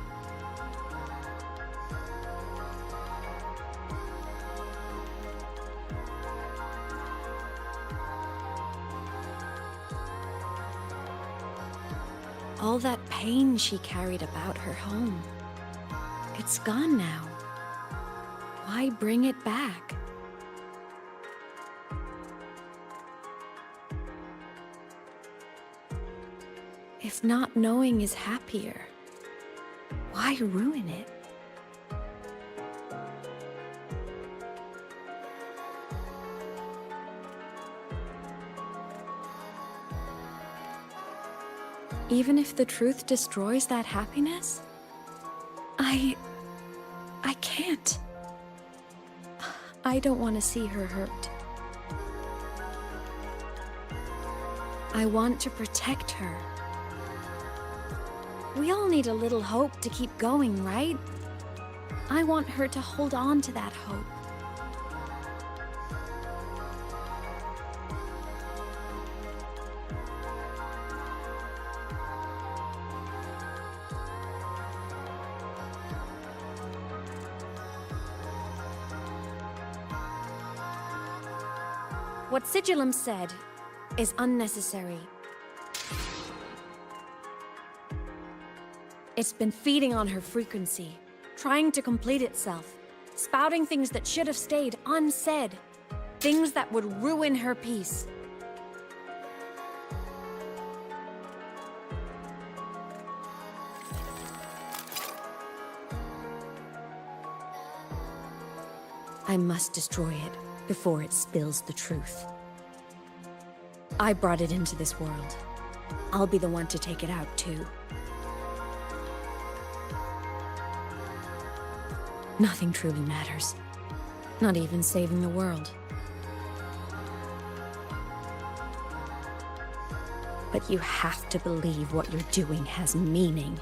All that pain she carried about her home, it's gone now. Why bring it back? If not knowing is happier, why ruin it? Even if the truth destroys that happiness, I can't. I don't want to see her hurt. I want to protect her. We all need a little hope to keep going, right? I want her to hold on to that hope. What Sigillum said is unnecessary. It's been feeding on her frequency, trying to complete itself, spouting things that should have stayed unsaid, things that would ruin her peace. I must destroy it before it spills the truth. I brought it into this world. I'll be the one to take it out too. Nothing truly matters. Not even saving the world. But you have to believe what you're doing has meaning.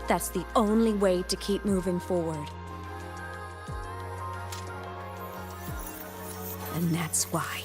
That's the only way to keep moving forward. And that's why.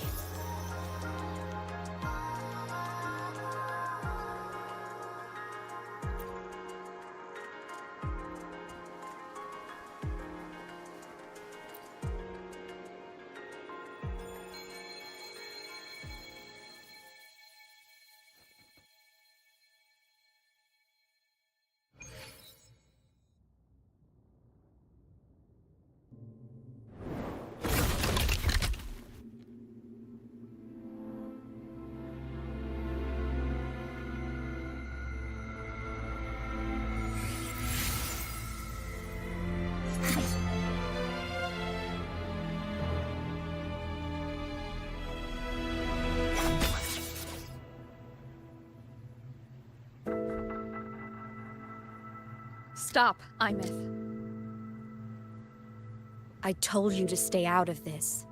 Stop, Aemeath. I told you to stay out of this.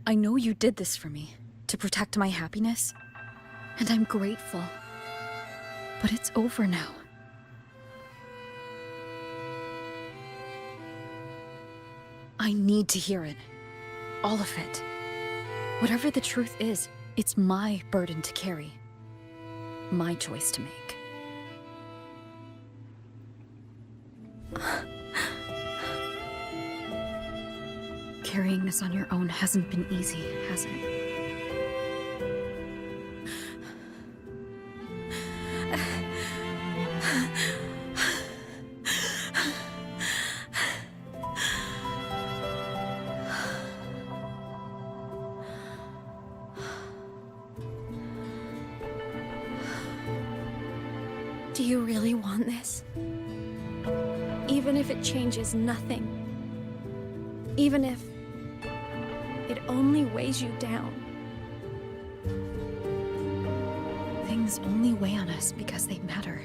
I know you did this for me, to protect my happiness, and I'm grateful. But it's over now. I need to hear it. All of it. Whatever the truth is, it's my burden to carry. My choice to make. Carrying this on your own hasn't been easy, has it? Do you really want this? Even if it changes nothing? Even if it only weighs you down? Things only weigh on us because they matter.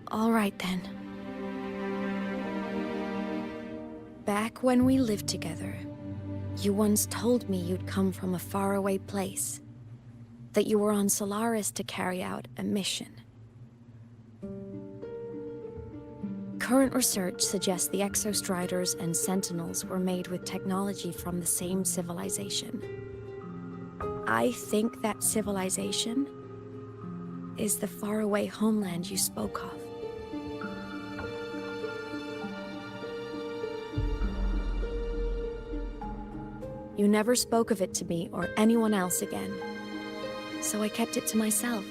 All right then. Back when we lived together, you once told me you'd come from a faraway place, that you were on Solaris to carry out a mission. Current research suggests the Exostriders and Sentinels were made with technology from the same civilization. I think that civilization is the faraway homeland you spoke of. You never spoke of it to me or anyone else again, so I kept it to myself.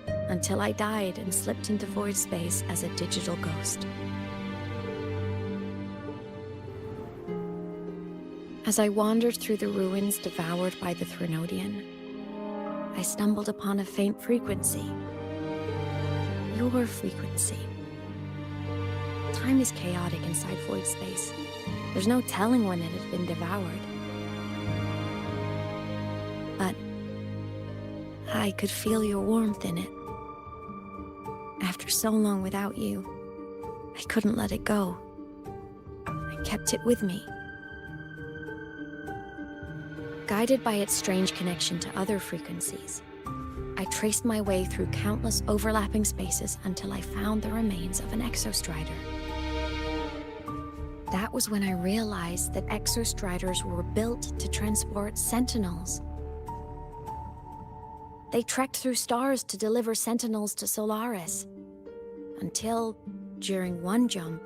Until I died and slipped into void space as a digital ghost. As I wandered through the ruins devoured by the Threnodian, I stumbled upon a faint frequency. Your frequency. Time is chaotic inside void space. There's no telling when it has been devoured. But I could feel your warmth in it. After so long without you, I couldn't let it go. I kept it with me. Guided by its strange connection to other frequencies, I traced my way through countless overlapping spaces until I found the remains of an Exostrider. That was when I realized that Exostriders were built to transport Sentinels. They trekked through stars to deliver Sentinels to Solaris. Until, during one jump,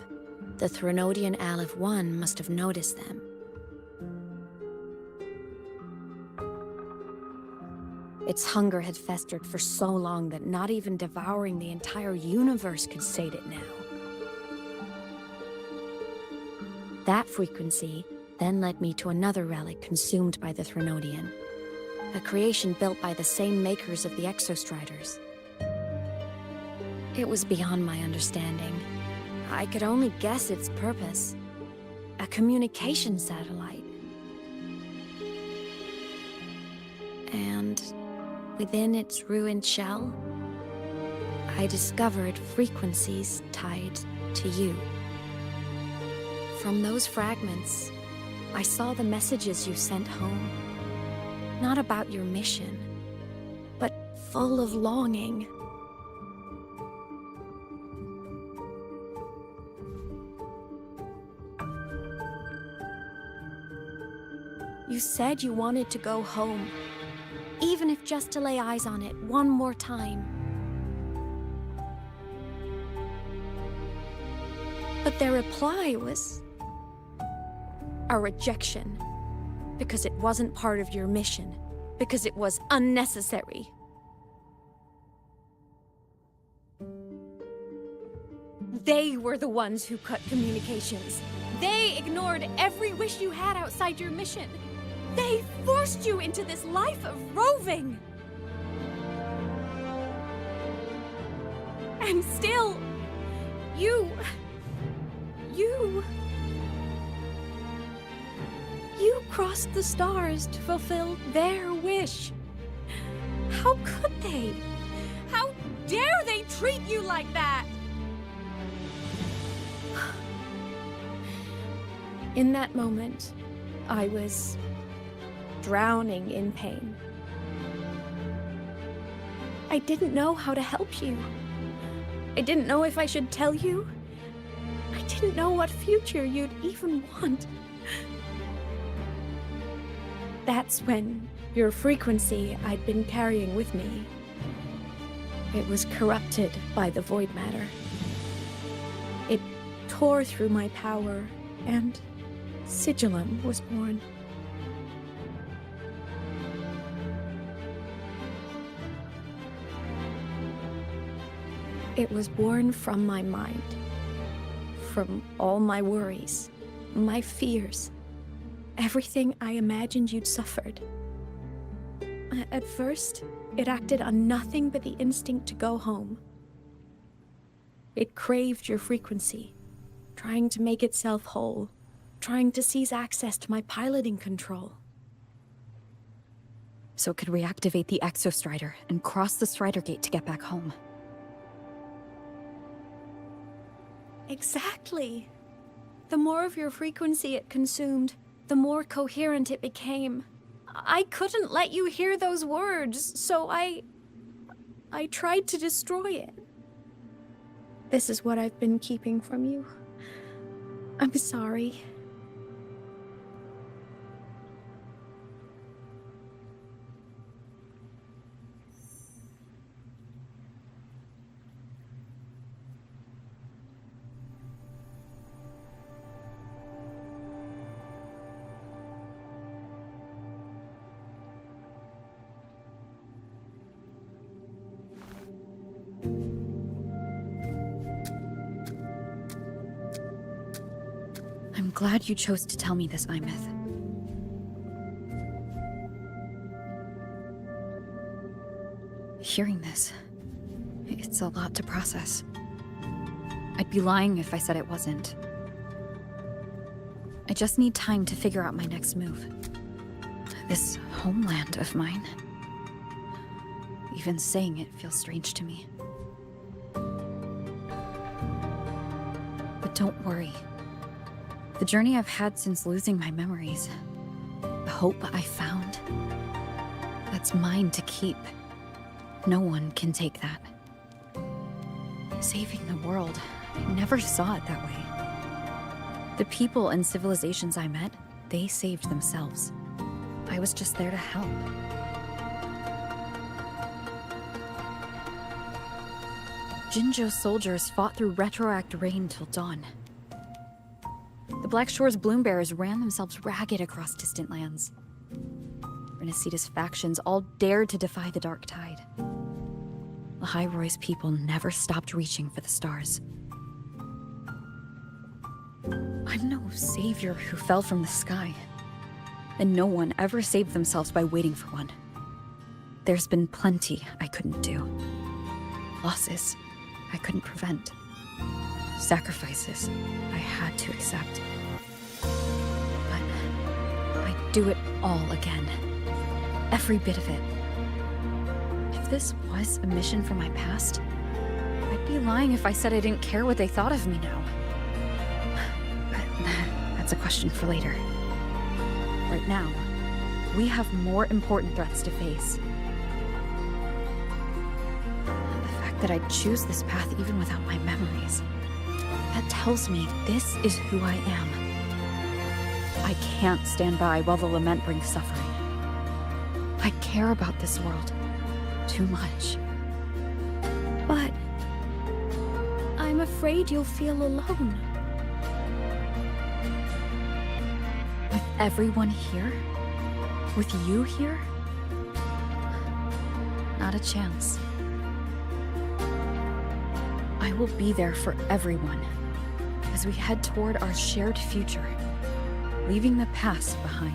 the Threnodian Aleph 1 must have noticed them. Its hunger had festered for so long that not even devouring the entire universe could sate it now. That frequency then led me to another relic consumed by the Threnodian, a creation built by the same makers of the Exostriders. It was beyond my understanding. I could only guess its purpose. A communication satellite. And within its ruined shell, I discovered frequencies tied to you. From those fragments, I saw the messages you sent home. Not about your mission, but full of longing. You said you wanted to go home, even if just to lay eyes on it one more time. But their reply was a rejection, because it wasn't part of your mission, because it was unnecessary. They were the ones who cut communications. They ignored every wish you had outside your mission. They forced you into this life of roving. And still, you crossed the stars to fulfill their wish. How could they? How dare they treat you like that? In that moment, I was drowning in pain. I didn't know how to help you. I didn't know if I should tell you. I didn't know what future you'd even want. That's when your frequency I'd been carrying with me, it was corrupted by the void matter. It tore through my power, and Sigillum was born. It was born from my mind, from all my worries, My fears. Everything I imagined you'd suffered. At first, it acted on nothing but the instinct to go home. It craved your frequency, trying to make itself whole, trying to seize access to my piloting control. So it could reactivate the Exostrider and cross the Strider Gate to get back home. Exactly. The more of your frequency it consumed, the more coherent it became. I couldn't let you hear those words, so I tried to destroy it. This is what I've been keeping from you. I'm sorry. I'm glad you chose to tell me this, Aemeath. Hearing this, it's a lot to process. I'd be lying if I said it wasn't. I just need time to figure out my next move. This homeland of mine. Even saying it feels strange to me. But don't worry. The journey I've had since losing my memories, the hope I found, that's mine to keep. No one can take that. Saving the world, I never saw it that way. The people and civilizations I met, they saved themselves. I was just there to help. Jinzhou soldiers fought through retroact rain till dawn. The Black Shore's Bloombearers ran themselves ragged across distant lands. Renacita's factions all dared to defy the dark tide. La Hai Roi's people never stopped reaching for the stars. I'm no savior who fell from the sky, and no one ever saved themselves by waiting for one. There's been plenty I couldn't do. Losses I couldn't prevent. Sacrifices I had to accept. But I'd do it all again. Every bit of it. If this was a mission from my past, I'd be lying if I said I didn't care what they thought of me now. But that's a question for later. Right now, we have more important threats to face. The fact that I'd choose this path even without my memories, that tells me this is who I am. I can't stand by while the lament brings suffering. I care about this world too much. But I'm afraid you'll feel alone. With everyone here? With you here? Not a chance. I will be there for everyone as we head toward our shared future, leaving the past behind.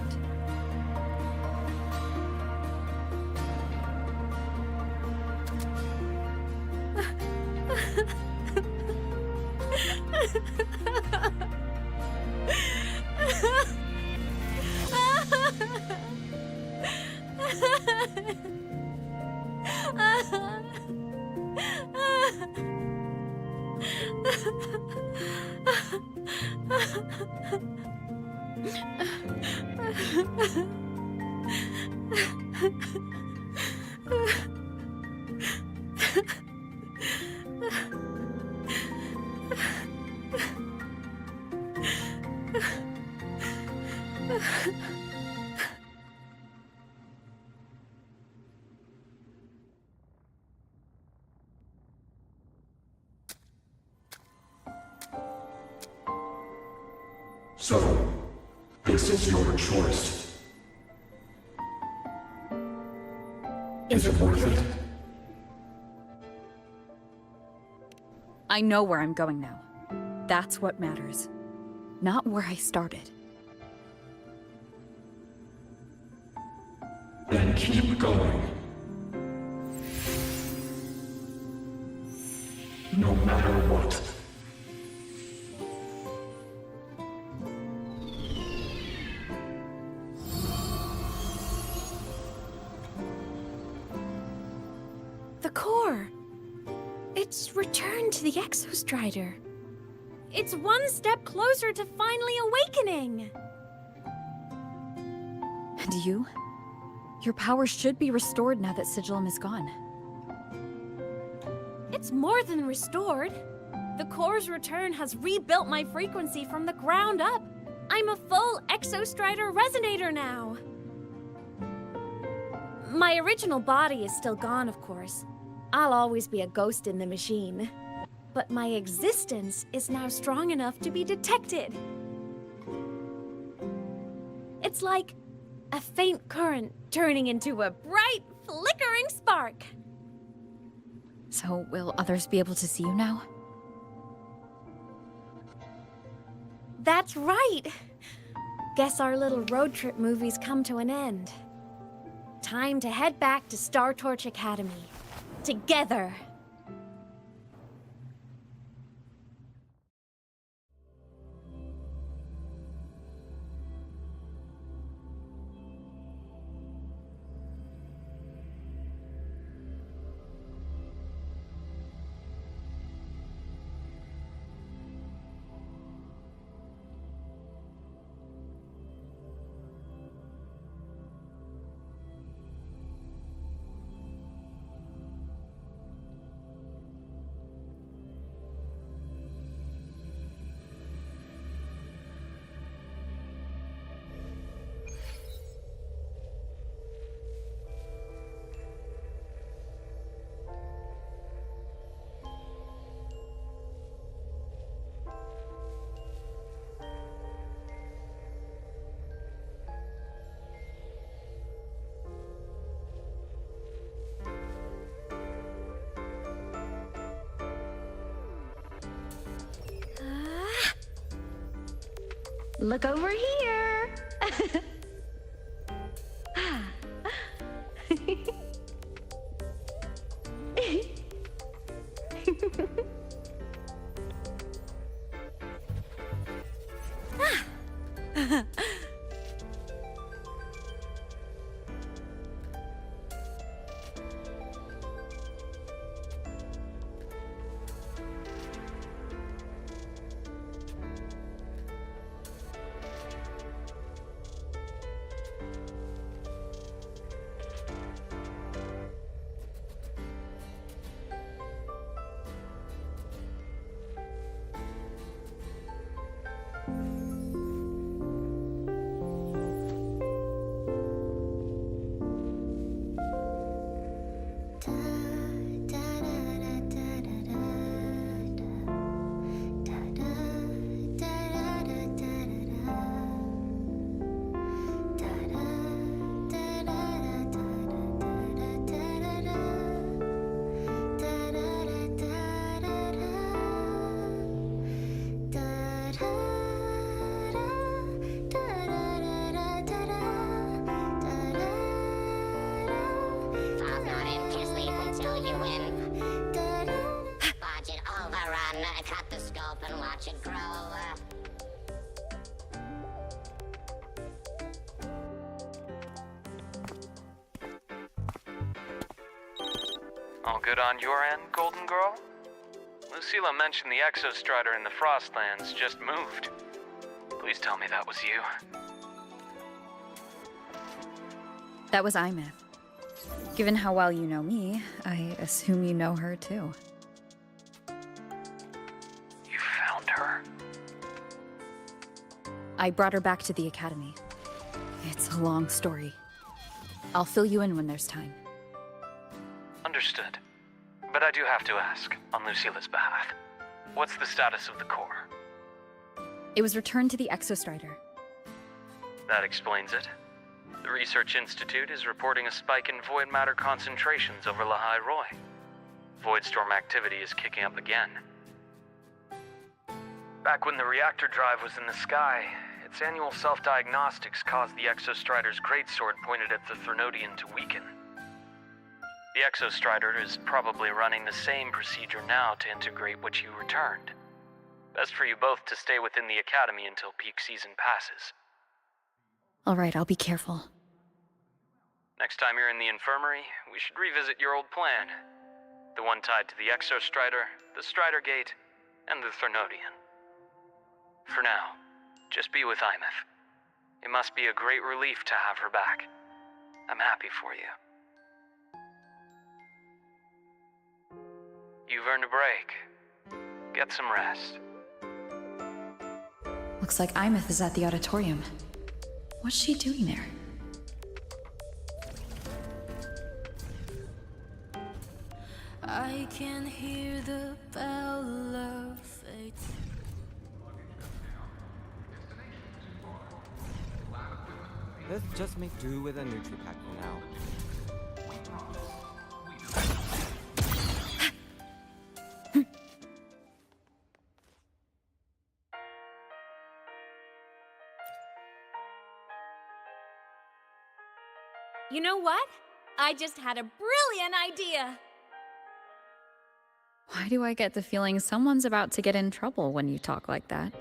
So, this is your choice. Is it worth it? I know where I'm going now. That's what matters. not where I started. Then keep going. No matter what. The core. It's returned to the Exostrider. It's one step closer to finally awakening. And you? Your power should be restored now that Sigillum is gone. It's more than restored. The core's return has rebuilt my frequency from the ground up. I'm a full Exostrider resonator now. My original body is still gone, of course. I'll always be a ghost in the machine. But my existence is now strong enough to be detected. It's like a faint current turning into a bright, flickering spark. So, will others be able to see you now? That's right. Guess our little road trip movie's come to an end. Time to head back to Star Torch Academy. Together. Look over here. Cut the scope and watch it grow. All good on your end, Golden Girl? Lucilla mentioned the Exostrider in the Frostlands just moved. Please tell me that was you. That was Aemeath. Given how well you know me, I assume you know her too. You found her? I brought her back to the Academy. It's a long story. I'll fill you in when there's time. Understood. But I do have to ask, on Lucilla's behalf, what's the status of the core? It was returned to the Exostrider. That explains it. The Research Institute is reporting a spike in void matter concentrations over La Hai Roi. Voidstorm activity is kicking up again. Back when the reactor drive was in the sky, its annual self-diagnostics caused the Exostrider's greatsword pointed at the Threnodian to weaken. The Exostrider is probably running the same procedure now to integrate what you returned. Best for you both to stay within the Academy until peak season passes. All right, I'll be careful. Next time you're in the infirmary, we should revisit your old plan. The one tied to the Exostrider, the Strider Gate, and the Threnodian. For now, just be with Aemeath. It must be a great relief to have her back. I'm happy for you. You've earned a break. Get some rest. Looks like Aemeath is at the auditorium. What's she doing there? I can hear the bell of fate. Let's just make do with a Nutri-Pack for now. You know what? I just had a brilliant idea! Why do I get the feeling someone's about to get in trouble when you talk like that?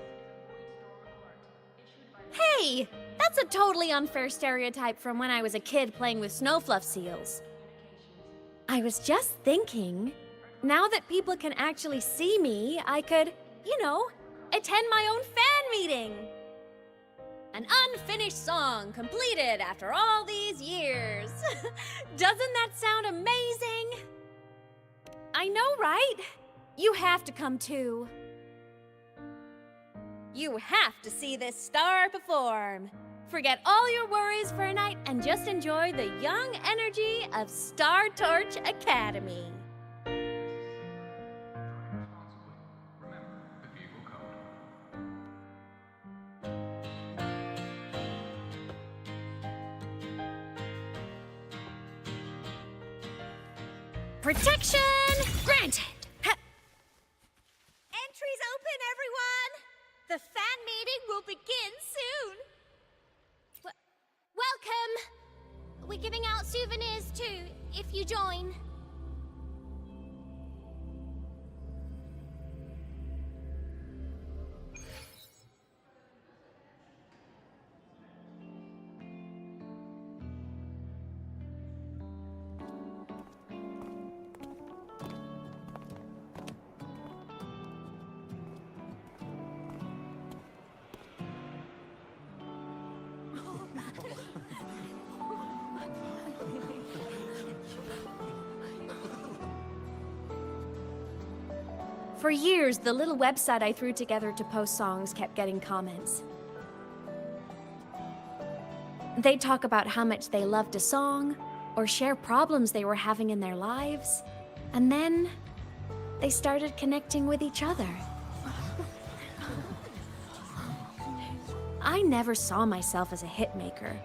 Hey! That's a totally unfair stereotype from when I was a kid playing with snowfluff seals. I was just thinking, now that people can actually see me, I could, attend my own fan meeting! An unfinished song completed after all these years. Doesn't that sound amazing? I know, right? You have to come too. You have to see this star perform. Forget all your worries for a night and just enjoy the young energy of Star Torch Academy. Protection granted! Entries open, everyone! The fan meeting will begin soon! Welcome! We're giving out souvenirs too, if you join. For years, the little website I threw together to post songs kept getting comments. They'd talk about how much they loved a song, or share problems they were having in their lives, and then they started connecting with each other. I never saw myself as a hitmaker.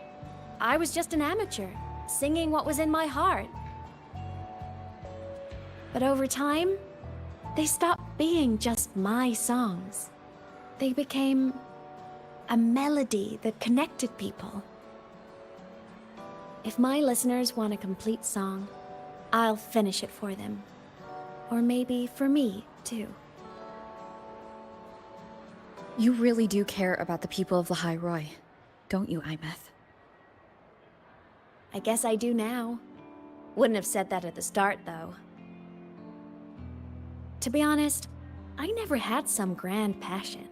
I was just an amateur, singing what was in my heart. But over time, they stopped being just my songs. They became a melody that connected people. If my listeners want a complete song, I'll finish it for them. Or maybe for me, too. You really do care about the people of Lehigh Roy, don't you, Aemeath? I guess I do now. Wouldn't have said that at the start, though. To be honest, I never had some grand passion.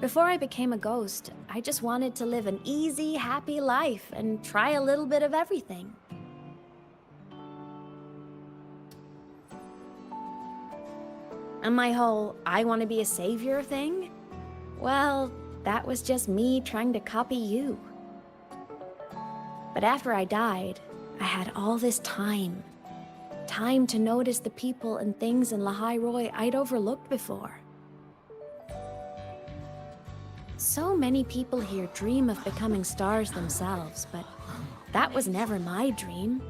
Before I became a ghost, I just wanted to live an easy, happy life and try a little bit of everything. And my whole I want to be a savior thing? Well, that was just me trying to copy you. But after I died, I had all this time. Time to notice the people and things in Lehigh Roy I'd overlooked before. So many people here dream of becoming stars themselves, but that was never my dream.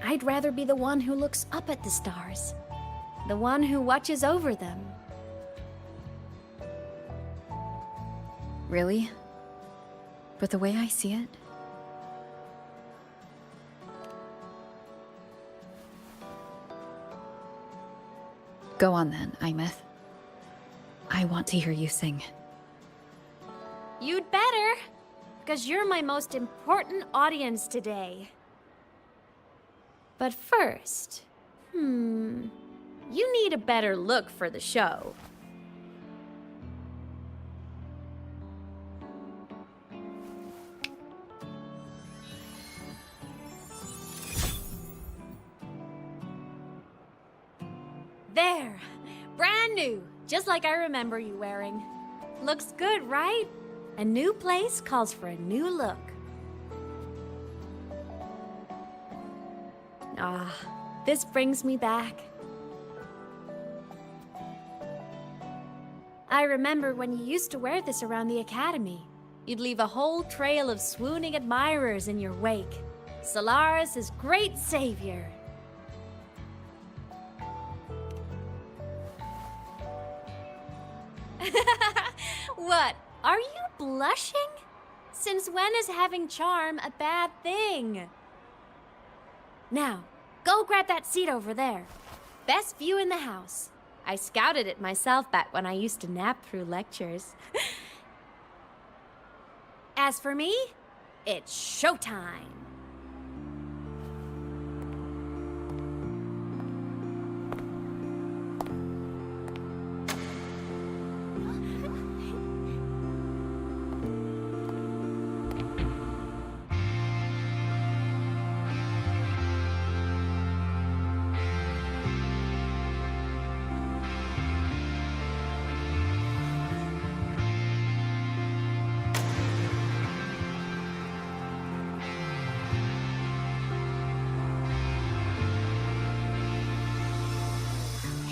I'd rather be the one who looks up at the stars, the one who watches over them, really. But the way I see it, go on then, Aemeath. I want to hear you sing. You'd better, because you're my most important audience today. But first, you need a better look for the show. There! Brand new! Just like I remember you wearing. Looks good, right? A new place calls for a new look. Ah, this brings me back. I remember when you used to wear this around the academy. You'd leave a whole trail of swooning admirers in your wake. Solaris' great savior. What? Are you blushing? Since when is having charm a bad thing? Now, go grab that seat over there. Best view in the house. I scouted it myself back when I used to nap through lectures. As for me, it's showtime.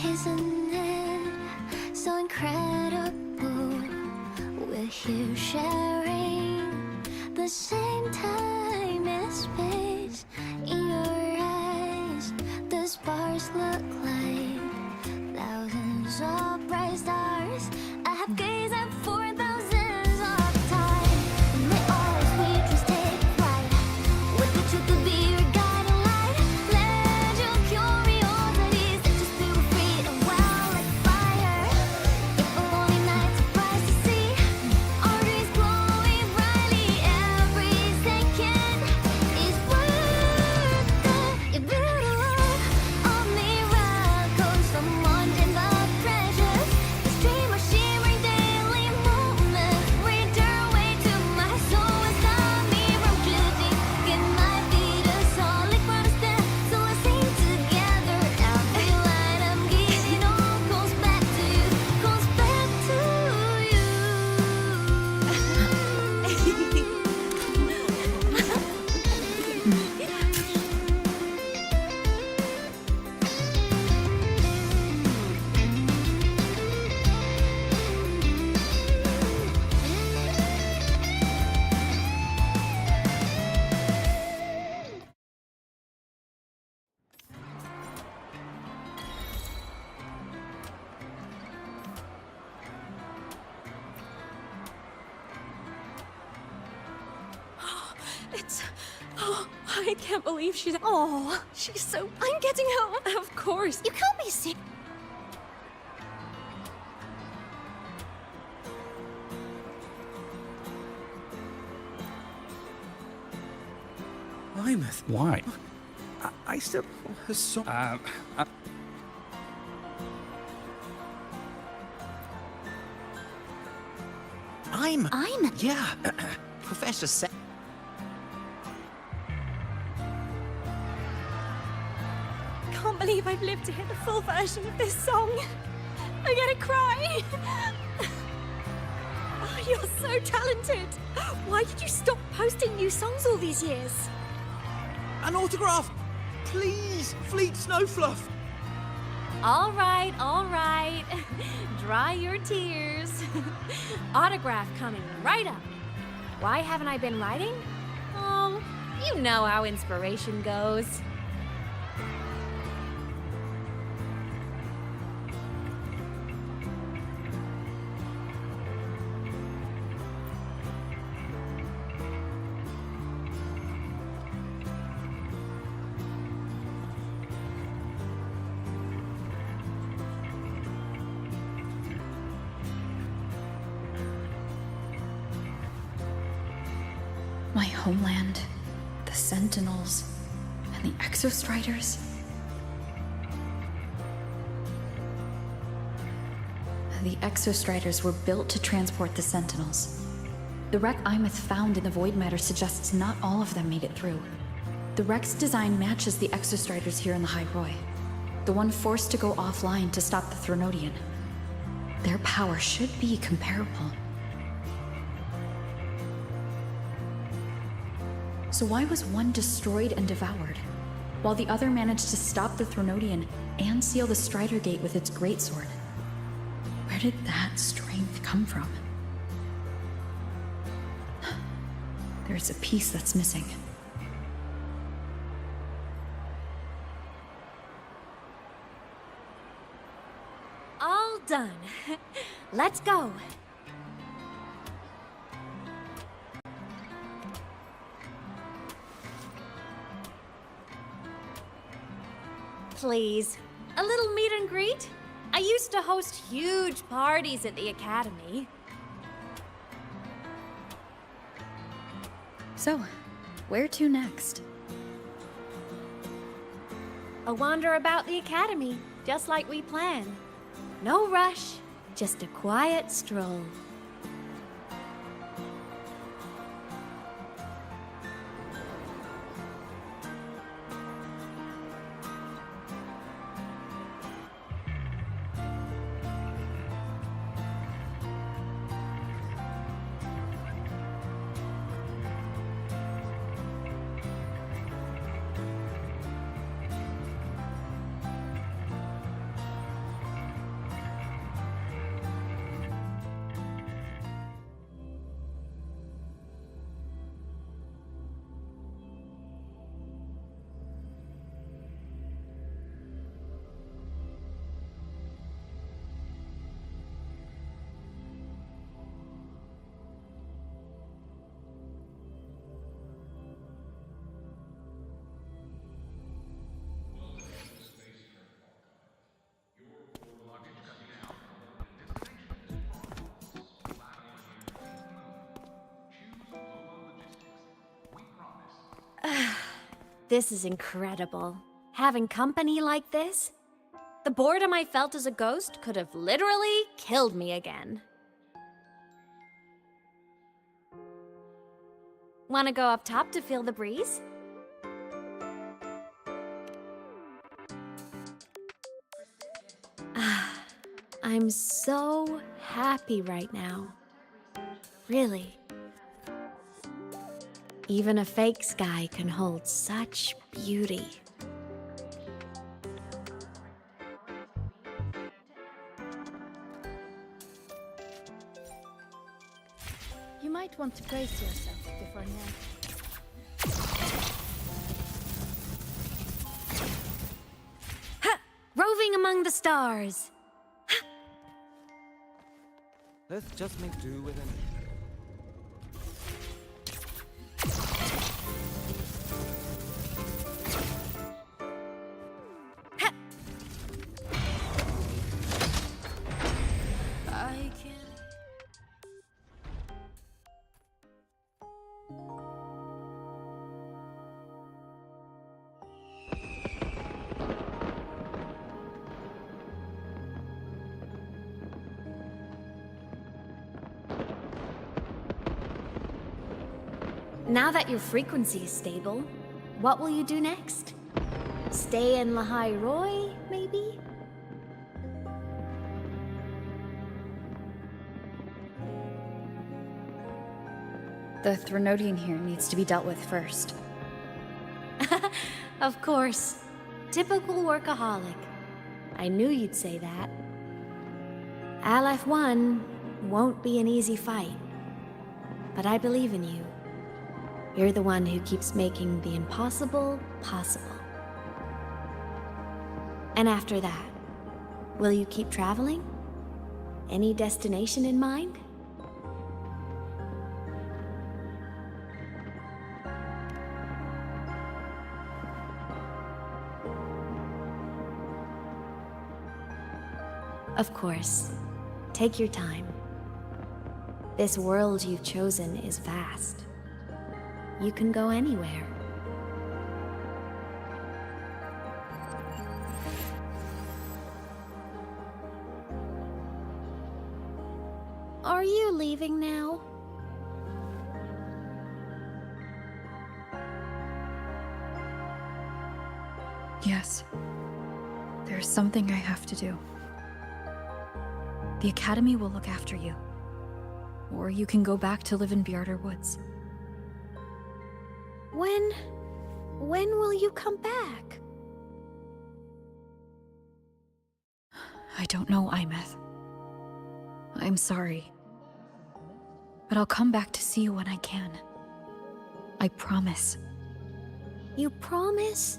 Isn't it so incredible? We're here sharing the same time and space. In your eyes, the sparks look like thousands of bright stars. I have gazed at for thousands of time, and they always we just take flight. With the truth to be your guiding light. Let your curiosity set you spirit free and wild like fire. If a lonely night surprised to see our dreams glowing brightly, every second is worth it. You're beautiful, all miracles from wandering the treasures. The stream of shimmering daily moments return way to my soul and stop me from drifting. It might be the solid ground to stand, so let's sing together. Every light I'm giving all goes back to you, goes back to you. It's... Oh, I can't believe she's... Oh, she's so... I'm getting home. Of course. You can't be sick. Aemeath, why? I still... So... I'm... I'm... Yeah, Professor said... Can't believe I've lived to hear the full version of this song. I'm gonna cry. Oh, you're so talented. Why did you stop posting new songs all these years? An autograph! Please, Fleet Snowfluff! All right, all right. Dry your tears. Autograph coming right up. Why haven't I been writing? Oh, you know how inspiration goes. My homeland, the Sentinels, and the Exostriders. The Exostriders were built to transport the Sentinels. The wreck Aemeath found in the Void Matter suggests not all of them made it through. The wreck's design matches the Exostriders here in the High Roy, the one forced to go offline to stop the Threnodian. Their power should be comparable. So why was one destroyed and devoured, while the other managed to stop the Threnodian and seal the Strider Gate with its greatsword? Where did that strength come from? There's a piece that's missing. All done. Let's go. Please, a little meet and greet? I used to host huge parties at the academy. So, where to next? A wander about the academy, just like we planned. No rush, just a quiet stroll. This is incredible. Having company like this? The boredom I felt as a ghost could have literally killed me again. Wanna go up top to feel the breeze? I'm so happy right now. Really. Even a fake sky can hold such beauty. You might want to brace yourself before now. Ha! Roving among the stars. Let's just make do with it. Now that your frequency is stable, what will you do next? Stay in La Hai Roy, maybe? The Threnodian here needs to be dealt with first. Of course. Typical workaholic. I knew you'd say that. LF1 won't be an easy fight. But I believe in you. You're the one who keeps making the impossible possible. And after that, will you keep traveling? Any destination in mind? Of course. Take your time. This world you've chosen is vast. you can go anywhere. Are you leaving now? Yes. There's something I have to do. The Academy will look after you. Or you can go back to live in Bjarter Woods. When will you come back? I don't know, Aemeath. I'm sorry. But I'll come back to see you when I can. I promise. You promise?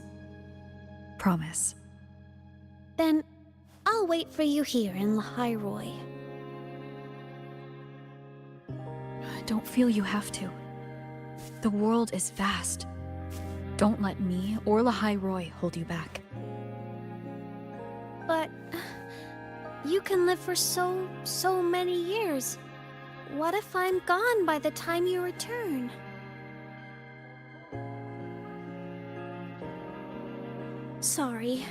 Promise. Then I'll wait for you here in La Hai Roi. Don't feel you have to. The world is vast. Don't let me or La Hai Roi hold you back. But you can live for so many years. What if I'm gone by the time you return? Sorry.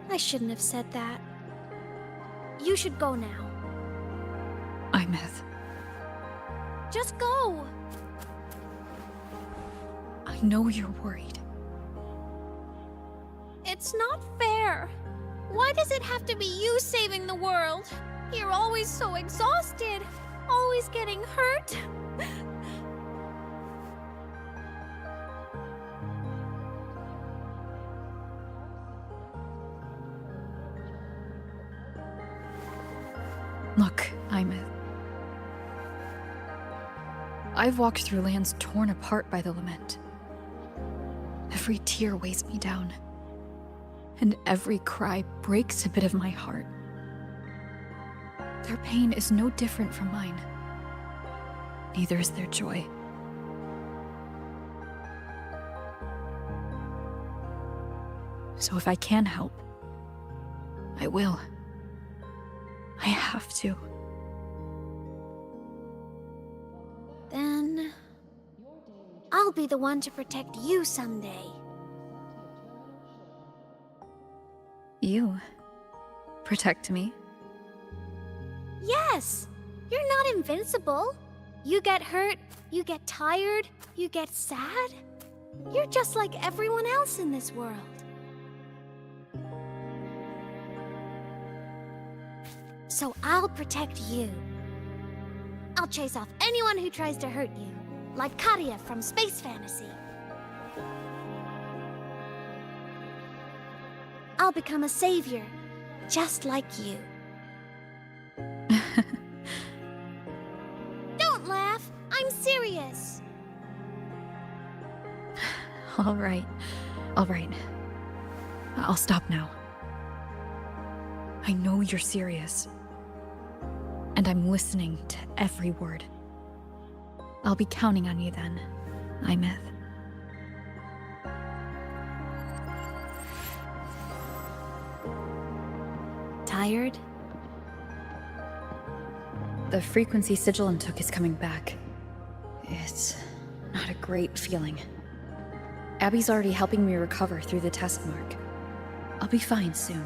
I shouldn't have said that. You should go now. Aemeath. Just go! I know you're worried. It's not fair. Why does it have to be you saving the world? You're always so exhausted, always getting hurt. Look, Aemeath. I've walked through lands torn apart by the lament. Every tear weighs me down, and every cry breaks a bit of my heart. Their pain is no different from mine. Neither is their joy. So if I can help, I will. I have to. Then I'll be the one to protect you someday. You protect me? Yes! You're not invincible. You get hurt, you get tired, you get sad. You're just like everyone else in this world. So I'll protect you. I'll chase off anyone who tries to hurt you, like Karia from Space Fantasy. I'll become a savior, just like you. Don't laugh, I'm serious. All right. I'll stop now. I know you're serious. And I'm listening to every word. I'll be counting on you then, Aemeath. Tired? The frequency Sigilum took is coming back. It's not a great feeling. Abby's already helping me recover through the test mark. I'll be fine soon.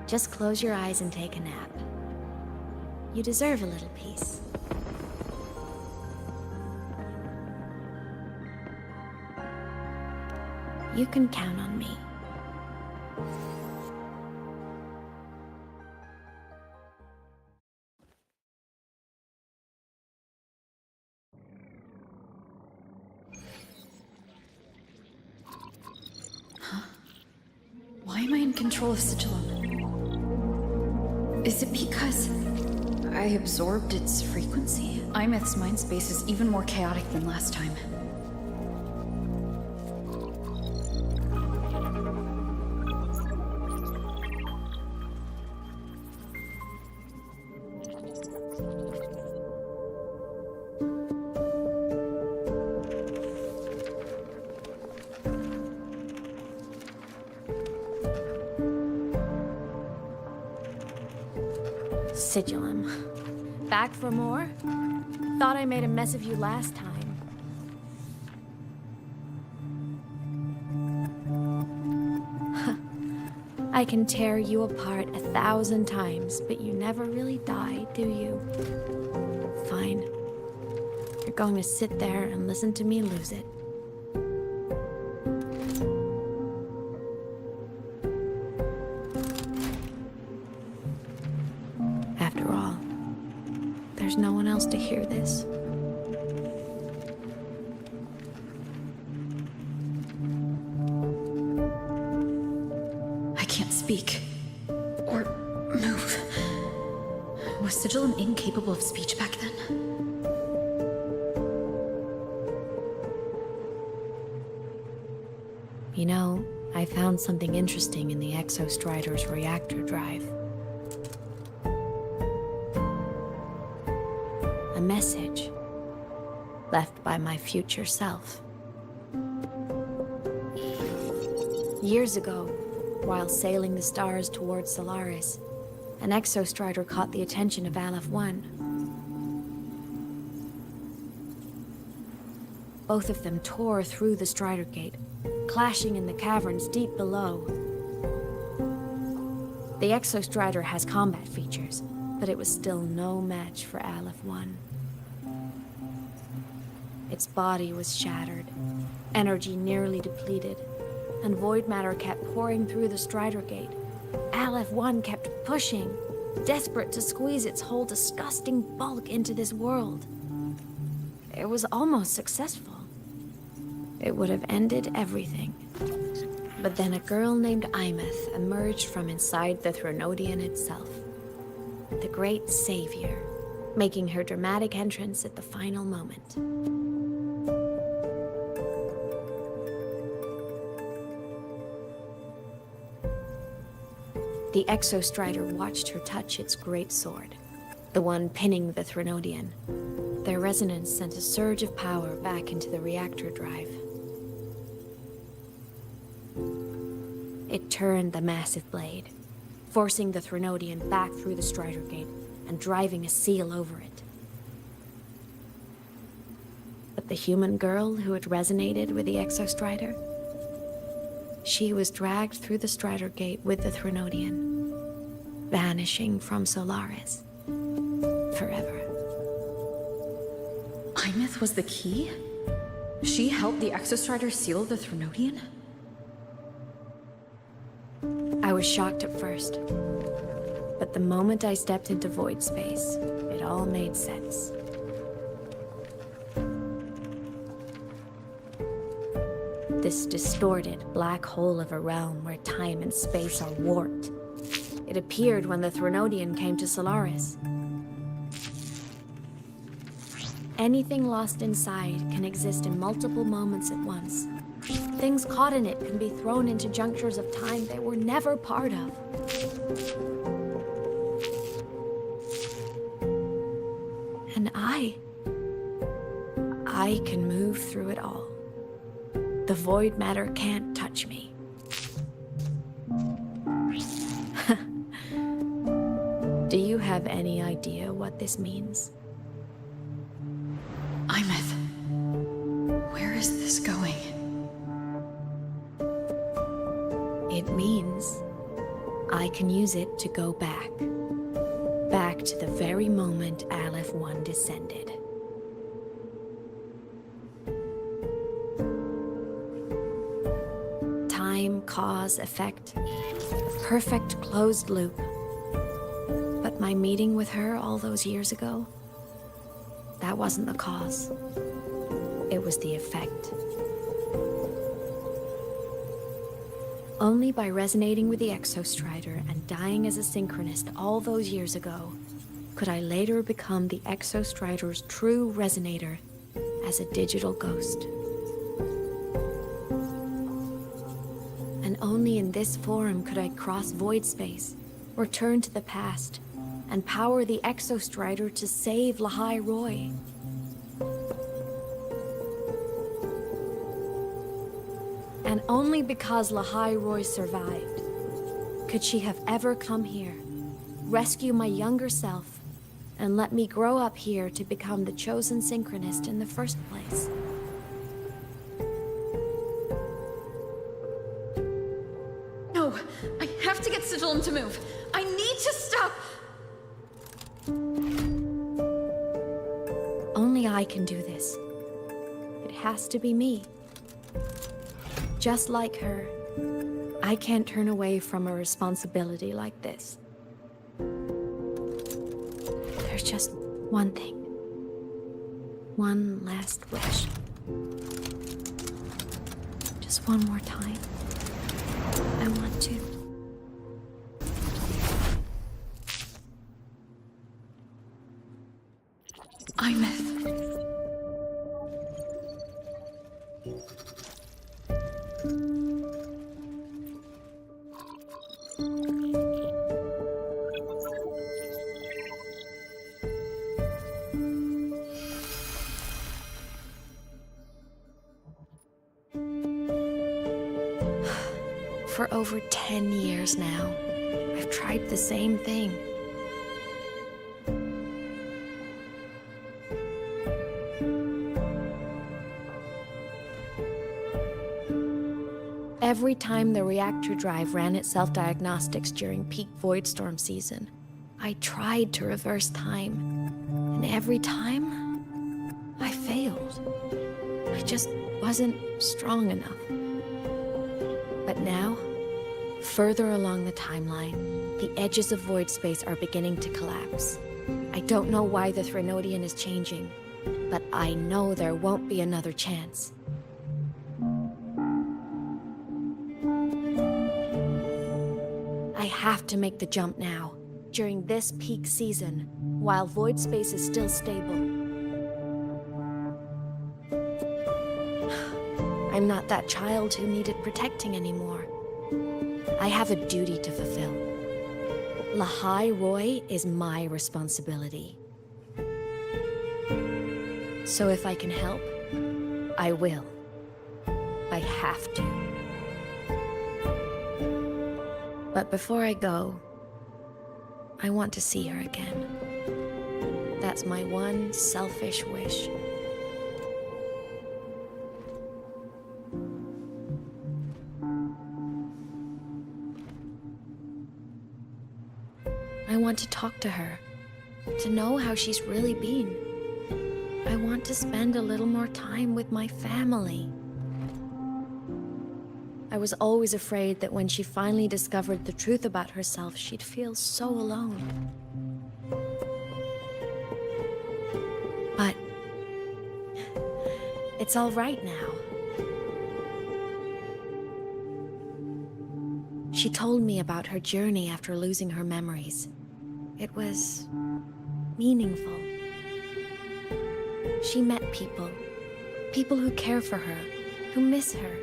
Just close your eyes and take a nap. You deserve a little peace. You can count on me. Why am I in control of Sigilum? Is it because I absorbed its frequency? Aemeath's mind space is even more chaotic than last time. Sigilum. Back for more? Thought I made a mess of you last time. I can tear you apart 1,000 times, but you never really die, do you? Fine. You're going to sit there and listen to me lose it. After all, there's no one else to hear this. I can't speak or move. Was Sigil incapable of speech back then? You know, I found something interesting in the Exostrider's reactor drive. A message left by my future self. Years ago, while sailing the stars towards Solaris, an Exostrider caught the attention of Aleph 1. Both of them tore through the Strider Gate, clashing in the caverns deep below. The Exostrider has combat features, but it was still no match for Aleph 1. Its body was shattered, energy nearly depleted, and void matter kept pouring through the Strider Gate. Aleph 1 kept pushing, desperate to squeeze its whole disgusting bulk into this world. It was almost successful. It would have ended everything. But then a girl named Aemeath emerged from inside the Threnodian itself. The great savior, making her dramatic entrance at the final moment. The Exostrider watched her touch its great sword, the one pinning the Threnodian. Their resonance sent a surge of power back into the reactor drive. It turned the massive blade, forcing the Threnodian back through the Strider Gate and driving a seal over it. But the human girl who had resonated with the Exostrider, she was dragged through the Strider Gate with the Threnodian, vanishing from Solaris forever. Aemeath was the key? She helped the Exostrider seal the Threnodian? I was shocked at first, but the moment I stepped into void space, it all made sense. This distorted black hole of a realm where time and space are warped. It appeared when the Threnodian came to Solaris. Anything lost inside can exist in multiple moments at once. Things caught in it can be thrown into junctures of time they were never part of. And I can move through it all. The void matter can't touch me. Do you have any idea what this means? Aemeath, where is this going? It means I can use it to go back. Back to the very moment Aleph 1 descended. Time, cause, effect. Perfect closed loop. But my meeting with her all those years ago, that wasn't the cause. It was the effect. Only by resonating with the Exostrider and dying as a synchronist all those years ago could I later become the Exostrider's true resonator as a digital ghost. And only in this form could I cross void space, return to the past, and power the Exostrider to save La Hai Roi. And only because La Hai Roi survived could she have ever come here, rescue my younger self, and let me grow up here to become the chosen synchronist in the first place. No, I have to get Sigillum to move. I need to stop. Only I can do this. It has to be me. Just like her, I can't turn away from a responsibility like this. There's just one thing. One last wish. Just one more time. I want to. Aemeath. For over 10 years now, I've tried the same thing. Every time the reactor drive ran its self-diagnostics during peak void storm season, I tried to reverse time. And every time, I failed. I just wasn't strong enough. But now, further along the timeline, the edges of void space are beginning to collapse. I don't know why the Threnodian is changing, but I know there won't be another chance. I have to make the jump now, during this peak season, while void space is still stable. I'm not that child who needed protecting anymore. I have a duty to fulfill. La Hai Roy is my responsibility. So if I can help, I will. I have to. But before I go, I want to see her again. That's my one selfish wish. I want to talk to her, to know how she's really been. I want to spend a little more time with my family. I was always afraid that when she finally discovered the truth about herself, she'd feel so alone. But it's all right now. She told me about her journey after losing her memories. It was meaningful. She met people. People who care for her, who miss her.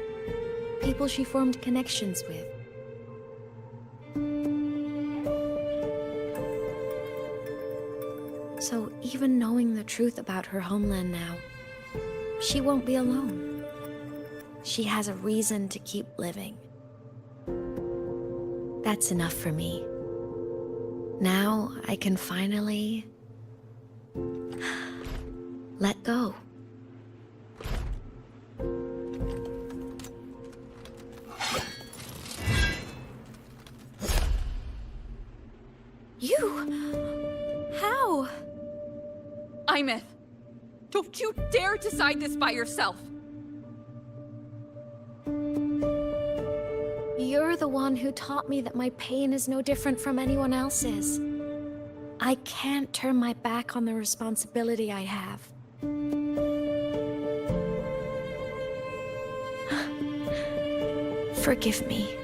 People she formed connections with. So even knowing the truth about her homeland now, she won't be alone. She has a reason to keep living. That's enough for me. Now I can finally let go. You? How? Aemeath, don't you dare decide this by yourself. You're the one who taught me that my pain is no different from anyone else's. I can't turn my back on the responsibility I have. Forgive me.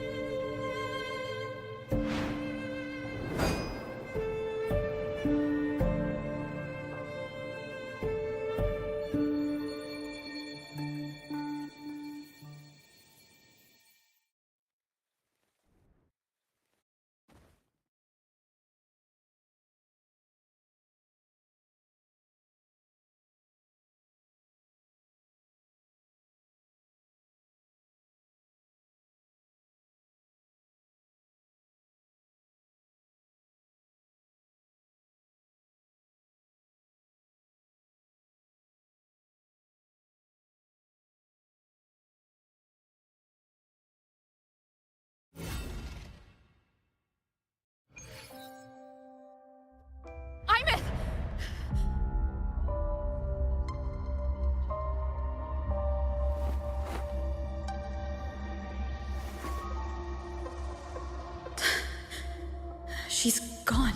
gone.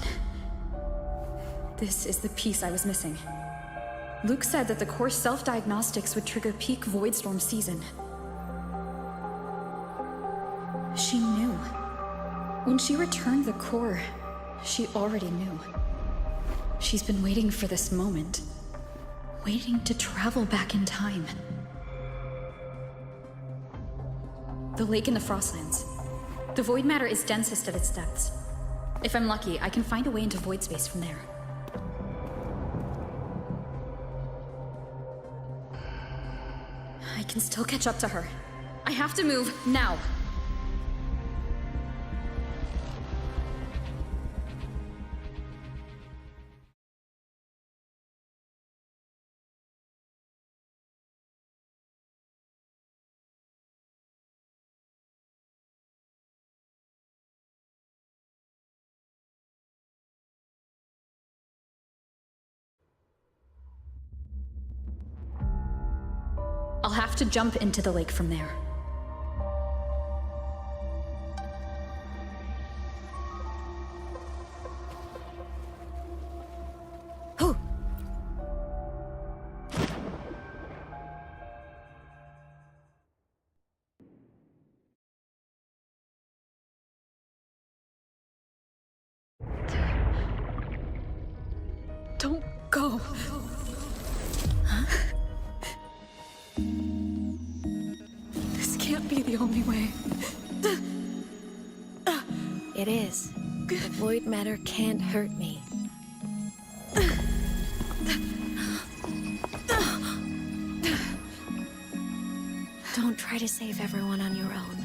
This is the piece I was missing. Luke said that the core self-diagnostics would trigger peak Voidstorm season. She knew. When she returned the core, she already knew. She's been waiting for this moment. Waiting to travel back in time. The lake in the Frostlands. The void matter is densest at its depths. If I'm lucky, I can find a way into void space from there. I can still catch up to her. I have to move now. I'll have to jump into the lake from there. Oh. Don't go. Huh? This can't be the only way. It is. The void matter can't hurt me. Don't try to save everyone on your own.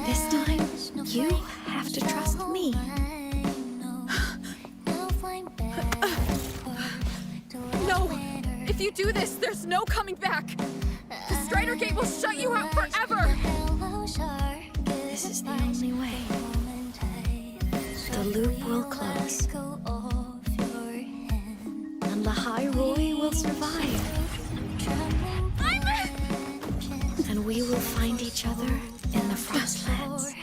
This time, you have to trust me. No! If you do this, there's no coming back! The Strider Gate will shut you out forever! This is the only way. The loop will close. And Lehigh Roy will survive. And we will find each other in the Frostlands.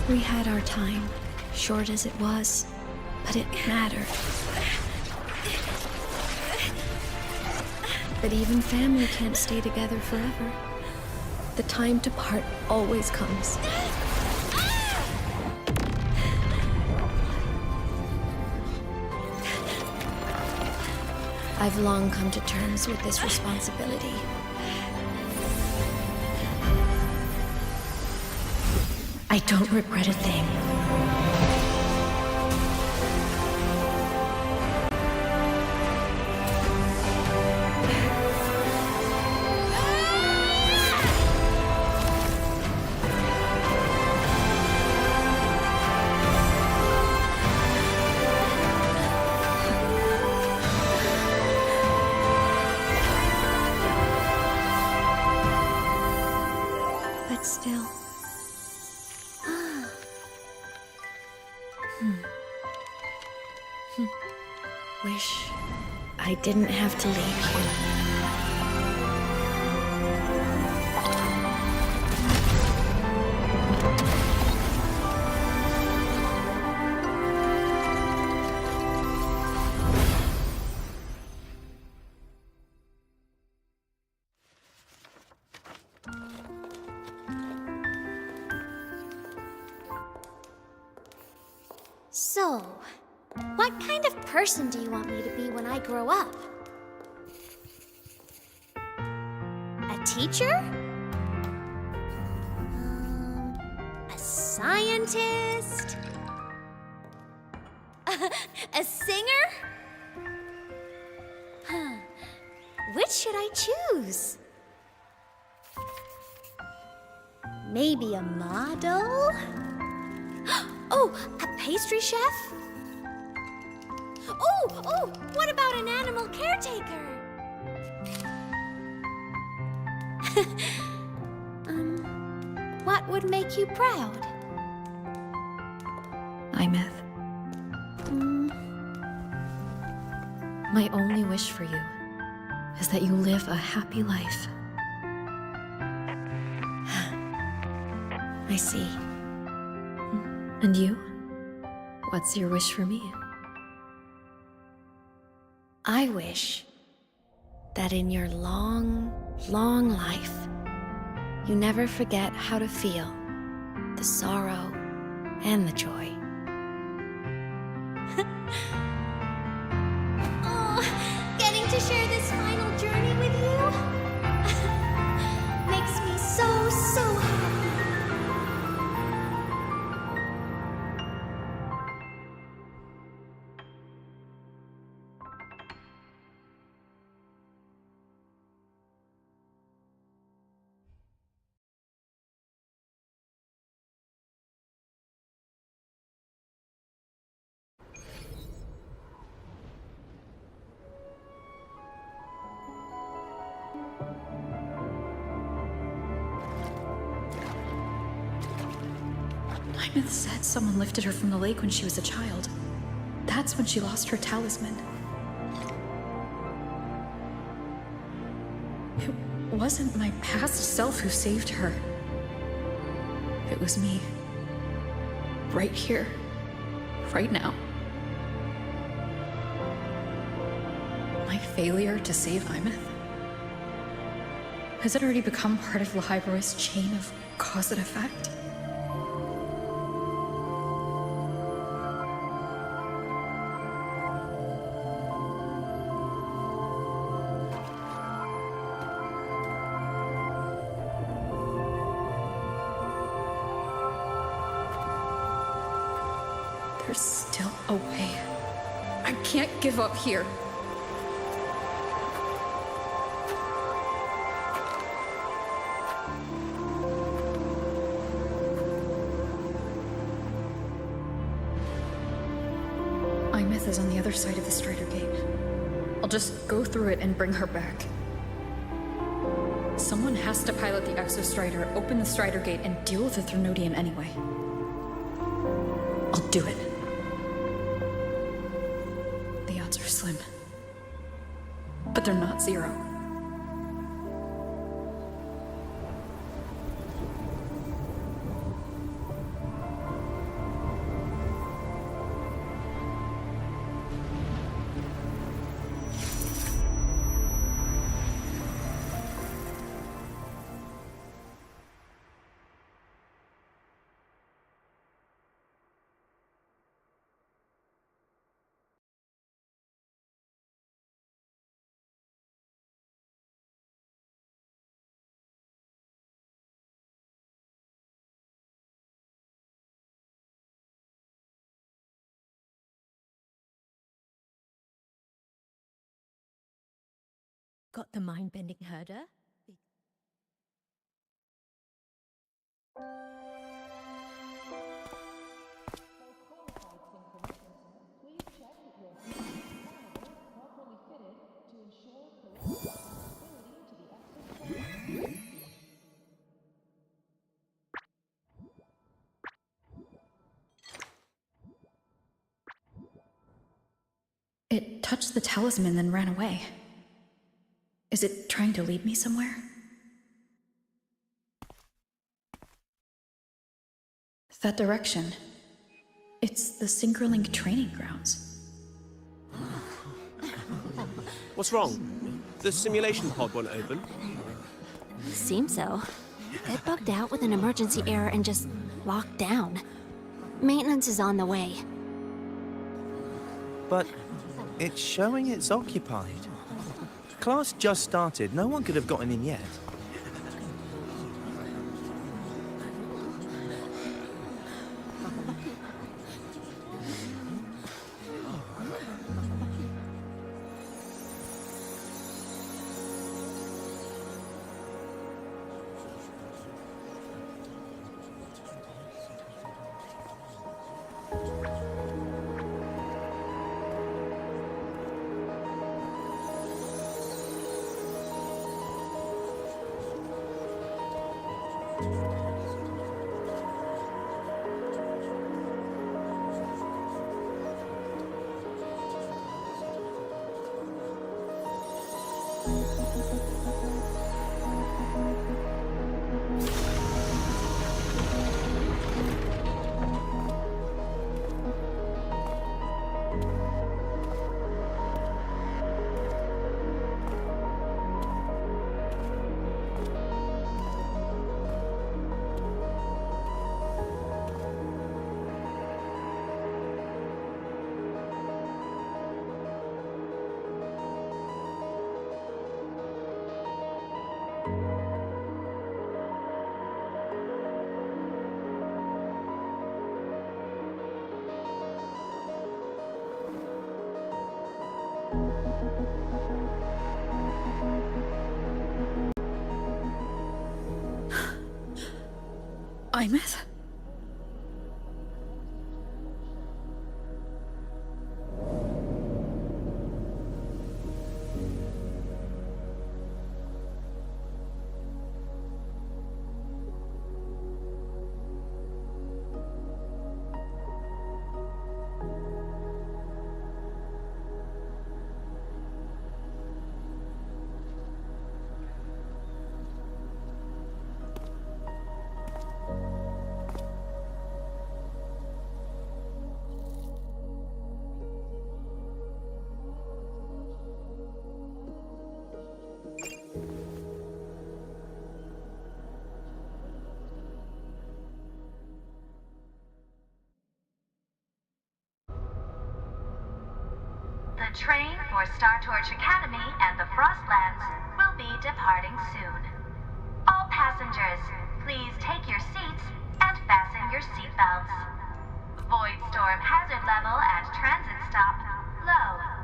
We had our time, short as it was, but it mattered. But even family can't stay together forever. The time to part always comes. I've long come to terms with this responsibility. I don't regret a thing. But still. Wish I didn't have to leave you. So, what kind of person do you want me to be when I grow up? A teacher? A scientist? A singer? Which should I choose? Maybe a model? Oh, a pastry chef? Oh, what about an animal caretaker? What would make you proud? Aemeath. My only wish for you is that you live a happy life. I see. And you? What's your wish for me? I wish that in your long, long life, you never forget how to feel the sorrow and the joy. Oh, getting to share this final journey with you makes me so happy. Aemeath said someone lifted her from the lake when she was a child. That's when she lost her talisman. It wasn't my past self who saved her. It was me. Right here. Right now. My failure to save Aemeath? Has it already become part of laa Roy's chain of cause and effect? There's still a way. I can't give up here. Aemeath is on the other side of the Strider Gate. I'll just go through it and bring her back. Someone has to pilot the Exostrider, open the Strider Gate, and deal with the Threnodian anyway. I'll do it. The odds are slim. But they're not zero. Got the mind-bending herder? It touched the talisman, then ran away. Is it trying to lead me somewhere? That direction. It's the Synchronlink training grounds. What's wrong? The simulation pod won't open? Seems so. It bugged out with an emergency error and just locked down. Maintenance is on the way. But it's showing it's occupied. Class just started. No one could have gotten in yet. Aemeath? The train for Star Academy and the Frostlands will be departing soon. All passengers, please take your seats and fasten your seatbelts. Void storm hazard level at transit stop low.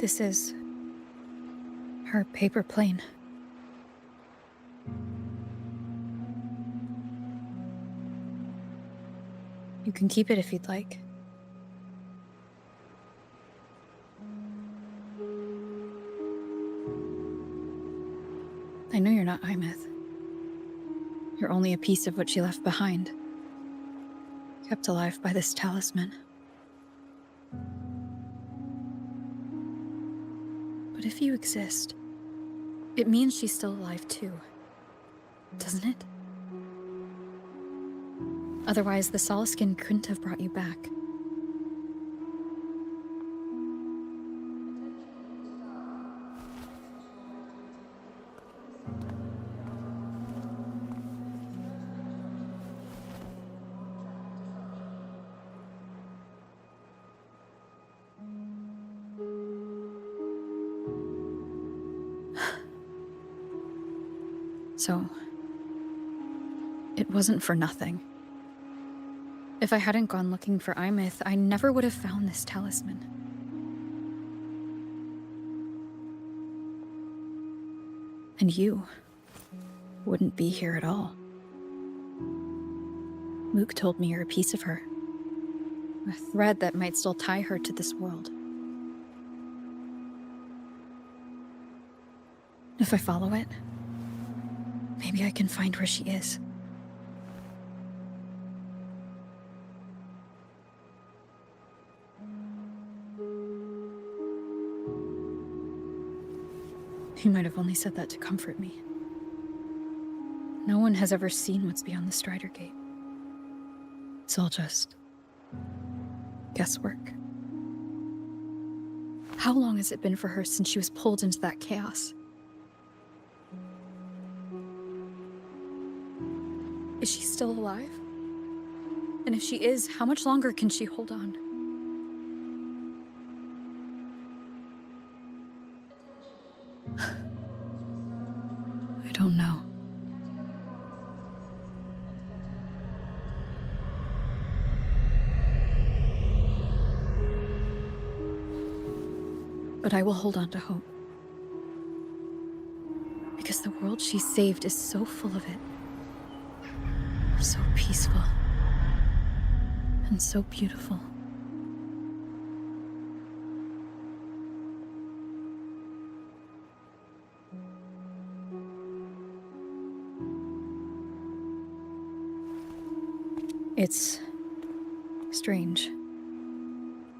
This is her paper plane. You can keep it if you'd like. not Aemeath. You're only a piece of what she left behind, kept alive by this talisman. But if you exist, it means she's still alive too, doesn't it? Otherwise, the Solaskin couldn't have brought you back. So, it wasn't for nothing. If I hadn't gone looking for Aemeath, I never would have found this talisman. And you wouldn't be here at all. Luke told me you're a piece of her. A thread that might still tie her to this world. If I follow it, maybe I can find where she is. He might have only said that to comfort me. No one has ever seen what's beyond the Strider Gate. It's all just guesswork. How long has it been for her since she was pulled into that chaos? Is she still alive? And if she is, how much longer can she hold on? I don't know. But I will hold on to hope. Because the world she saved is so full of it. So peaceful. And so beautiful. It's strange,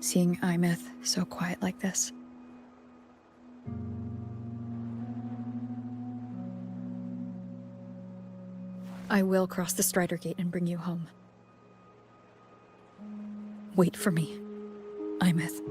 seeing Aemeath so quiet like this. I will cross the Strider Gate and bring you home. Wait for me, Aemeath.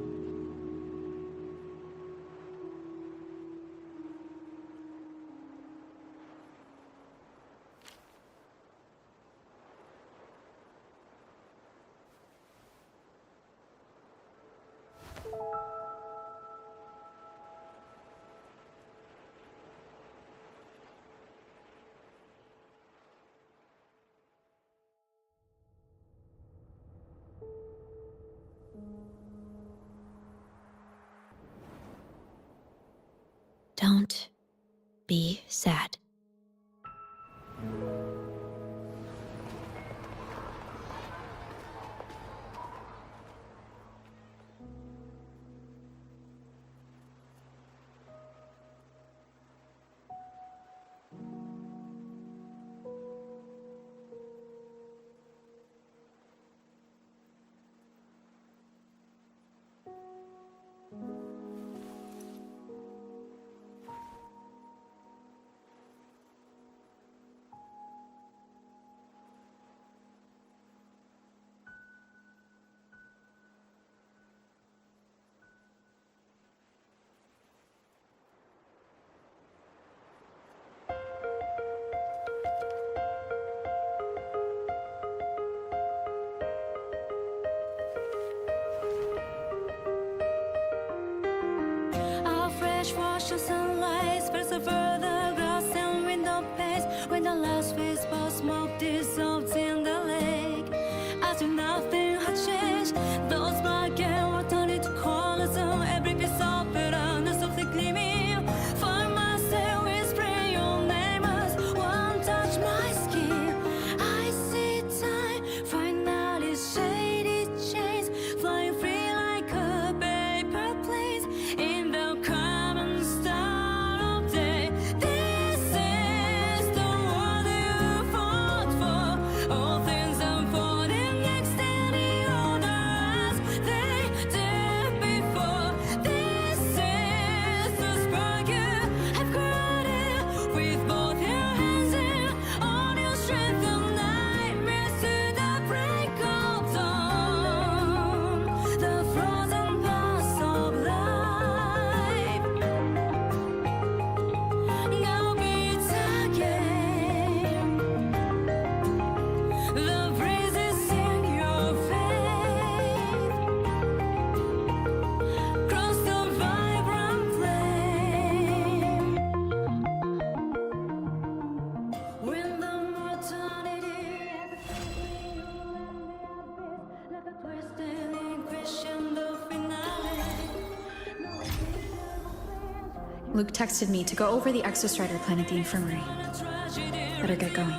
Don't be sad. Wash the sunlight, spreads over the grass and window panes. When the last whisper of smoke dissolves in the lake, as if nothing had changed, those black and white turned into colors on every piece of pattern, softly gleaming. Find myself whispering your name as one touch my skin. I see time finally shaded chains, flying free like a paper plane in the crowd. This is Luke texted me to go over the Exostrider plan at the infirmary. Better get going.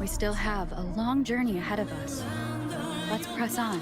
We still have a long journey ahead of us. Let's press on.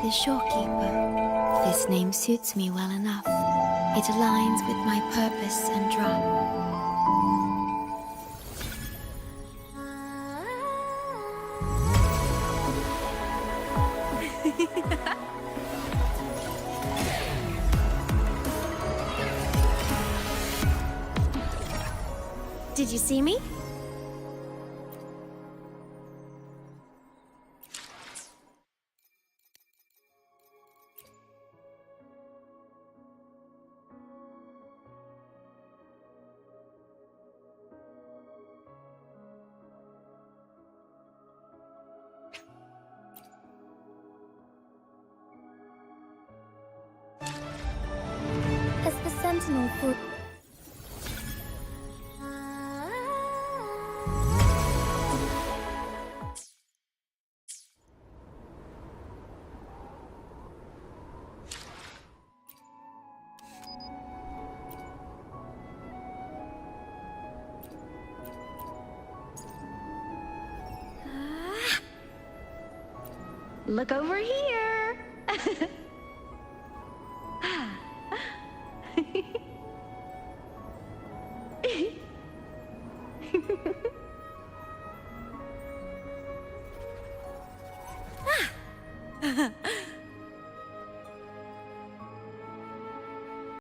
The Shorekeeper. This name suits me well enough. It aligns with my purpose and drive. Did you see me? As the sentinel for Look over here.